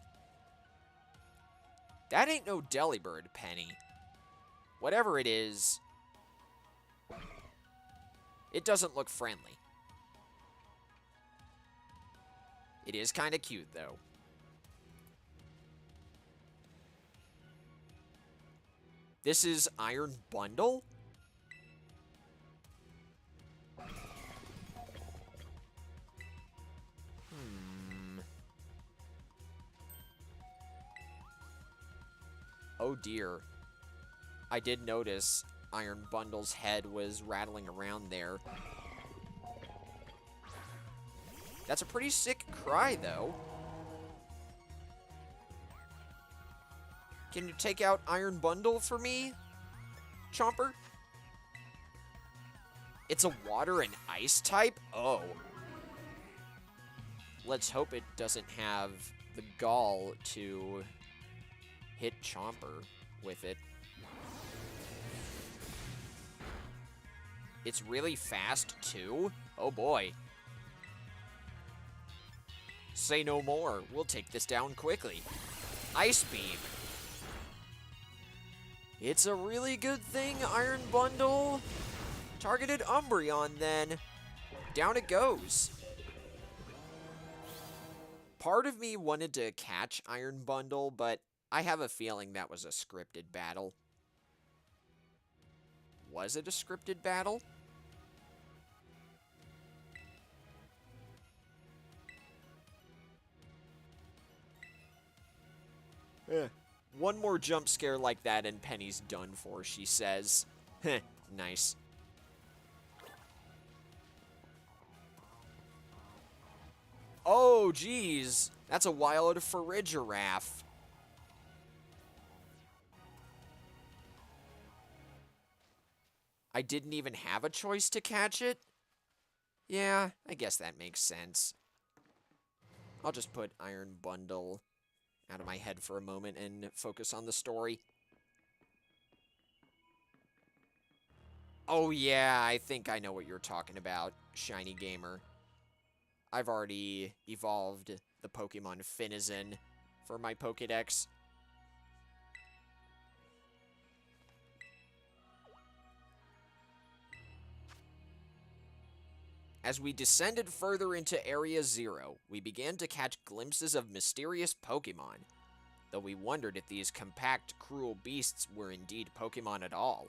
That ain't no Delibird, Penny. Whatever it is, it doesn't look friendly. It is kind of cute, though. This is Iron Bundle? Oh dear. I did notice Iron Bundle's head was rattling around there. That's a pretty sick cry, though. Can you take out Iron Bundle for me, Chomper? It's a water and ice type? Oh. Let's hope it doesn't have the gall to hit Chomper with it. It's really fast, too? Oh boy. Say no more. We'll take this down quickly. Ice Beam. It's a really good thing, Iron Bundle. Targeted Umbreon, then. Down it goes. Part of me wanted to catch Iron Bundle, but I have a feeling that was a scripted battle. Was it a scripted battle? One more jump scare like that and Penny's done for, she says. Heh, nice. Oh, geez. That's a wild Farigiraf. I didn't even have a choice to catch it? Yeah, I guess that makes sense. I'll just put Iron Bundle out of my head for a moment and focus on the story. Oh yeah, I think I know what you're talking about, Shiny Gamer. I've already evolved the Pokemon Finizen for my Pokédex. As we descended further into Area Zero, we began to catch glimpses of mysterious Pokemon, though we wondered if these compact, cruel beasts were indeed Pokemon at all.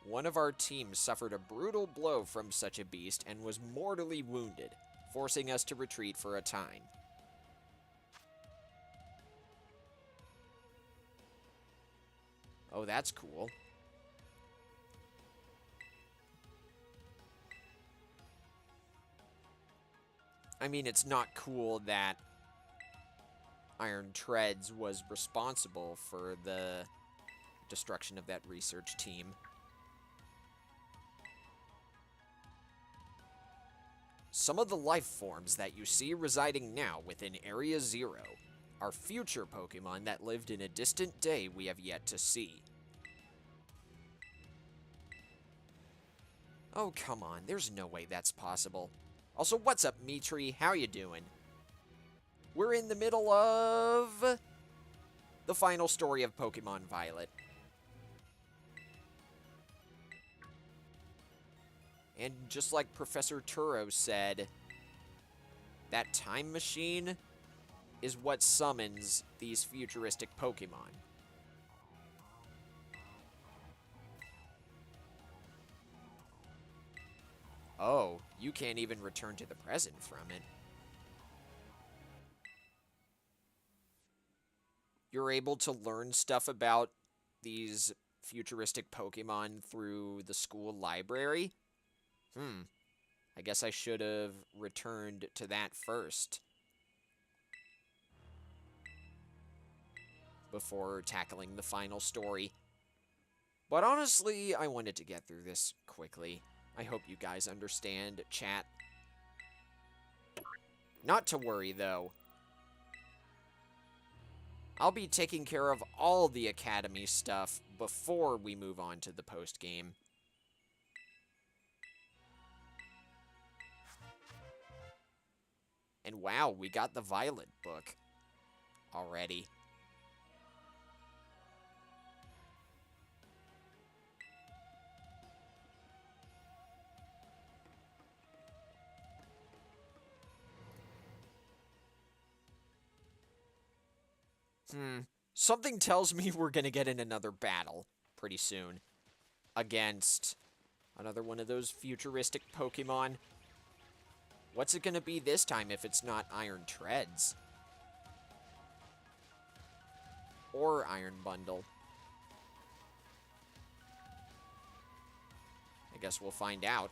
One of our team suffered a brutal blow from such a beast and was mortally wounded, forcing us to retreat for a time. Oh, that's cool. I mean, it's not cool that Iron Treads was responsible for the destruction of that research team. Some of the life forms that you see residing now within Area Zero are future Pokemon that lived in a distant day we have yet to see. Oh, come on, there's no way that's possible. Also, what's up, Mitri? How you doing? We're in the middle of the final story of Pokemon Violet. And just like Professor Turo said, that time machine is what summons these futuristic Pokemon. Oh, you can't even return to the present from it. You're able to learn stuff about these futuristic Pokemon through the school library? I guess I should have returned to that first before tackling the final story. But honestly, I wanted to get through this quickly. I hope you guys understand, chat. Not to worry, though. I'll be taking care of all the Academy stuff before we move on to the post-game. And wow, we got the Violet book already. Something tells me we're gonna get in another battle pretty soon against another one of those futuristic Pokemon. What's it gonna be this time if it's not Iron Treads? Or Iron Bundle? I guess we'll find out.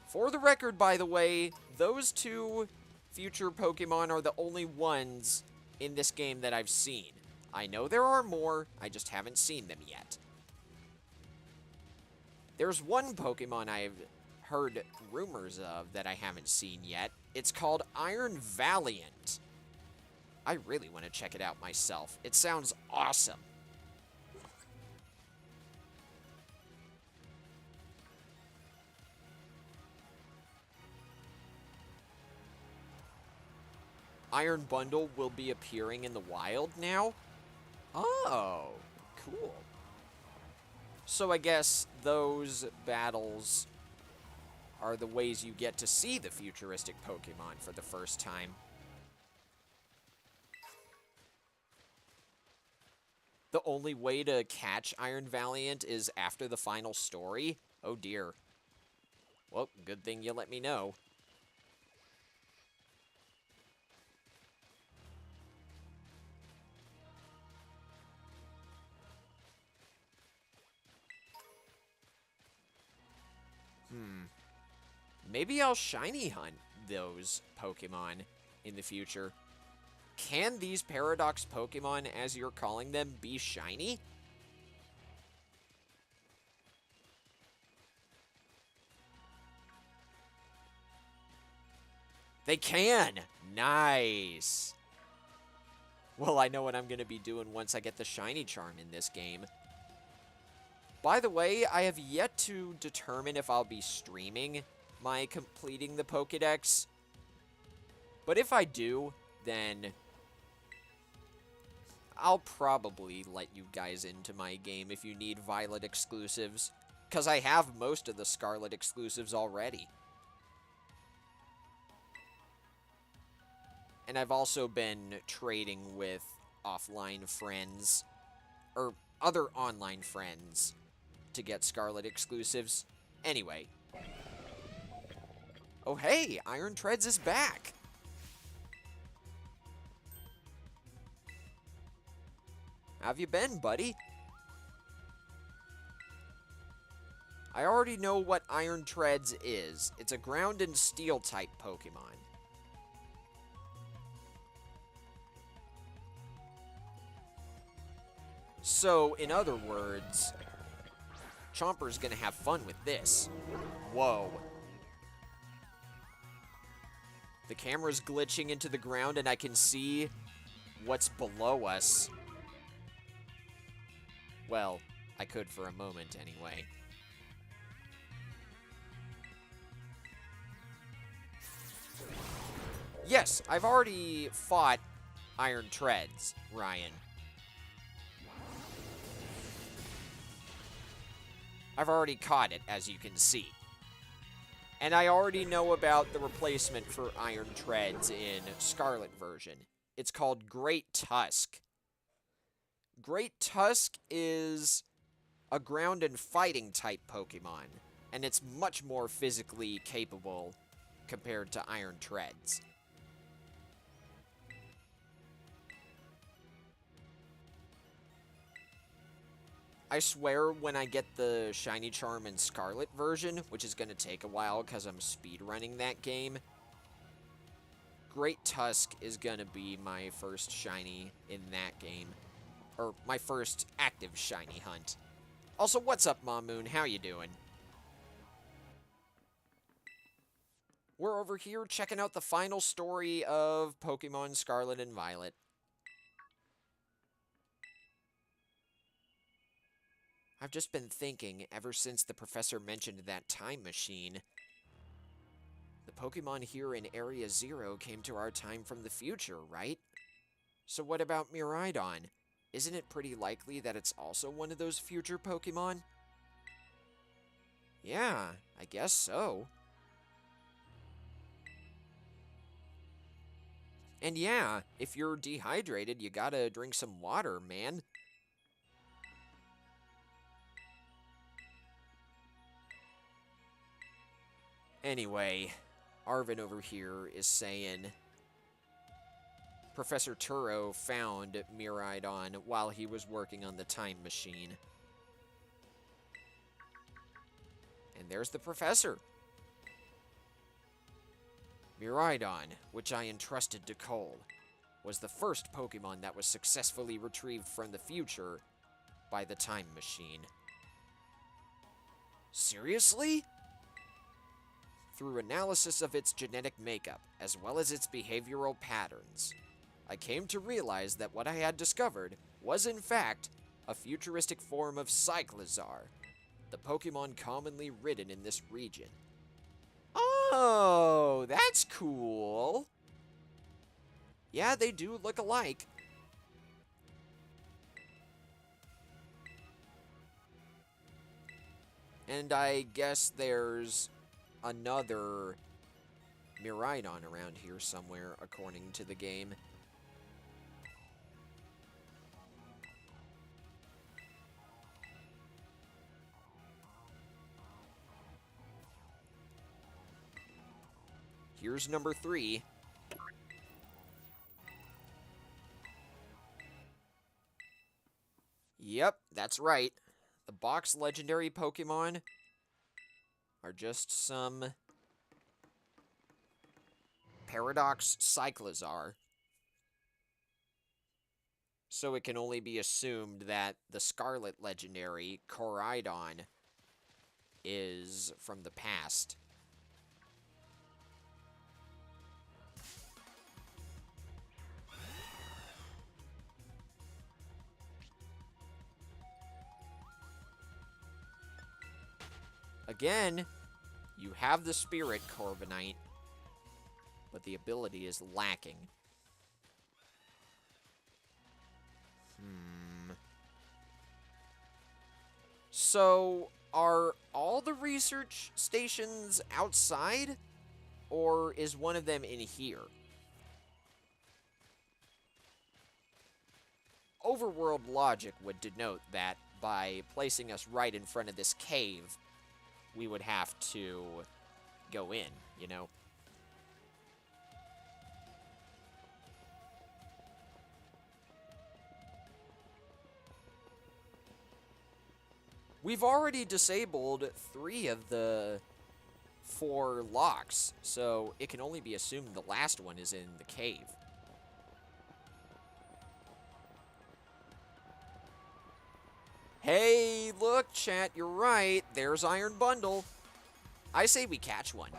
For the record, by the way, those two future Pokemon are the only ones in this game that I've seen. I know there are more, I just haven't seen them yet. There's one Pokemon I've heard rumors of that I haven't seen yet. It's called Iron Valiant. I really want to check it out myself. It sounds awesome. Iron Bundle will be appearing in the wild now? Oh, cool. So I guess those battles are the ways you get to see the futuristic Pokemon for the first time. The only way to catch Iron Valiant is after the final story? Oh dear. Well, good thing you let me know. Maybe I'll shiny hunt those Pokemon in the future. Can these Paradox Pokemon, as you're calling them, be shiny? They can! Nice! Well, I know what I'm going to be doing once I get the shiny charm in this game. By the way, I have yet to determine if I'll be streaming my completing the Pokédex. But if I do, then I'll probably let you guys into my game if you need Violet exclusives, because I have most of the Scarlet exclusives already. And I've also been trading with offline friends, or other online friends, to get Scarlet exclusives. Anyway. Oh hey, Iron Treads is back! How have you been, buddy? I already know what Iron Treads is. It's a ground and steel type Pokemon. So, in other words, Chomper's gonna have fun with this. Whoa. The camera's glitching into the ground and I can see what's below us. Well, I could for a moment anyway. Yes, I've already fought Iron Treads, Ryan. I've already caught it, as you can see. And I already know about the replacement for Iron Treads in Scarlet version. It's called Great Tusk. Great Tusk is a ground and fighting type Pokemon, and it's much more physically capable compared to Iron Treads. I swear when I get the Shiny Charm in Scarlet version, which is going to take a while because I'm speedrunning that game, Great Tusk is going to be my first Shiny in that game. Or my first active Shiny hunt. Also, what's up, Mom Moon? How you doing? We're over here checking out the final story of Pokemon Scarlet and Violet. I've just been thinking ever since the professor mentioned that time machine. The Pokemon here in Area Zero came to our time from the future, right? So what about Miraidon? Isn't it pretty likely that it's also one of those future Pokemon? Yeah, I guess so. And yeah, if you're dehydrated, you gotta drink some water, man. Anyway, Arvin over here is saying Professor Turo found Miraidon while he was working on the time machine. And there's the professor. Miraidon, which I entrusted to Cole, was the first Pokemon that was successfully retrieved from the future by the time machine. Seriously? Through analysis of its genetic makeup, as well as its behavioral patterns, I came to realize that what I had discovered was in fact a futuristic form of Cyclizar, the Pokemon commonly ridden in this region. Oh, that's cool. Yeah, they do look alike. And I guess there's another Miraidon around here somewhere, according to the game. Here's number 3. Yep, that's right. The box legendary Pokemon are just some Paradox Cyclizar. So it can only be assumed that the Scarlet legendary Koraidon is from the past. Again, you have the Spirit Corviknight, but the ability is lacking. So, are all the research stations outside, or is one of them in here? Overworld logic would denote that by placing us right in front of this cave, we would have to go in, you know? We've already disabled 3 of the 4 locks, so it can only be assumed the last one is in the cave. Hey, look, chat, you're right. There's Iron Bundle. I say we catch one.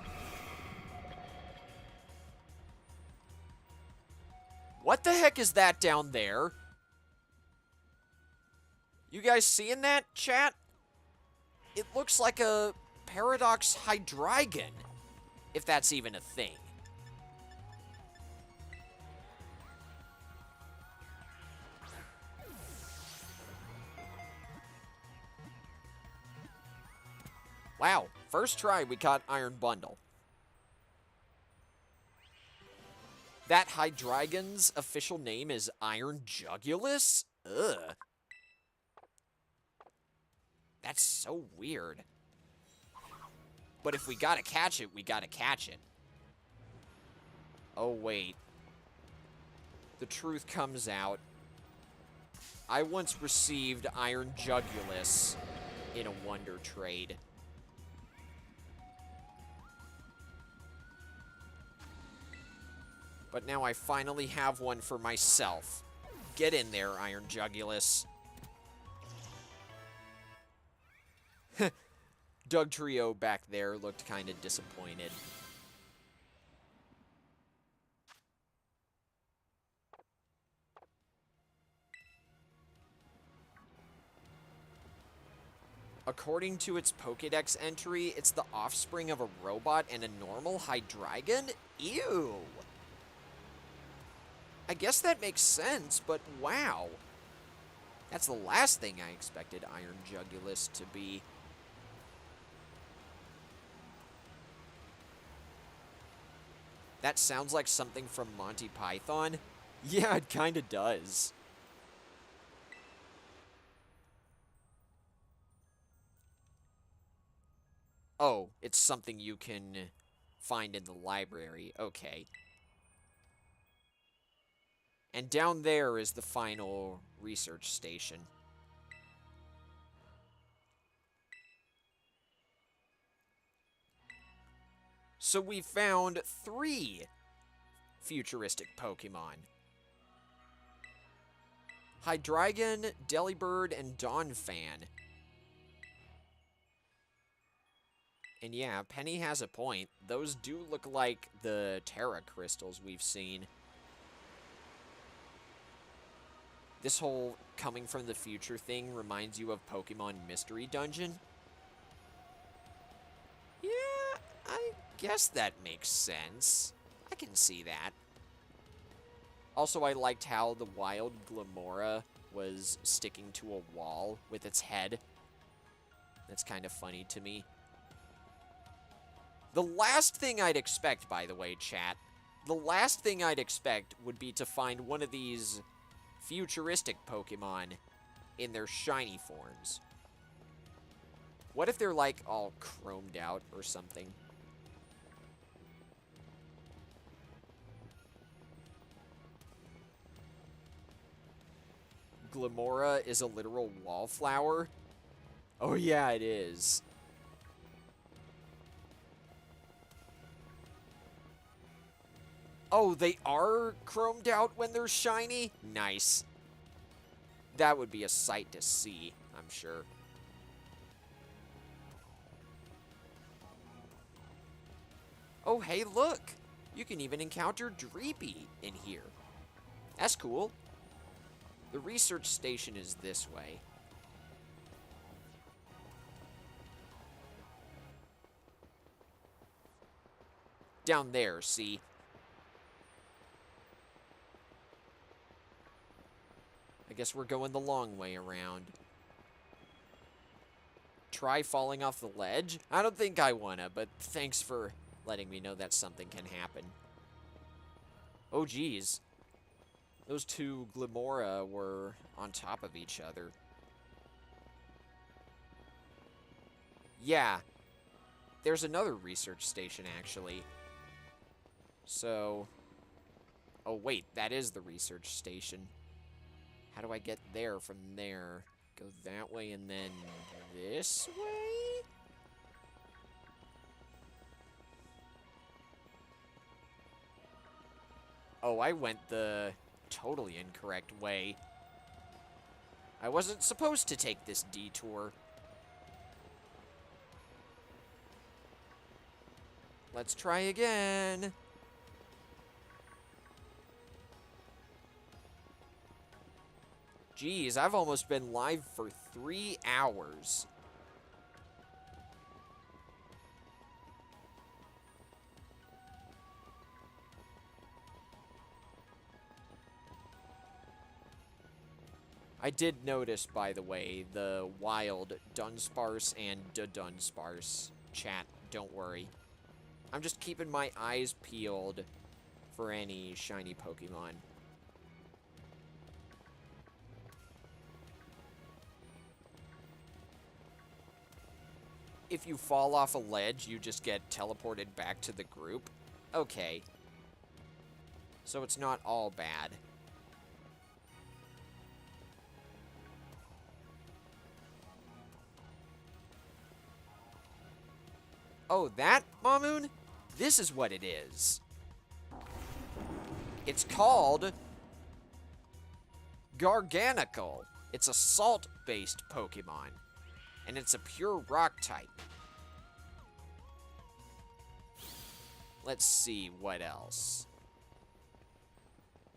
What the heck is that down there? You guys seeing that, chat? It looks like a Paradox Hydreigon, if that's even a thing. Wow, first try we caught Iron Bundle. That Hydreigon's official name is Iron Jugulus? Ugh. That's so weird. But if we gotta catch it, we gotta catch it. Oh, wait. The truth comes out. I once received Iron Jugulus in a Wonder Trade. But now I finally have one for myself. Get in there, Iron Jugulus. Doug Trio back there looked kind of disappointed. According to its Pokédex entry, it's the offspring of a robot and a normal Hydreigon? Ew! I guess that makes sense, but wow. That's the last thing I expected Iron Jugulus to be. That sounds like something from Monty Python. Yeah, it kinda does. Oh, it's something you can find in the library. Okay. And down there is the final research station. So we found 3 futuristic Pokemon. Hydreigon, Delibird, and Donphan. And yeah, Penny has a point. Those do look like the Terra crystals we've seen. This whole coming from the future thing reminds you of Pokemon Mystery Dungeon? Yeah, I guess that makes sense. I can see that. Also, I liked how the wild Glamora was sticking to a wall with its head. That's kind of funny to me. The last thing I'd expect, by the way, chat, the last thing I'd expect would be to find one of these futuristic Pokemon in their shiny forms. What if they're, like, all chromed out or something? Glamora is a literal wallflower? Oh yeah, it is. Oh, they are chromed out when they're shiny? Nice. That would be a sight to see, I'm sure. Oh, hey, look! You can even encounter Dreepy in here. That's cool. The research station is this way. Down there, see? I guess we're going the long way around. Try falling off the ledge? I don't think I wanna, but thanks for letting me know that something can happen. Oh, geez. Those 2 Glamora were on top of each other. Yeah. There's another research station, actually. So... Oh, wait. That is the research station. How do I get there from there? Go that way and then this way? Oh, I went the totally incorrect way. I wasn't supposed to take this detour. Let's try again. Geez, I've almost been live for 3 hours. I did notice, by the way, the wild Dunsparce and Dunsparce chat. Don't worry. I'm just keeping my eyes peeled for any shiny Pokemon. If you fall off a ledge, you just get teleported back to the group? Okay. So it's not all bad. Oh, that, Mamoon? This is what it is. It's called Garganicle. It's a salt-based Pokemon. And it's a pure rock type. Let's see what else.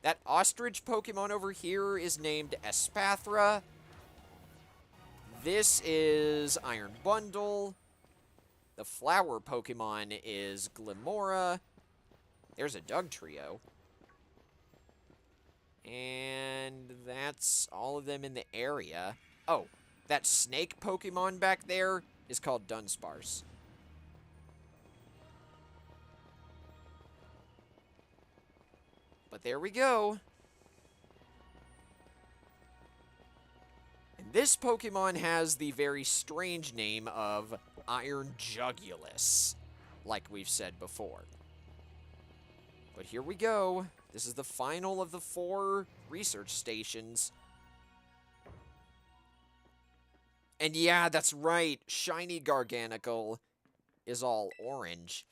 That ostrich Pokemon over here is named Espathra. This is Iron Bundle. The flower Pokemon is Glimmora. There's a Dugtrio. And that's all of them in the area. Oh, that snake Pokemon back there is called Dunsparce. But there we go. And this Pokemon has the very strange name of Iron Jugulus, like we've said before. But here we go. This is the final of the 4 research stations. And yeah, that's right. Shiny Garganacl is all orange.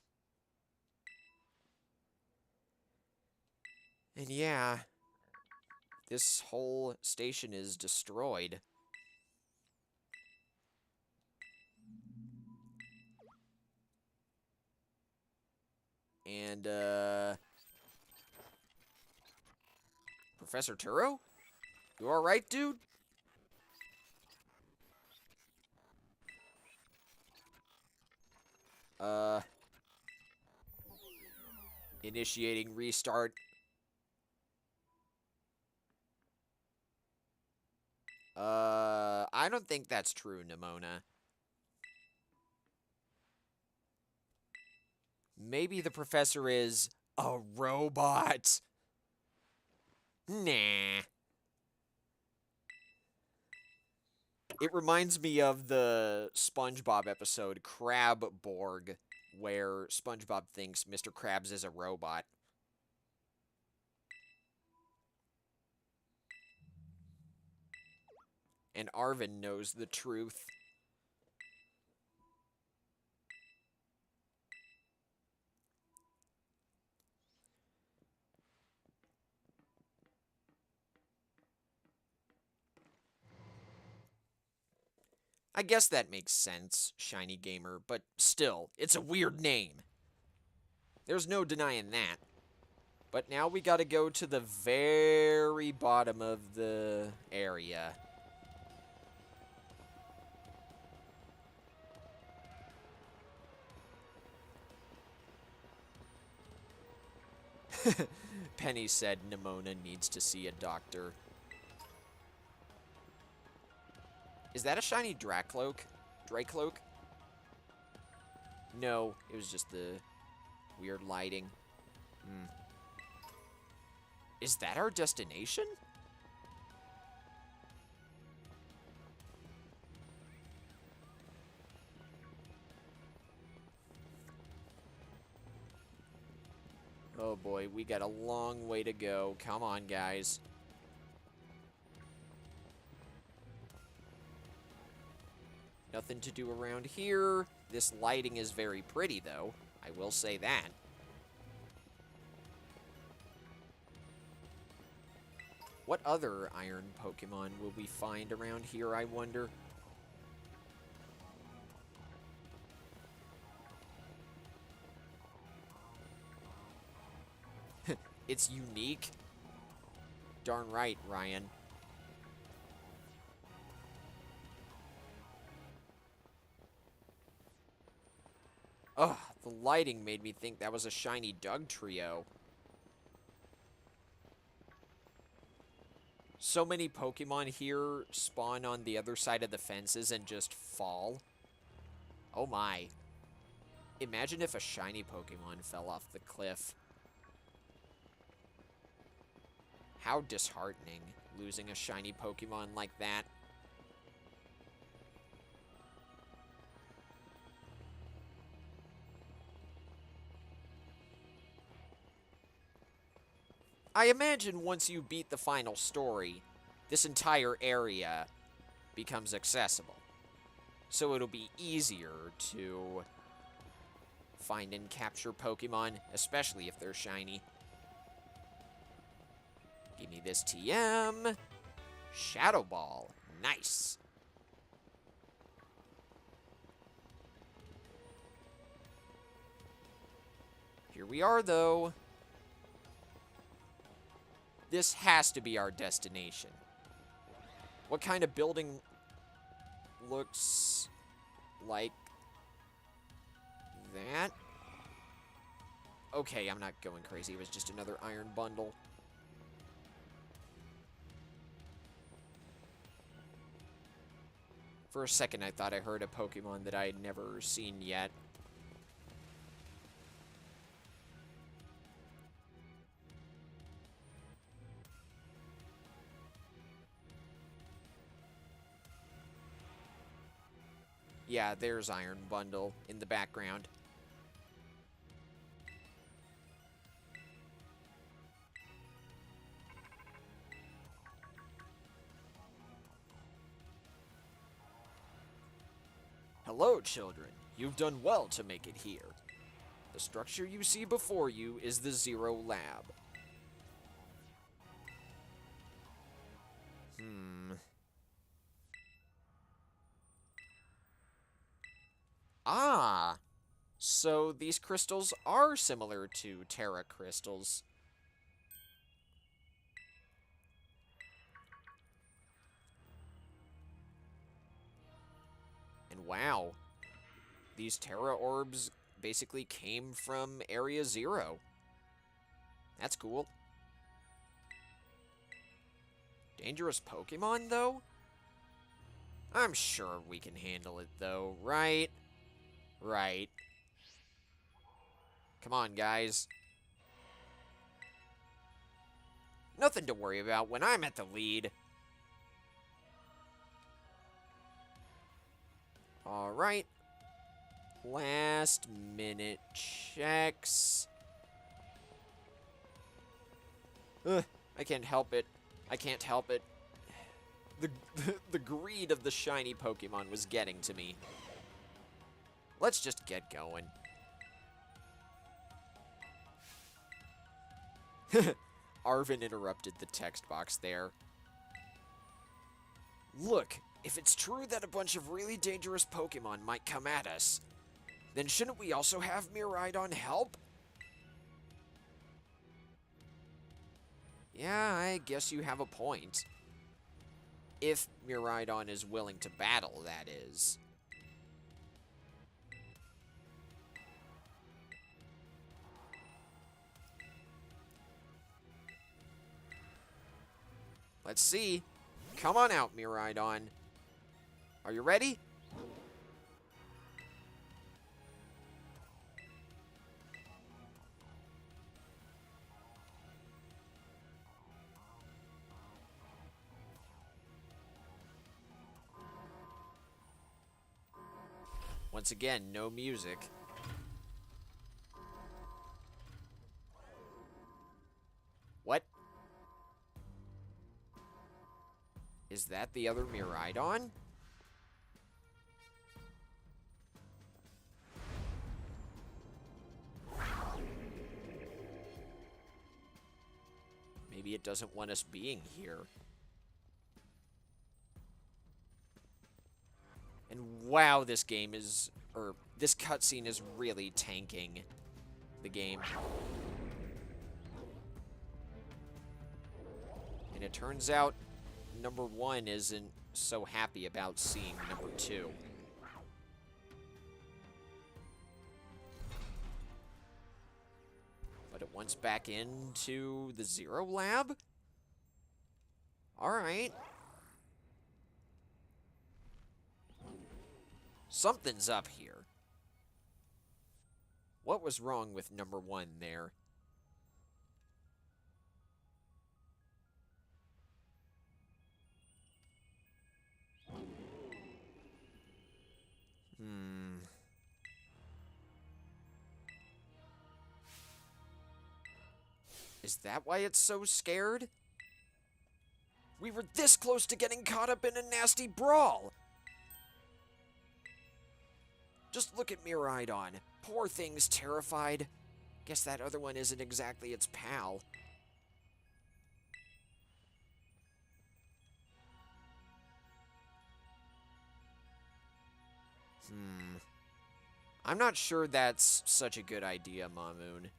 And yeah, this whole station is destroyed. And, Professor Turo? You alright, dude? Initiating restart. I don't think that's true, Nemona. Maybe the professor is a robot. Nah. It reminds me of the SpongeBob episode, Crabborg, where SpongeBob thinks Mr. Krabs is a robot. And Arvin knows the truth. I guess that makes sense, Shiny Gamer, but still, it's a weird name. There's no denying that. But now we gotta go to the very bottom of the area. Penny said Nemona needs to see a doctor. Is that a shiny Dracloak? Dracloak? No, it was just the weird lighting. Is that our destination? Oh boy, we got a long way to go. Come on, guys. Nothing to do around here. This lighting is very pretty, though. I will say that. What other iron Pokemon will we find around here, I wonder? It's unique? Darn right, Ryan. Ugh, the lighting made me think that was a shiny Dugtrio. So many Pokemon here spawn on the other side of the fences and just fall. Oh my. Imagine if a shiny Pokemon fell off the cliff. How disheartening, losing a shiny Pokemon like that. I imagine once you beat the final story, this entire area becomes accessible. So it'll be easier to find and capture Pokemon, especially if they're shiny. Give me this TM. Shadow Ball. Nice. Here we are, though. This has to be our destination. What kind of building looks like that. Okay, I'm not going crazy. It was just another iron bundle. For a second, I thought I heard a Pokemon that I had never seen yet. Yeah, there's Iron Bundle in the background. Hello, children. You've done well to make it here. The structure you see before you is the Zero Lab. Ah, so these crystals are similar to Terra crystals. And wow, these Terra orbs basically came from Area Zero. That's cool. Dangerous Pokemon, though? I'm sure we can handle it, though, right? Right. Come on, guys. Nothing to worry about when I'm at the lead. Alright. Last minute checks. Ugh, I can't help it. I can't help it. The greed of the shiny Pokemon was getting to me. Let's just get going. Arvin interrupted the text box there. Look, if it's true that a bunch of really dangerous Pokemon might come at us, then shouldn't we also have Miraidon help? Yeah, I guess you have a point. If Miraidon is willing to battle, that is. Let's see. Come on out, Miraidon. Are you ready? Once again, no music. What? Is that the other Miraidon? Maybe it doesn't want us being here. And wow, this game is, or this cutscene is really tanking the game. And it turns out number 1 isn't so happy about seeing number 2. But it wants back into the Zero Lab? Alright. Something's up here. What was wrong with number 1 there? Is that why it's so scared? We were this close to getting caught up in a nasty brawl! Just look at Miraidon. Poor thing's terrified. Guess that other one isn't exactly its pal. I'm not sure that's such a good idea, Mamoon.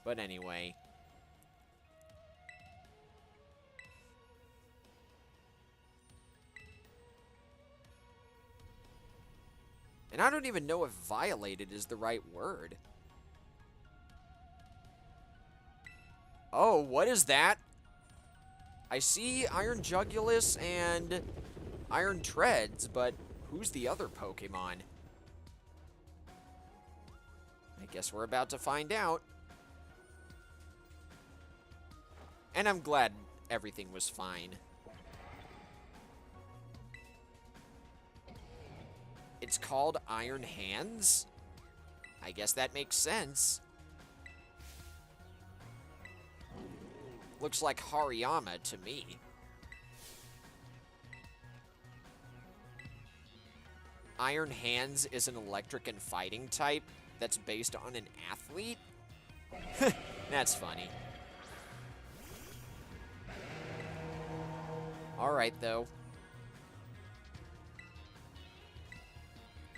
But anyway. And I don't even know if violated is the right word. Oh, what is that? I see Iron Jugulus and Iron Treads, but who's the other Pokemon? I guess we're about to find out. And I'm glad everything was fine. It's called Iron Hands? I guess that makes sense. Looks like Hariyama to me. Iron Hands is an electric and fighting type that's based on an athlete? That's funny. Alright, though.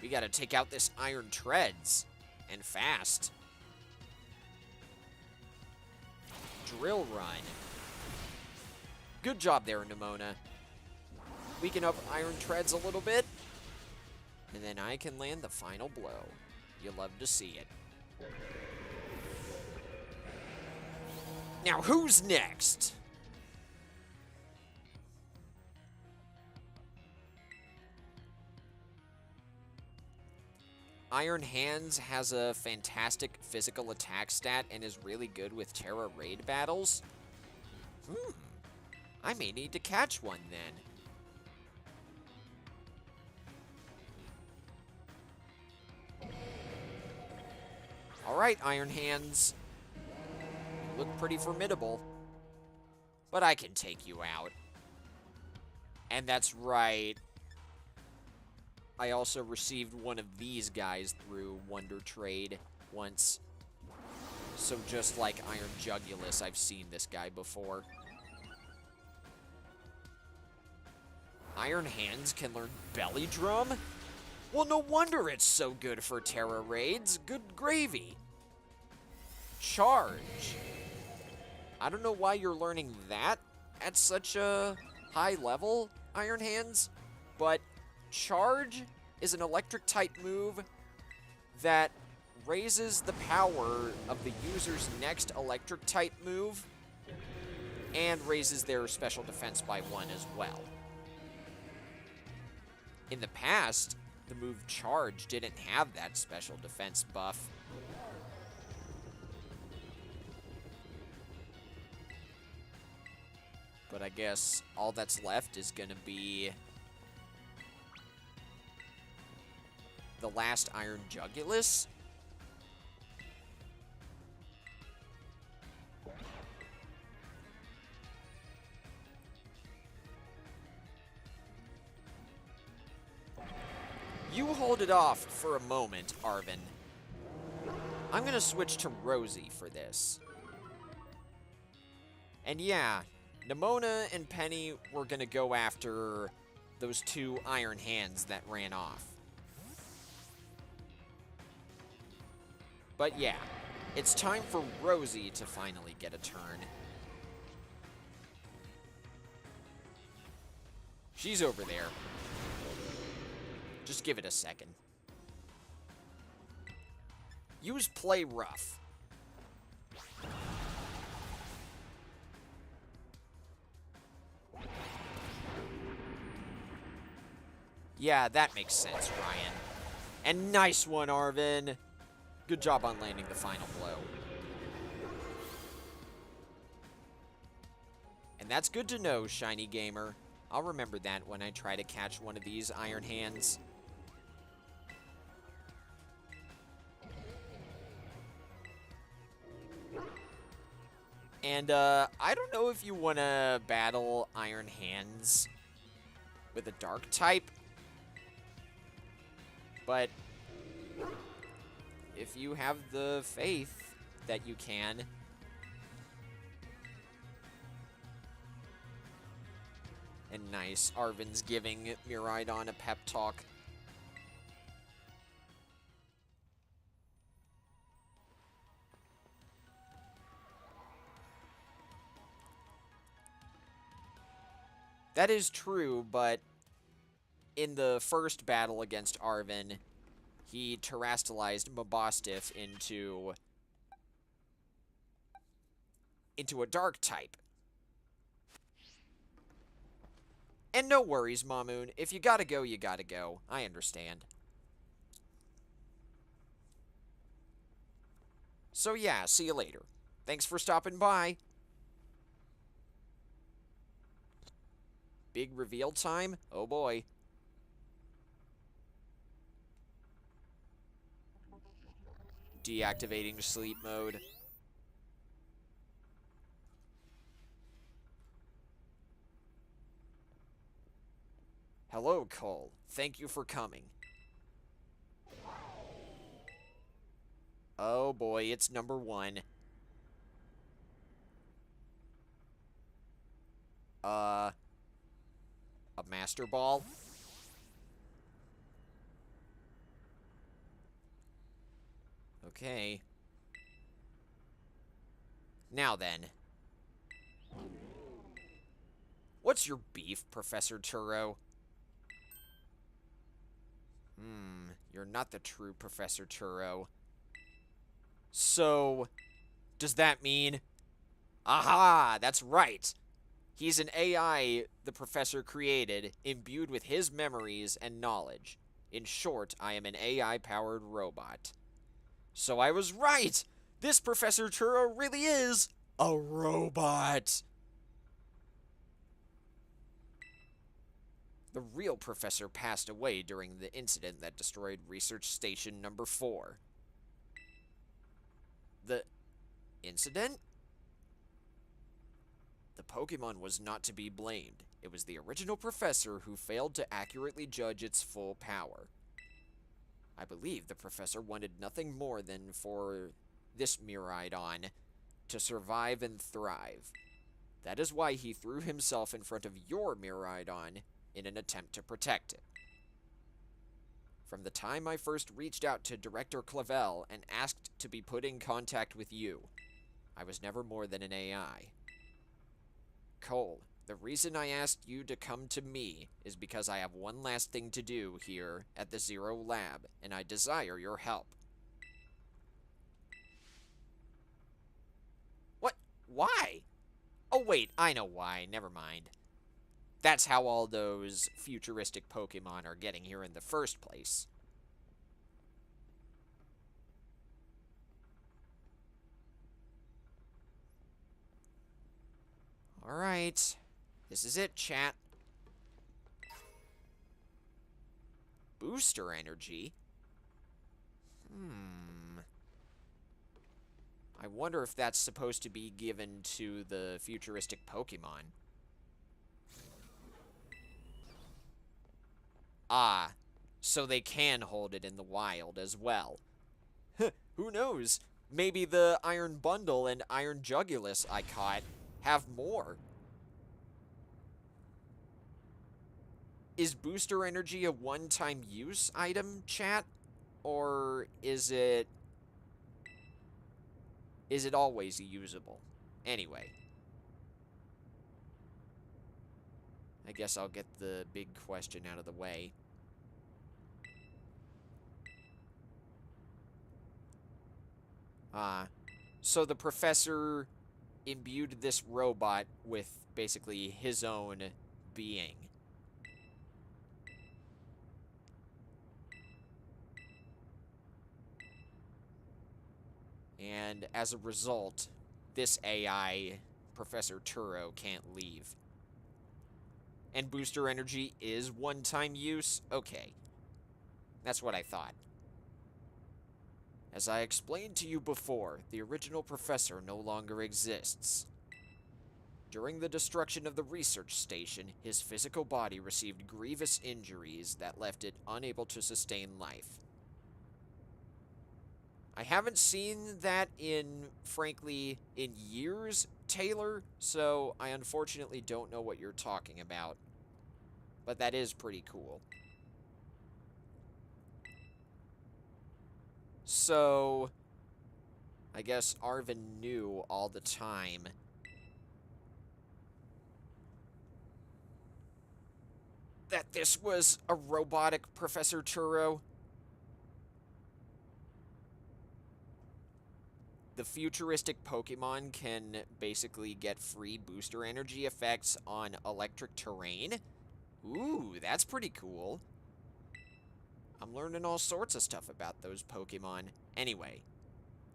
We gotta take out this Iron Treads. And fast. Drill Run. Good job there, Nemona. Weaken up Iron Treads a little bit. And then I can land the final blow. You love to see it. Now, who's next? Iron Hands has a fantastic physical attack stat and is really good with Terra Raid battles. I may need to catch one then. Alright, Iron Hands. You look pretty formidable. But I can take you out. And that's right. I also received one of these guys through Wonder Trade once. So just like Iron Jugulus, I've seen this guy before. Iron Hands can learn Belly Drum? Well, no wonder it's so good for Terra Raids. Good gravy. Charge. I don't know why you're learning that at such a high level, Iron Hands, but Charge is an electric type move that raises the power of the user's next electric type move and raises their special defense by 1 as well. In the past, the move Charge didn't have that special defense buff. But I guess all that's left is gonna be the last Iron Jugulus. You hold it off for a moment, Arven. I'm gonna switch to Rosie for this. And yeah, Nemona and Penny were gonna go after those 2 Iron Hands that ran off. But yeah, it's time for Rosie to finally get a turn. She's over there. Just give it a second. Use Play Rough. Yeah, that makes sense, Ryan. And nice one, Arven. Good job on landing the final blow. And that's good to know, Shiny Gamer. I'll remember that when I try to catch one of these Iron Hands. And, I don't know if you want to battle Iron Hands with a Dark type. But if you have the faith that you can. And nice, Arven's giving Miraidon a pep talk. That is true, but in the first battle against Arven, he terastallized Mabosstiff into a dark type. And no worries, Mamoon. If you gotta go, you gotta go. I understand. So yeah, see you later. Thanks for stopping by. Big reveal time? Oh boy. Deactivating sleep mode. Hello, Cole. Thank you for coming. Oh boy, it's number 1. A Master Ball? Okay. Now then. What's your beef, Professor Turo? You're not the true Professor Turo. So, does that mean... Aha! That's right! He's an AI the Professor created, imbued with his memories and knowledge. In short, I am an AI-powered robot. So I was right! This Professor Turo really is a robot! The real professor passed away during the incident that destroyed Research Station Number 4. The incident? The Pokemon was not to be blamed. It was the original professor who failed to accurately judge its full power. I believe the professor wanted nothing more than for this Miraidon to survive and thrive. That is why he threw himself in front of your Miraidon in an attempt to protect it. From the time I first reached out to Director Clavel and asked to be put in contact with you, I was never more than an AI. Cole, the reason I asked you to come to me is because I have one last thing to do here at the Zero Lab, and I desire your help. What? Why? Oh wait, I know why, never mind. That's how all those futuristic Pokemon are getting here in the first place. Alright. This is it, chat. Booster energy? I wonder if that's supposed to be given to the futuristic Pokemon. Ah, so they can hold it in the wild as well. Who knows? Maybe the Iron Bundle and Iron Jugulus I caught have more. Is booster energy a one-time use item, chat? Or is it always usable? Anyway. I guess I'll get the big question out of the way. So the professor imbued this robot with basically his own being. And as a result, this AI, Professor Turo, can't leave. And booster energy is one-time use? Okay. That's what I thought. As I explained to you before, the original professor no longer exists. During the destruction of the research station, his physical body received grievous injuries that left it unable to sustain life. I haven't seen that frankly, in years, Taylor, so I unfortunately don't know what you're talking about. But that is pretty cool. So, I guess Arven knew all the time that this was a robotic Professor Turo. the futuristic Pokemon can basically get free booster energy effects on electric terrain. Ooh, that's pretty cool. I'm learning all sorts of stuff about those Pokemon. Anyway,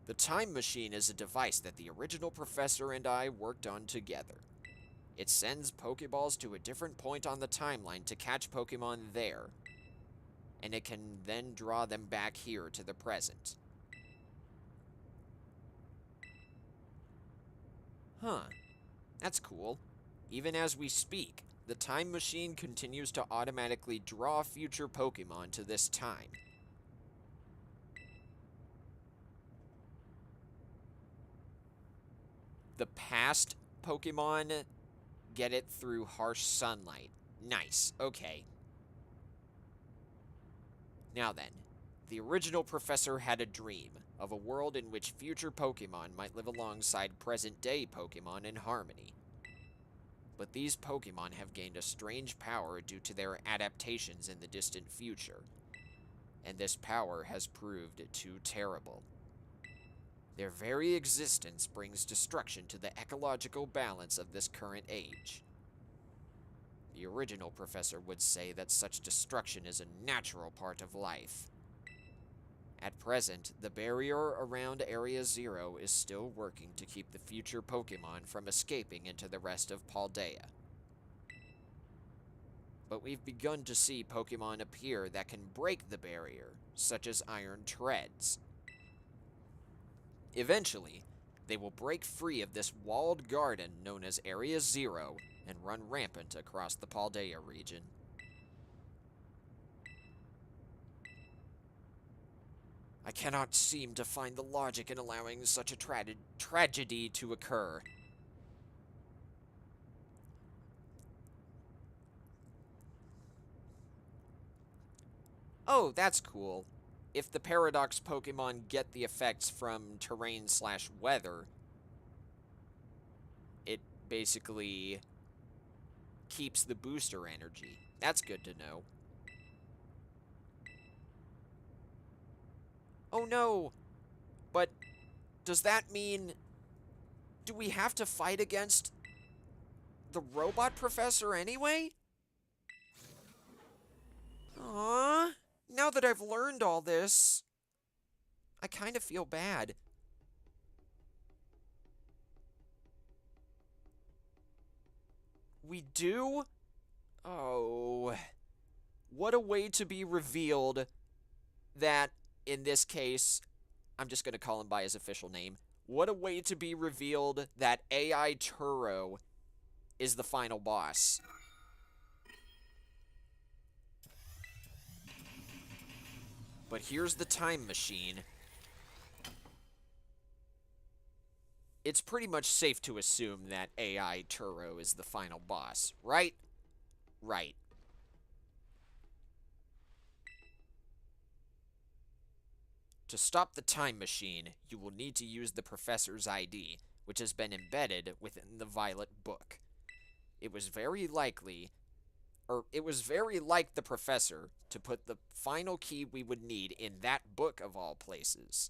the Time Machine is a device that the original professor and I worked on together. It sends Pokeballs to a different point on the timeline to catch Pokemon there, and it can then draw them back here to the present. Huh, that's cool. Even as we speak, the Time Machine continues to automatically draw future Pokemon to this time. The past Pokemon get it through harsh sunlight. Nice, okay. Now then, the original professor had a dream of a world in which future Pokemon might live alongside present-day Pokemon in harmony. But these Pokemon have gained a strange power due to their adaptations in the distant future, and this power has proved too terrible. Their very existence brings destruction to the ecological balance of this current age. The original professor would say that such destruction is a natural part of life. At present, the barrier around Area Zero is still working to keep the future Pokemon from escaping into the rest of Paldea. But we've begun to see Pokemon appear that can break the barrier, such as Iron Treads. Eventually, they will break free of this walled garden known as Area Zero and run rampant across the Paldea region. I cannot seem to find the logic in allowing such a tragedy to occur. Oh, that's cool. If the Paradox Pokemon get the effects from terrain/weather, it basically keeps the booster energy. That's good to know. Oh no! But does that mean... do we have to fight against the robot professor anyway? Aww. Now that I've learned all this, I kind of feel bad. We do? Oh. What a way to be revealed that, in this case, I'm just going to call him by his official name. What a way to be revealed that AI Turo is the final boss. But here's the Time Machine. It's pretty much safe to assume that AI Turo is the final boss, right? Right. To stop the Time Machine, you will need to use the Professor's ID, which has been embedded within the Violet Book. It was very like the Professor to put the final key we would need in that book of all places.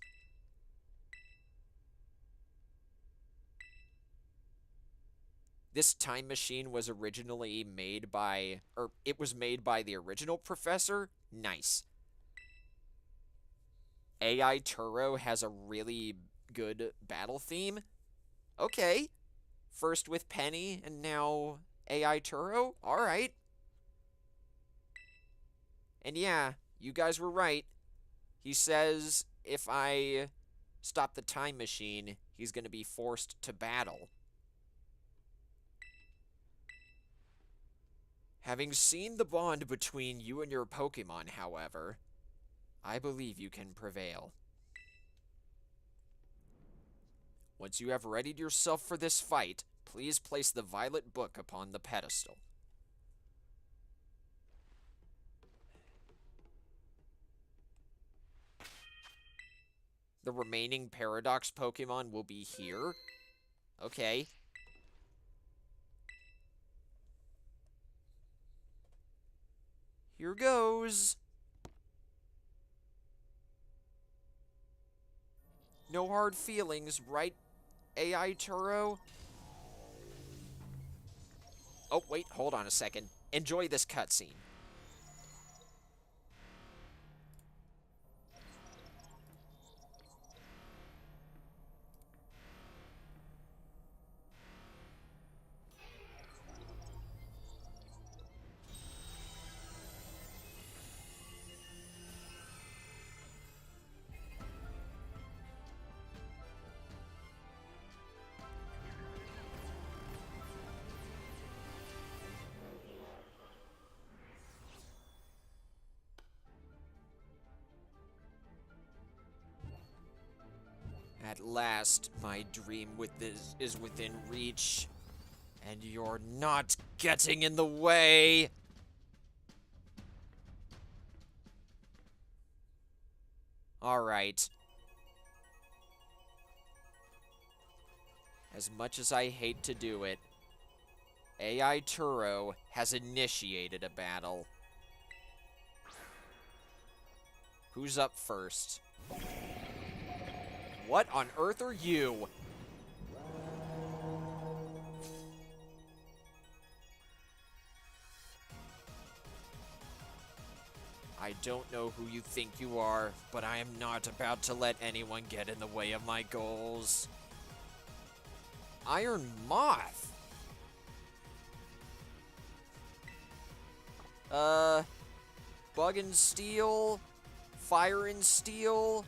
This time machine was originally made by, it was made by the original Professor? Nice. AI Turo has a really good battle theme? Okay. First with Penny, and now AI Turo? Alright. And yeah, you guys were right. He says if I stop the time machine, he's going to be forced to battle. Having seen the bond between you and your Pokemon, however, I believe you can prevail. Once you have readied yourself for this fight, please place the Violet Book upon the pedestal. The remaining Paradox Pokemon will be here. Okay. Here goes. No hard feelings, right, AI Turo? Oh, wait, hold on a second. Enjoy this cutscene. At last, my dream with this is within reach, and you're not getting in the way. All right. As much as I hate to do it, AI Turo has initiated a battle. Who's up first? What on earth are you? I don't know who you think you are, but I am not about to let anyone get in the way of my goals. Iron Moth? Bug and Steel? Fire and Steel?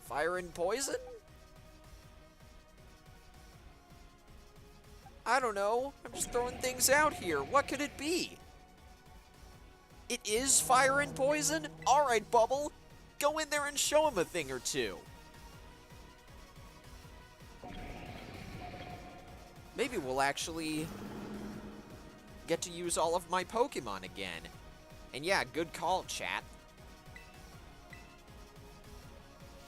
Fire and Poison? I don't know. I'm just throwing things out here. What could it be? It is Fire and Poison? Alright, Bubble. Go in there and show him a thing or two. Maybe we'll actually get to use all of my Pokemon again. And yeah, good call, chat.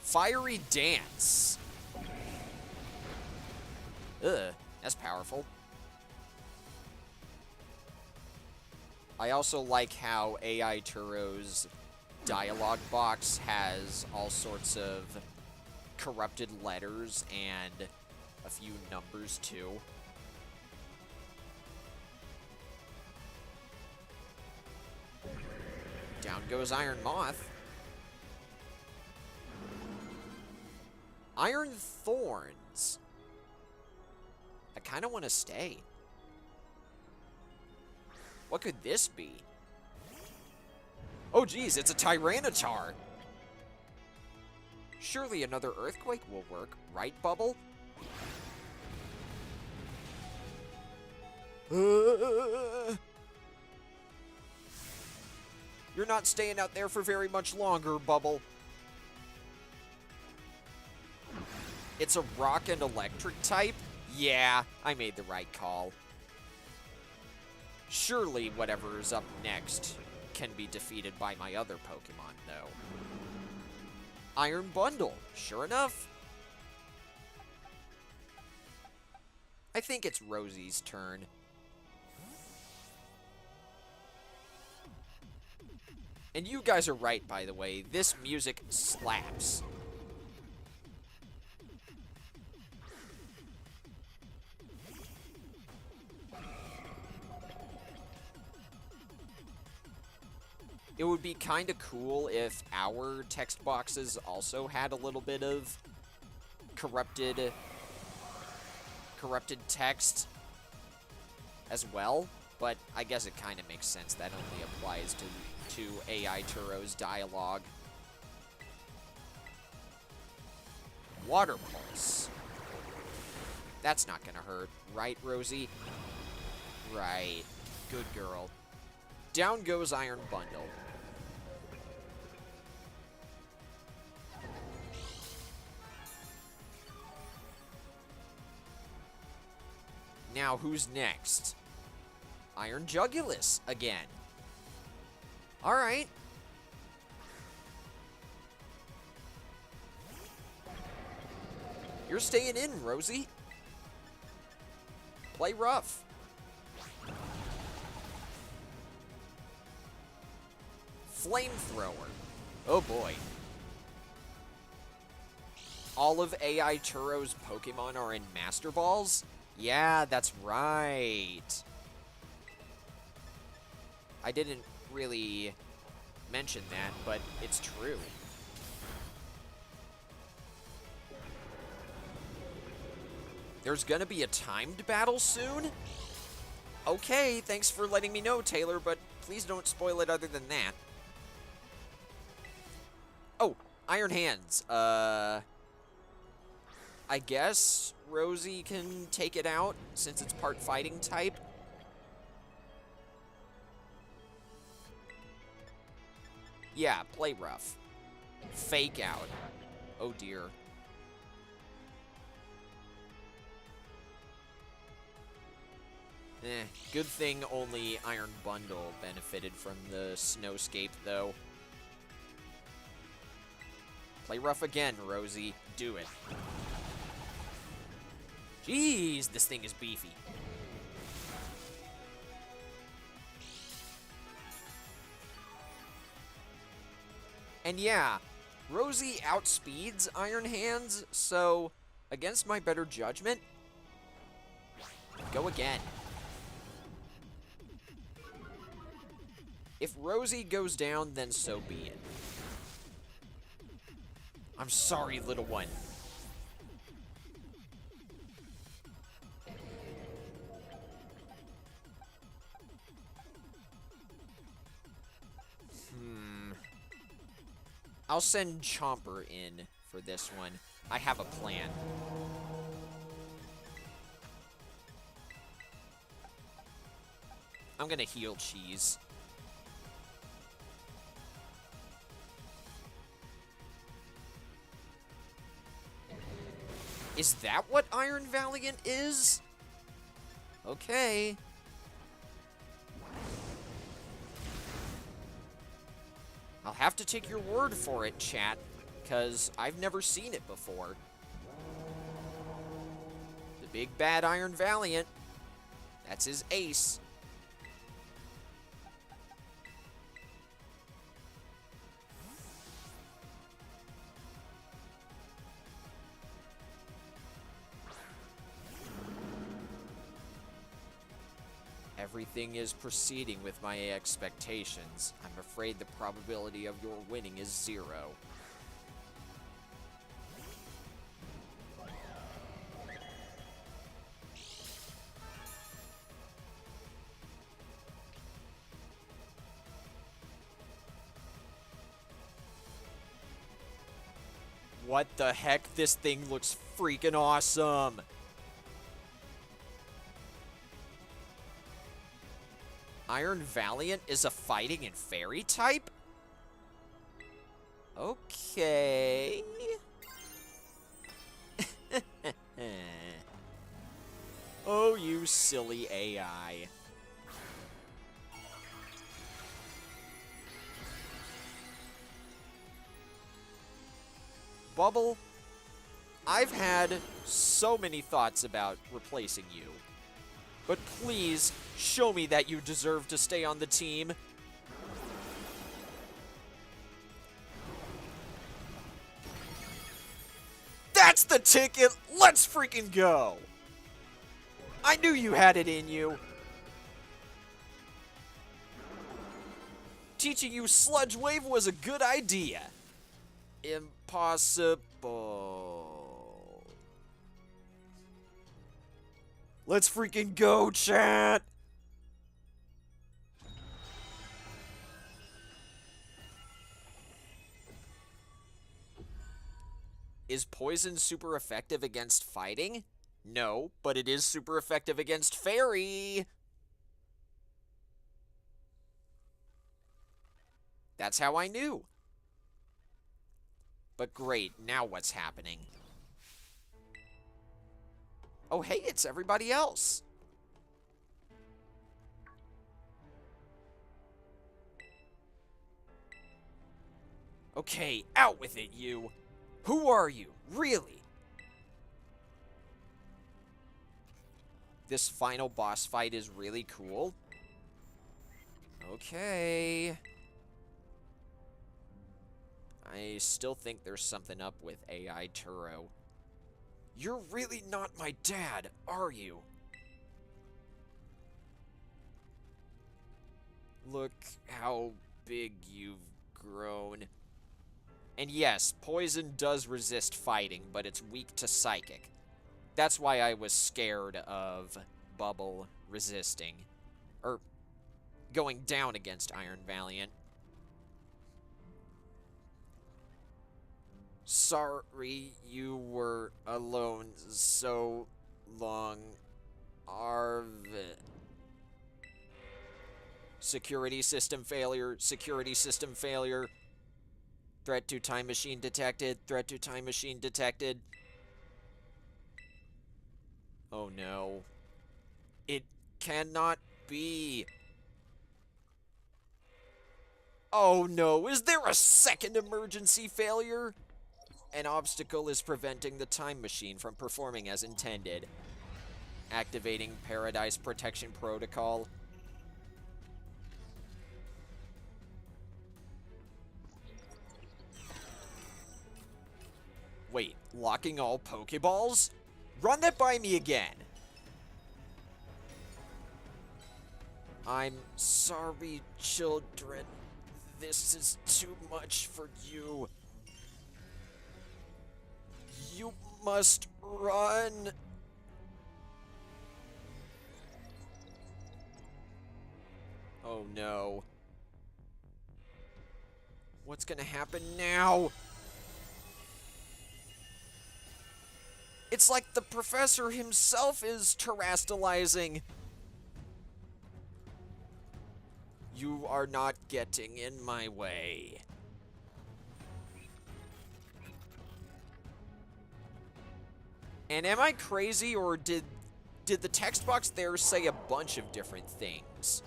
Fiery Dance. Ugh, that's powerful. I also like how AI Turo's dialogue box has all sorts of corrupted letters and a few numbers too. Down goes Iron Moth. Iron Thorns. I kind of want to stay. What could this be? Oh geez, it's a Tyranitar. Surely another Earthquake will work, right, Bubble? You're not staying out there for very much longer, Bubble. It's a rock and electric type? Yeah, I made the right call. Surely whatever is up next can be defeated by my other Pokemon, though. Iron Bundle, sure enough. I think it's Rosie's turn. And you guys are right, by the way. This music slaps. It would be kind of cool if our text boxes also had a little bit of corrupted text as well, but I guess it kind of makes sense that only applies to AI Turo's dialogue. Water Pulse. That's not gonna hurt, right, Rosie? Right. Good girl. Down goes Iron Bundle. Now, who's next? Iron Jugulis again. All right. You're staying in, Rosie. Play rough. Flamethrower. Oh boy. all of AI Turo's Pokemon are in Master Balls? Yeah, that's right. I didn't really mention that, but it's true. There's gonna be a timed battle soon? Okay, thanks for letting me know, Taylor, but please don't spoil it other than that. Oh, Iron Hands. I guess Rosie can take it out since it's part fighting type. Yeah, play rough. Fake out. Oh dear. Good thing only Iron Bundle benefited from the Snowscape, though. Play rough again, Rosie. Do it. Jeez, this thing is beefy. And yeah, Rosie outspeeds Iron Hands, so against my better judgment, go again. If Rosie goes down, then so be it. I'm sorry, little one. I'll send Chomper in for this one. I have a plan. I'm gonna heal Cheese. Is that what Iron Valiant is? Okay. I'll have to take your word for it, chat, because I've never seen it before. The big bad Iron Valiant. That's his ace. Everything is proceeding with my expectations. I'm afraid the probability of your winning is 0. What the heck? This thing looks freaking awesome! Iron Valiant is a fighting and fairy type? Okay. Oh, you silly AI. Bubble, I've had so many thoughts about replacing you. But please, show me that you deserve to stay on the team. That's the ticket! Let's freaking go! I knew you had it in you. Teaching you Sludge Wave was a good idea. Impossible. Let's freaking go, chat! Is Poison super effective against fighting? No, but it is super effective against Fairy! That's how I knew. But great, now what's happening? Oh, hey, it's everybody else. Okay, out with it, you. Who are you? Really? This final boss fight is really cool. Okay. I still think there's something up with AI Turo. You're really not my dad, are you? Look how big you've grown. And yes, poison does resist fighting, but it's weak to psychic. That's why I was scared of Bubble resisting. Or going down against Iron Valiant. Sorry you were alone so long, Arvid. Security system failure, security system failure. Threat to time machine detected, threat to time machine detected. Oh no. It cannot be. Oh no, is there a second emergency failure? An obstacle is preventing the time machine from performing as intended. Activating Paradise Protection Protocol. Wait, locking all Pokeballs? Run that by me again. I'm sorry, children. This is too much for you. You must run. Oh no. What's gonna happen now? It's like the professor himself is terastallizing. You are not getting in my way. And am I crazy, or did the text box there say a bunch of different things?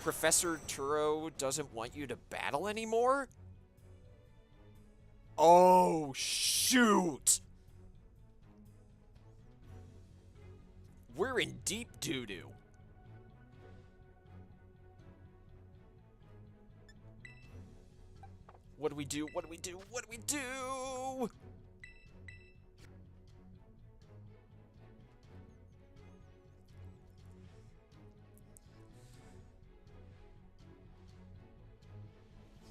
Professor Turo doesn't want you to battle anymore? Oh, shoot! We're in deep doo-doo. What do we do? What do we do? What do we do?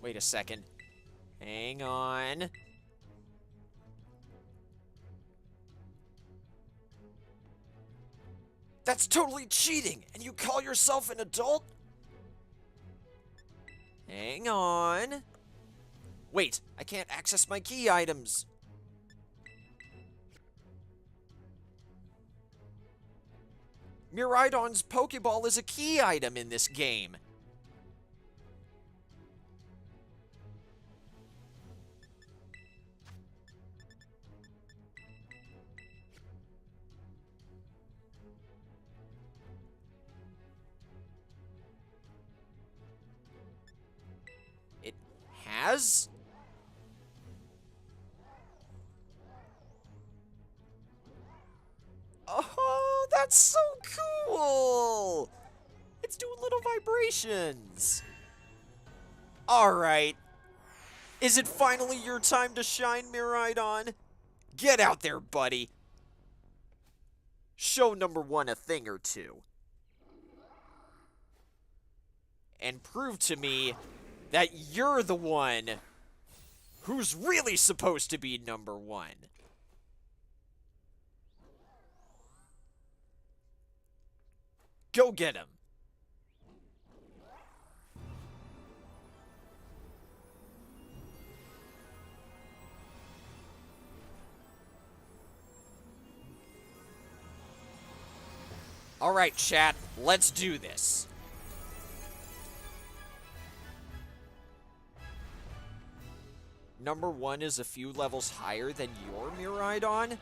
Wait a second. Hang on. That's totally cheating, and you call yourself an adult? Hang on. Wait, I can't access my key items. Miraidon's Pokeball is a key item in this game. It has? Oh, that's so cool! It's doing little vibrations. Alright. Is it finally your time to shine, Miraidon? Get out there, buddy. Show number one a thing or two. And prove to me that you're the one who's really supposed to be number one. Go get him. All right, chat, let's do this. Number one is a few levels higher than your Miraidon?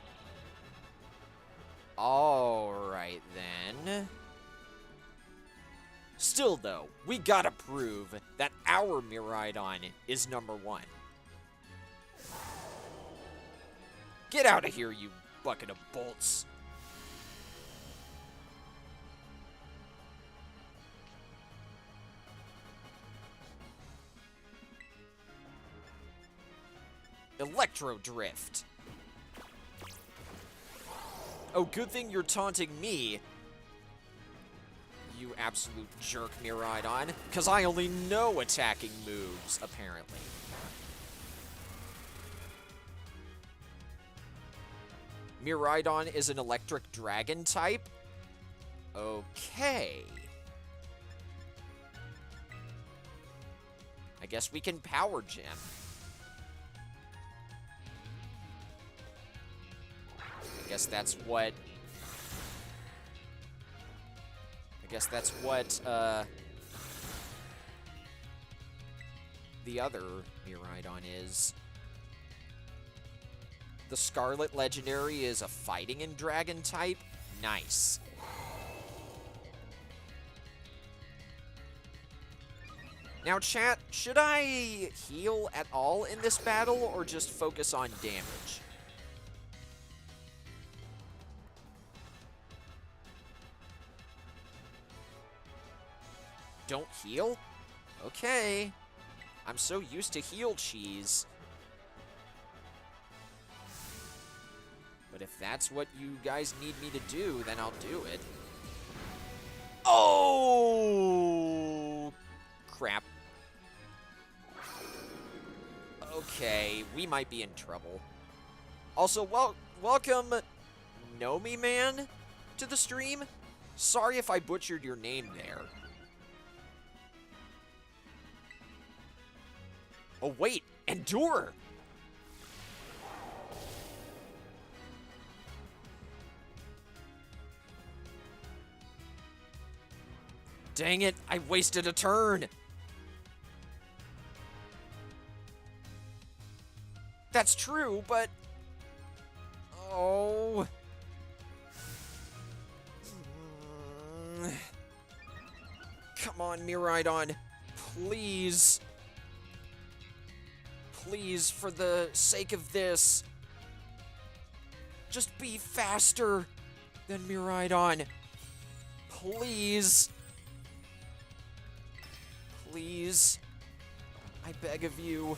Alright then. Still though, we gotta prove that our Miraidon is number one. Get out of here, you bucket of bolts. Electro Drift. Oh, good thing you're taunting me, you absolute jerk, Miraidon, because I only know attacking moves, apparently. Miraidon is an electric dragon type? Okay. I guess we can Power Gem. I guess that's what the other Miraidon is. The Scarlet Legendary is a fighting and dragon type. Nice. Now, chat, should I heal at all in this battle or just focus on damage? Don't heal? Okay. I'm so used to heal cheese. But if that's what you guys need me to do, then I'll do it. Oh! Crap. Okay, we might be in trouble. Also, welcome, Nomi Man, to the stream. Sorry if I butchered your name there. Oh, wait, Endure! Dang it, I wasted a turn! That's true, but... Oh... Come on, Miraidon. Please. Please, for the sake of this. Just be faster than Miraidon. Please. Please. I beg of you.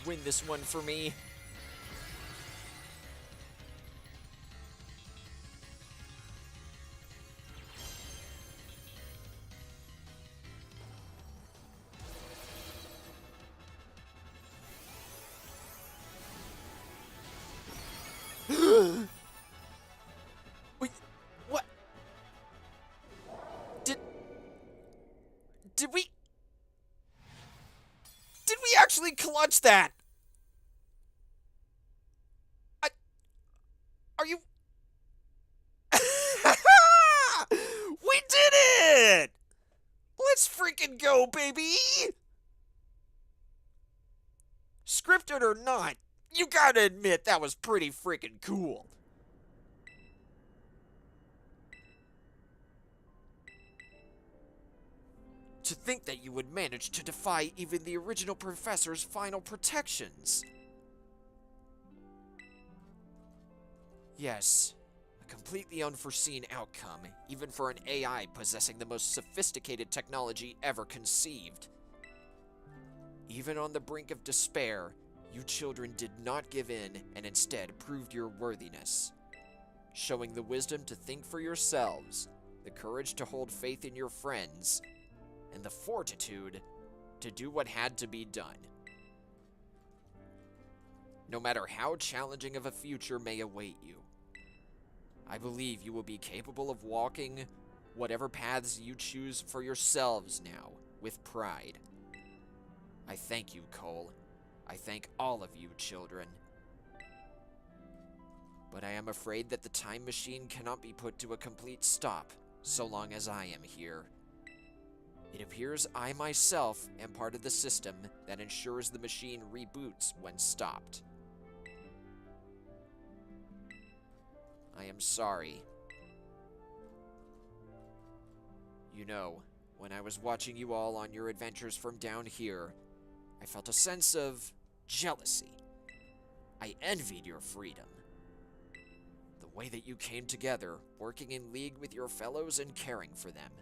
Win this one for me. Wait, what? Did we actually clutch that? Are you... We did it! Let's freaking go, baby! Scripted or not, you gotta admit that was pretty freaking cool. To think that you would manage to defy even the original professor's final protections. Yes, a completely unforeseen outcome, even for an AI possessing the most sophisticated technology ever conceived. Even on the brink of despair, you children did not give in and instead proved your worthiness, showing the wisdom to think for yourselves, the courage to hold faith in your friends, and the fortitude to do what had to be done. No matter how challenging of a future may await you, I believe you will be capable of walking whatever paths you choose for yourselves now, with pride. I thank you, Cole. I thank all of you, children. But I am afraid that the time machine cannot be put to a complete stop, so long as I am here. It appears I myself am part of the system that ensures the machine reboots when stopped. I am sorry. You know, when I was watching you all on your adventures from down here, I felt a sense of jealousy. I envied your freedom. The way that you came together, working in league with your fellows and caring for them.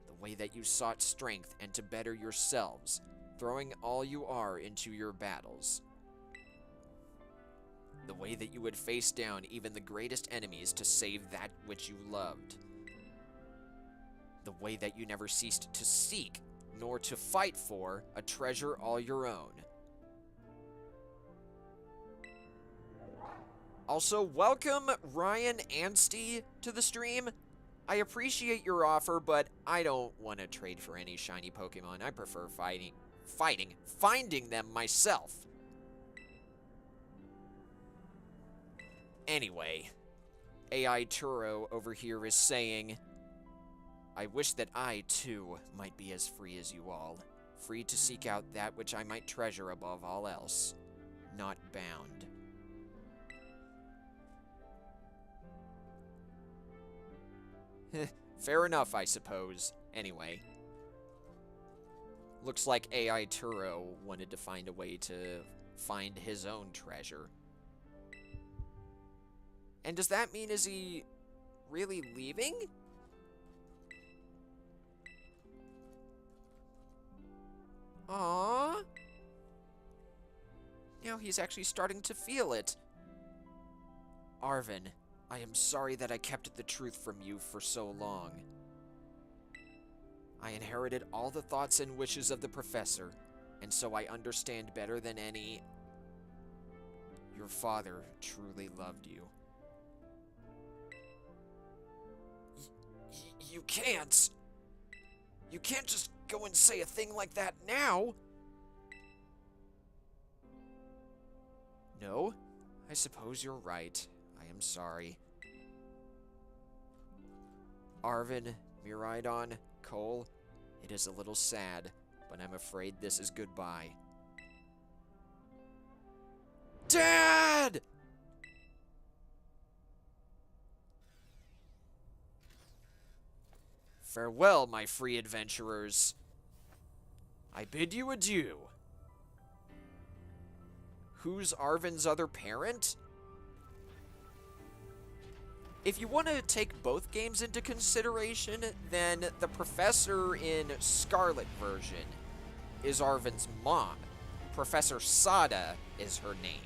The way that you sought strength and to better yourselves, throwing all you are into your battles. The way that you would face down even the greatest enemies to save that which you loved. The way that you never ceased to seek, nor to fight for, a treasure all your own. Also, welcome Ryan Anstey to the stream. I appreciate your offer, but I don't want to trade for any shiny Pokemon. I prefer finding them myself. Anyway, AI Turo over here is saying, I wish that I, too, might be as free as you all. Free to seek out that which I might treasure above all else. Not bound. Fair enough, I suppose. Anyway. Looks like AI Turo wanted to find a way to find his own treasure. And does that mean, is he really leaving? Aww. Now he's actually starting to feel it. Arven, I am sorry that I kept the truth from you for so long. I inherited all the thoughts and wishes of the professor, and so I understand better than any. Your father truly loved you. You can't. You can't just go and say a thing like that now. No, I suppose you're right. I am sorry. Arven, Miraidon, Cole, it is a little sad, but I'm afraid this is goodbye. Dad! Farewell, my free adventurers. I bid you adieu. Who's Arven's other parent? If you want to take both games into consideration, then the professor in Scarlet version is Arven's mom. Professor Sada is her name.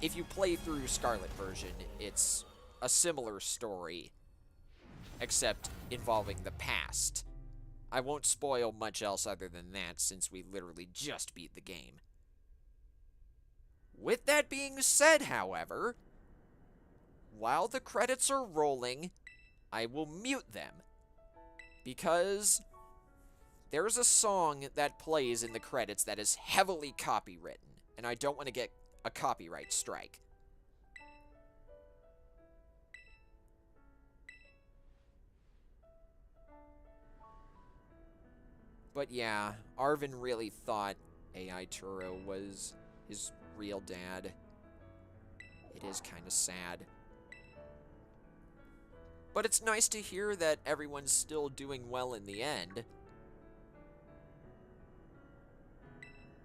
If you play through Scarlet version, it's a similar story, except involving the past. I won't spoil much else other than that, since we literally just beat the game. With that being said, however, while the credits are rolling, I will mute them, because there's a song that plays in the credits that is heavily copywritten, and I don't want to get a copyright strike. But yeah, Arven really thought AI Turo was his real dad. It is kind of sad. But it's nice to hear that everyone's still doing well in the end.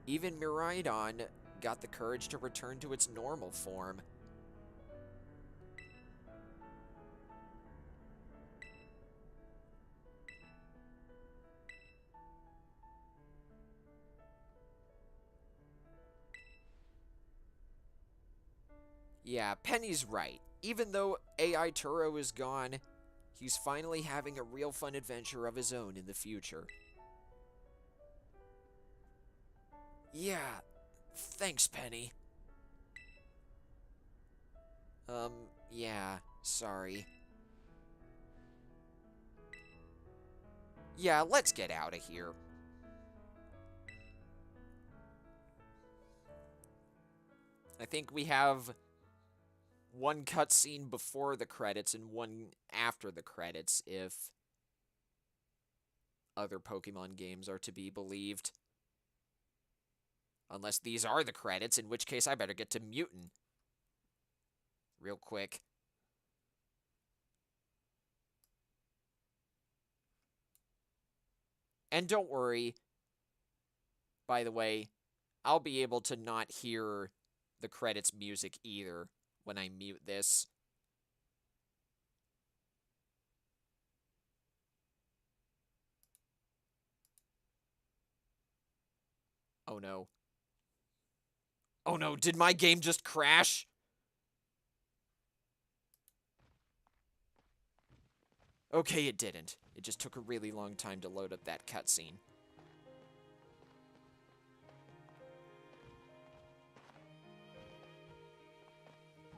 Even Miraidon got the courage to return to its normal form. Yeah, Penny's right. Even though AI Turo is gone, he's finally having a real fun adventure of his own in the future. Yeah, thanks, Penny. Yeah, sorry. Yeah, let's get out of here. I think we have one cutscene before the credits and one after the credits, if other Pokemon games are to be believed. Unless these are the credits, in which case I better get to Mutant real quick. And don't worry, by the way, I'll be able to not hear the credits music either when I mute this. Oh no. Oh no, did my game just crash? Okay, it didn't. It just took a really long time to load up that cutscene.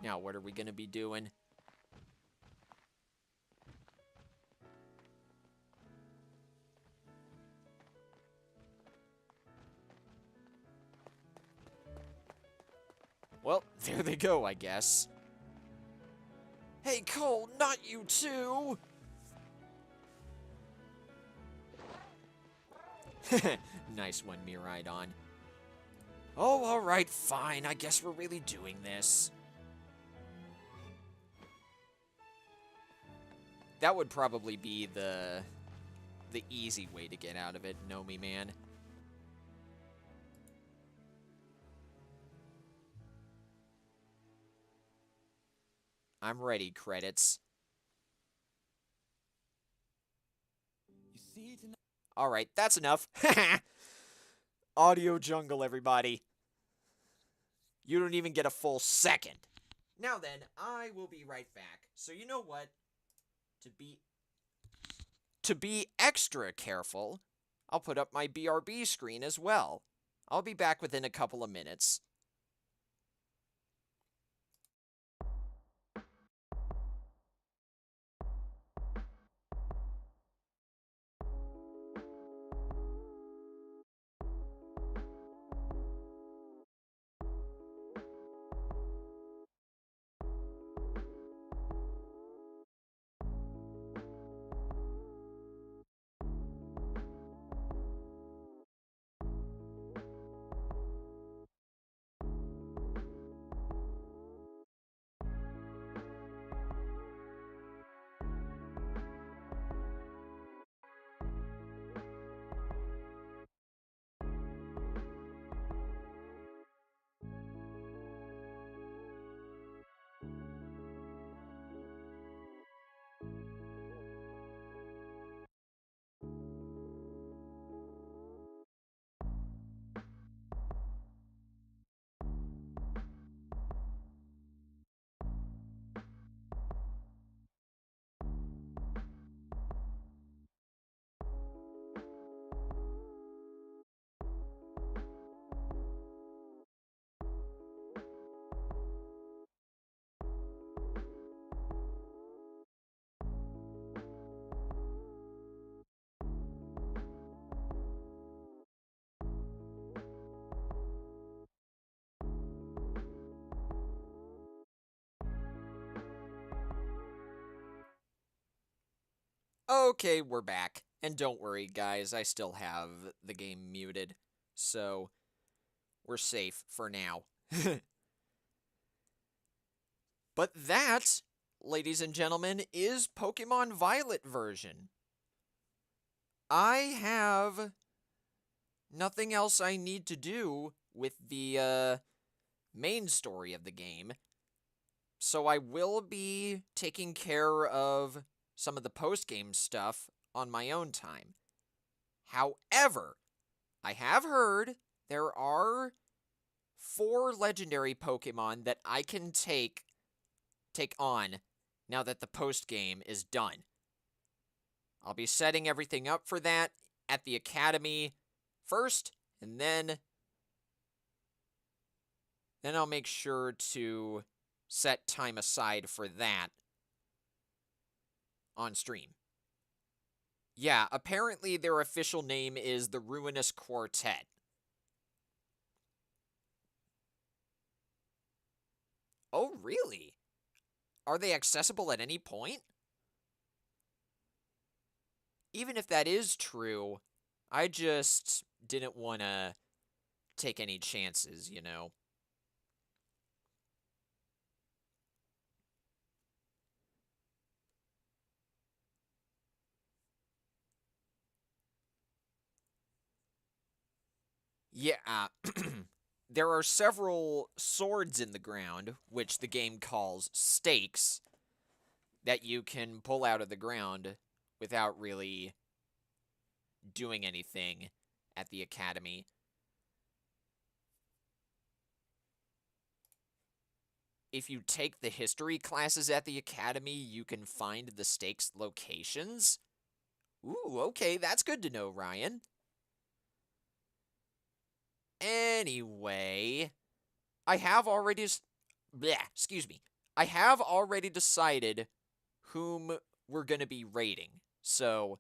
Now, what are we gonna be doing? Well, there they go, I guess. Hey, Cole, not you too! Nice one, Miraidon. Oh, alright, fine. I guess we're really doing this. That would probably be the easy way to get out of it, know me, man. I'm ready, credits. Alright, that's enough. Audio jungle, everybody. You don't even get a full second. Now then, I will be right back. So you know what? To be extra careful, I'll put up my BRB screen as well. I'll be back within a couple of minutes. Okay, we're back. And don't worry, guys, I still have the game muted. So, we're safe for now. But that, ladies and gentlemen, is Pokemon Violet version. I have nothing else I need to do with the main story of the game. So I will be taking care of some of the post-game stuff on my own time. However, I have heard there are 4 legendary Pokemon that I can take on now that the post-game is done. I'll be setting everything up for that at the Academy first, and then I'll make sure to set time aside for that on stream. Yeah, apparently their official name is the Ruinous Quartet. Oh, really? Are they accessible at any point? Even if that is true, I just didn't want to take any chances, you know? Yeah, there are several swords in the ground, which the game calls stakes, that you can pull out of the ground without really doing anything at the Academy. if you take the history classes at the academy, you can find the stakes locations. Ooh, okay, that's good to know, Ryan. Anyway, I have already I have already decided whom we're going to be raiding. So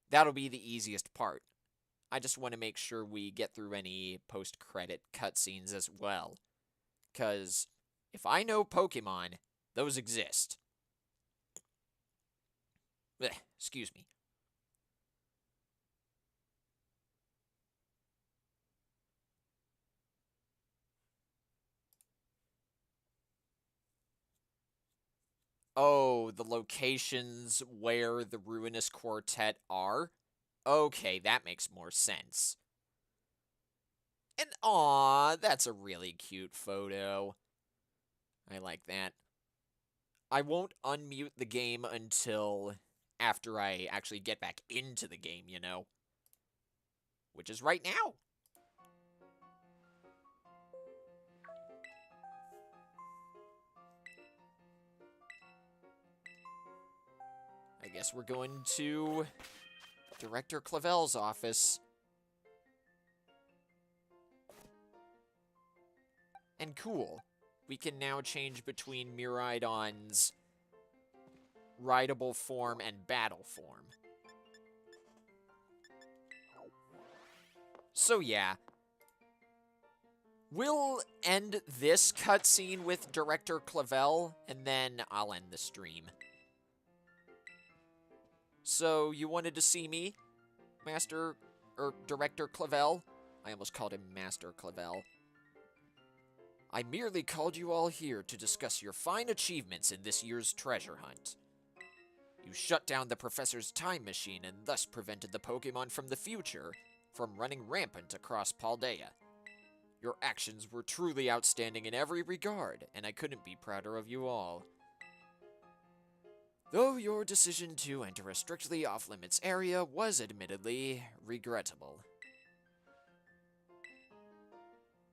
that'll be the easiest part. I just want to make sure we get through any post-credit cutscenes as well. Cuz if I know Pokemon, those exist. Excuse me. Oh, the locations where the Ruinous Quartet are? Okay, that makes more sense. And aw, that's a really cute photo. I like that. I won't unmute the game until after I actually get back into the game, you know? Which is right now. I guess we're going to Director Clavel's office. And cool. We can now change between Miraidon's rideable form and battle form. So yeah. We'll end this cutscene with Director Clavel, and then I'll end the stream. So, you wanted to see me, Director Clavel? I almost called him Master Clavel. I merely called you all here to discuss your fine achievements in this year's treasure hunt. You shut down the professor's time machine and thus prevented the Pokemon from the future from running rampant across Paldea. Your actions were truly outstanding in every regard, and I couldn't be prouder of you all. Though your decision to enter a strictly off-limits area was admittedly regrettable.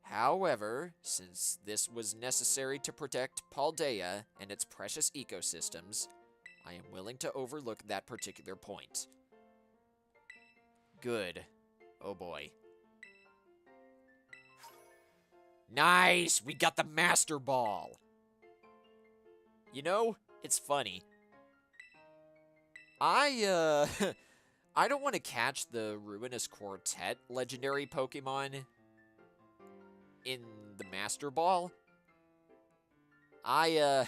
However, since this was necessary to protect Paldea and its precious ecosystems, I am willing to overlook that particular point. Good. Oh boy. Nice! We got the Master Ball! You know, it's funny. I don't want to catch the Ruinous Quartet legendary Pokemon in the Master Ball. I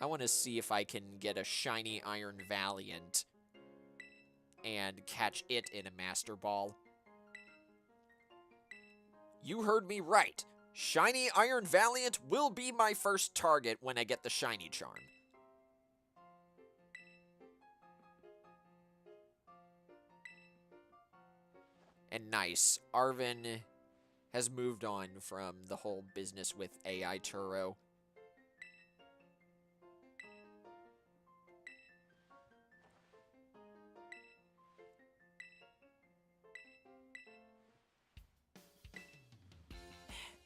want to see if I can get a shiny Iron Valiant and catch it in a Master Ball. You heard me right. Shiny Iron Valiant will be my first target when I get the Shiny Charm. And nice, Arven has moved on from the whole business with AI Turo.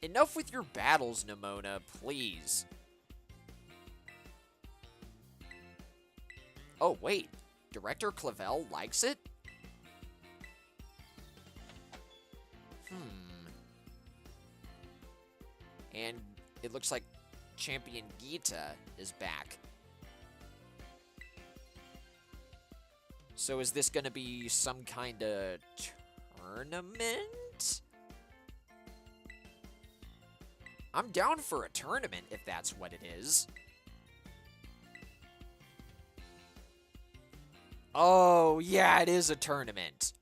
Enough with your battles, Nemona, please. Oh, wait. Director Clavel likes it? And it looks like Champion Geeta is back. So is this gonna be some kind of tournament? I'm down for a tournament if that's what it is. Oh, yeah, it is a tournament.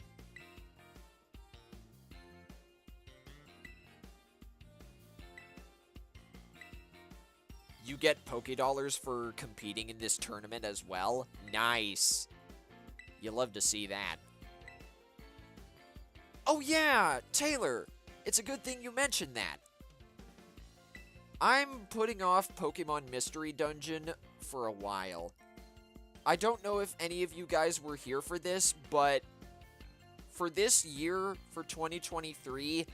You get Pokédollars for competing in this tournament as well? Nice. You love to see that. Oh yeah, Taylor. It's a good thing you mentioned that. I'm putting off Pokemon Mystery Dungeon for a while. I don't know if any of you guys were here for this, but for this year, for 2023,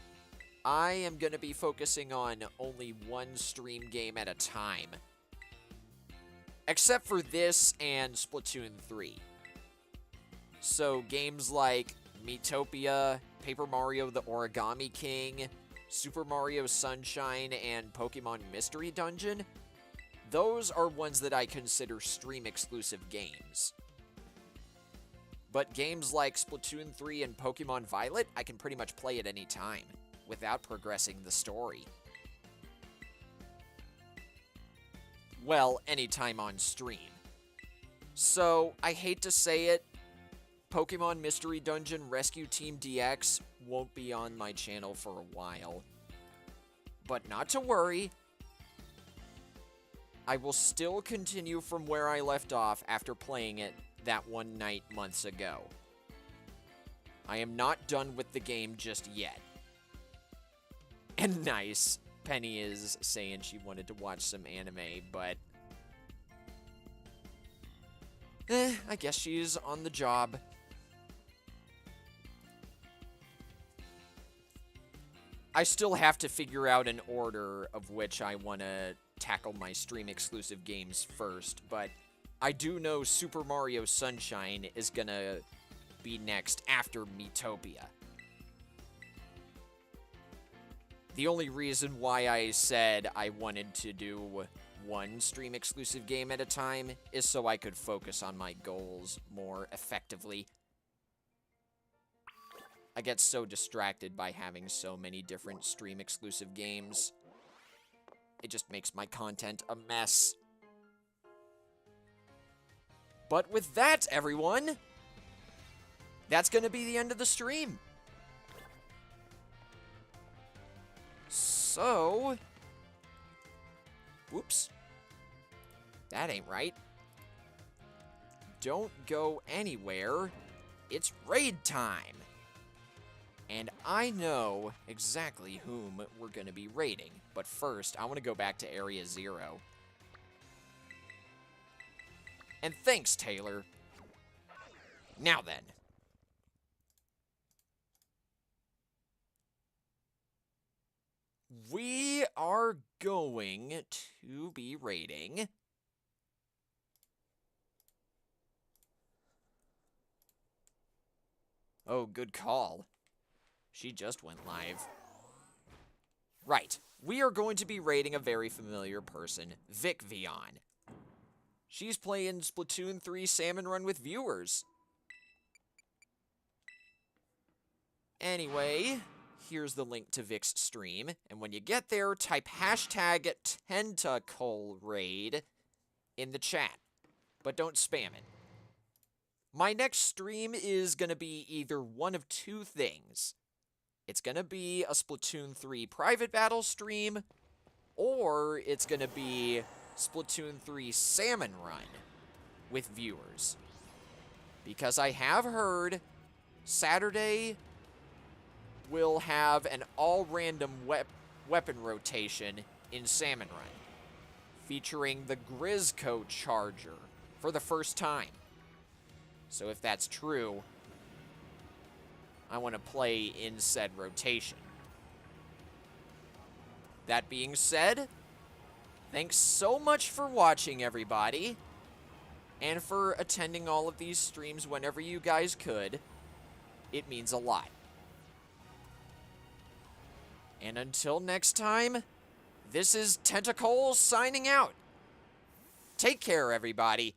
I am going to be focusing on only one stream game at a time. Except for this and Splatoon 3. So games like Miitopia, Paper Mario the Origami King, Super Mario Sunshine, and Pokemon Mystery Dungeon, those are ones that I consider stream-exclusive games. But games like Splatoon 3 and Pokemon Violet, I can pretty much play at any time, without progressing the story. Well, anytime on stream. So, I hate to say it, Pokemon Mystery Dungeon Rescue Team DX won't be on my channel for a while. But not to worry, I will still continue from where I left off after playing it that one night months ago. I am not done with the game just yet. And nice, Penny is saying she wanted to watch some anime, but I guess she's on the job. I still have to figure out an order of which I want to tackle my stream-exclusive games first, but I do know Super Mario Sunshine is gonna be next after Miitopia. The only reason why I said I wanted to do one stream-exclusive game at a time is so I could focus on my goals more effectively. I get so distracted by having so many different stream-exclusive games. It just makes my content a mess. But with that, everyone, that's going to be the end of the stream. So, whoops, that ain't right. Don't go anywhere. It's raid time. And I know exactly whom we're going to be raiding. But first, I want to go back to Area 0. And thanks, Taylor. Now then. We are going to be raiding oh, good call. She just went live. Right. We are going to be raiding a very familiar person, VicVion. She's playing Splatoon 3 Salmon Run with viewers. Anyway, here's the link to Vic's stream. And when you get there, type hashtag tentacleraid in the chat. But don't spam it. My next stream is going to be either one of two things. It's going to be a Splatoon 3 private battle stream, or it's going to be Splatoon 3 Salmon Run with viewers. Because I have heard Saturday will have an all-random weapon rotation in Salmon Run, featuring the Grizzco Charger for the first time. So if that's true, I want to play in said rotation. That being said, thanks so much for watching, everybody, and for attending all of these streams whenever you guys could. It means a lot. And until next time, this is Tentacle signing out. Take care, everybody.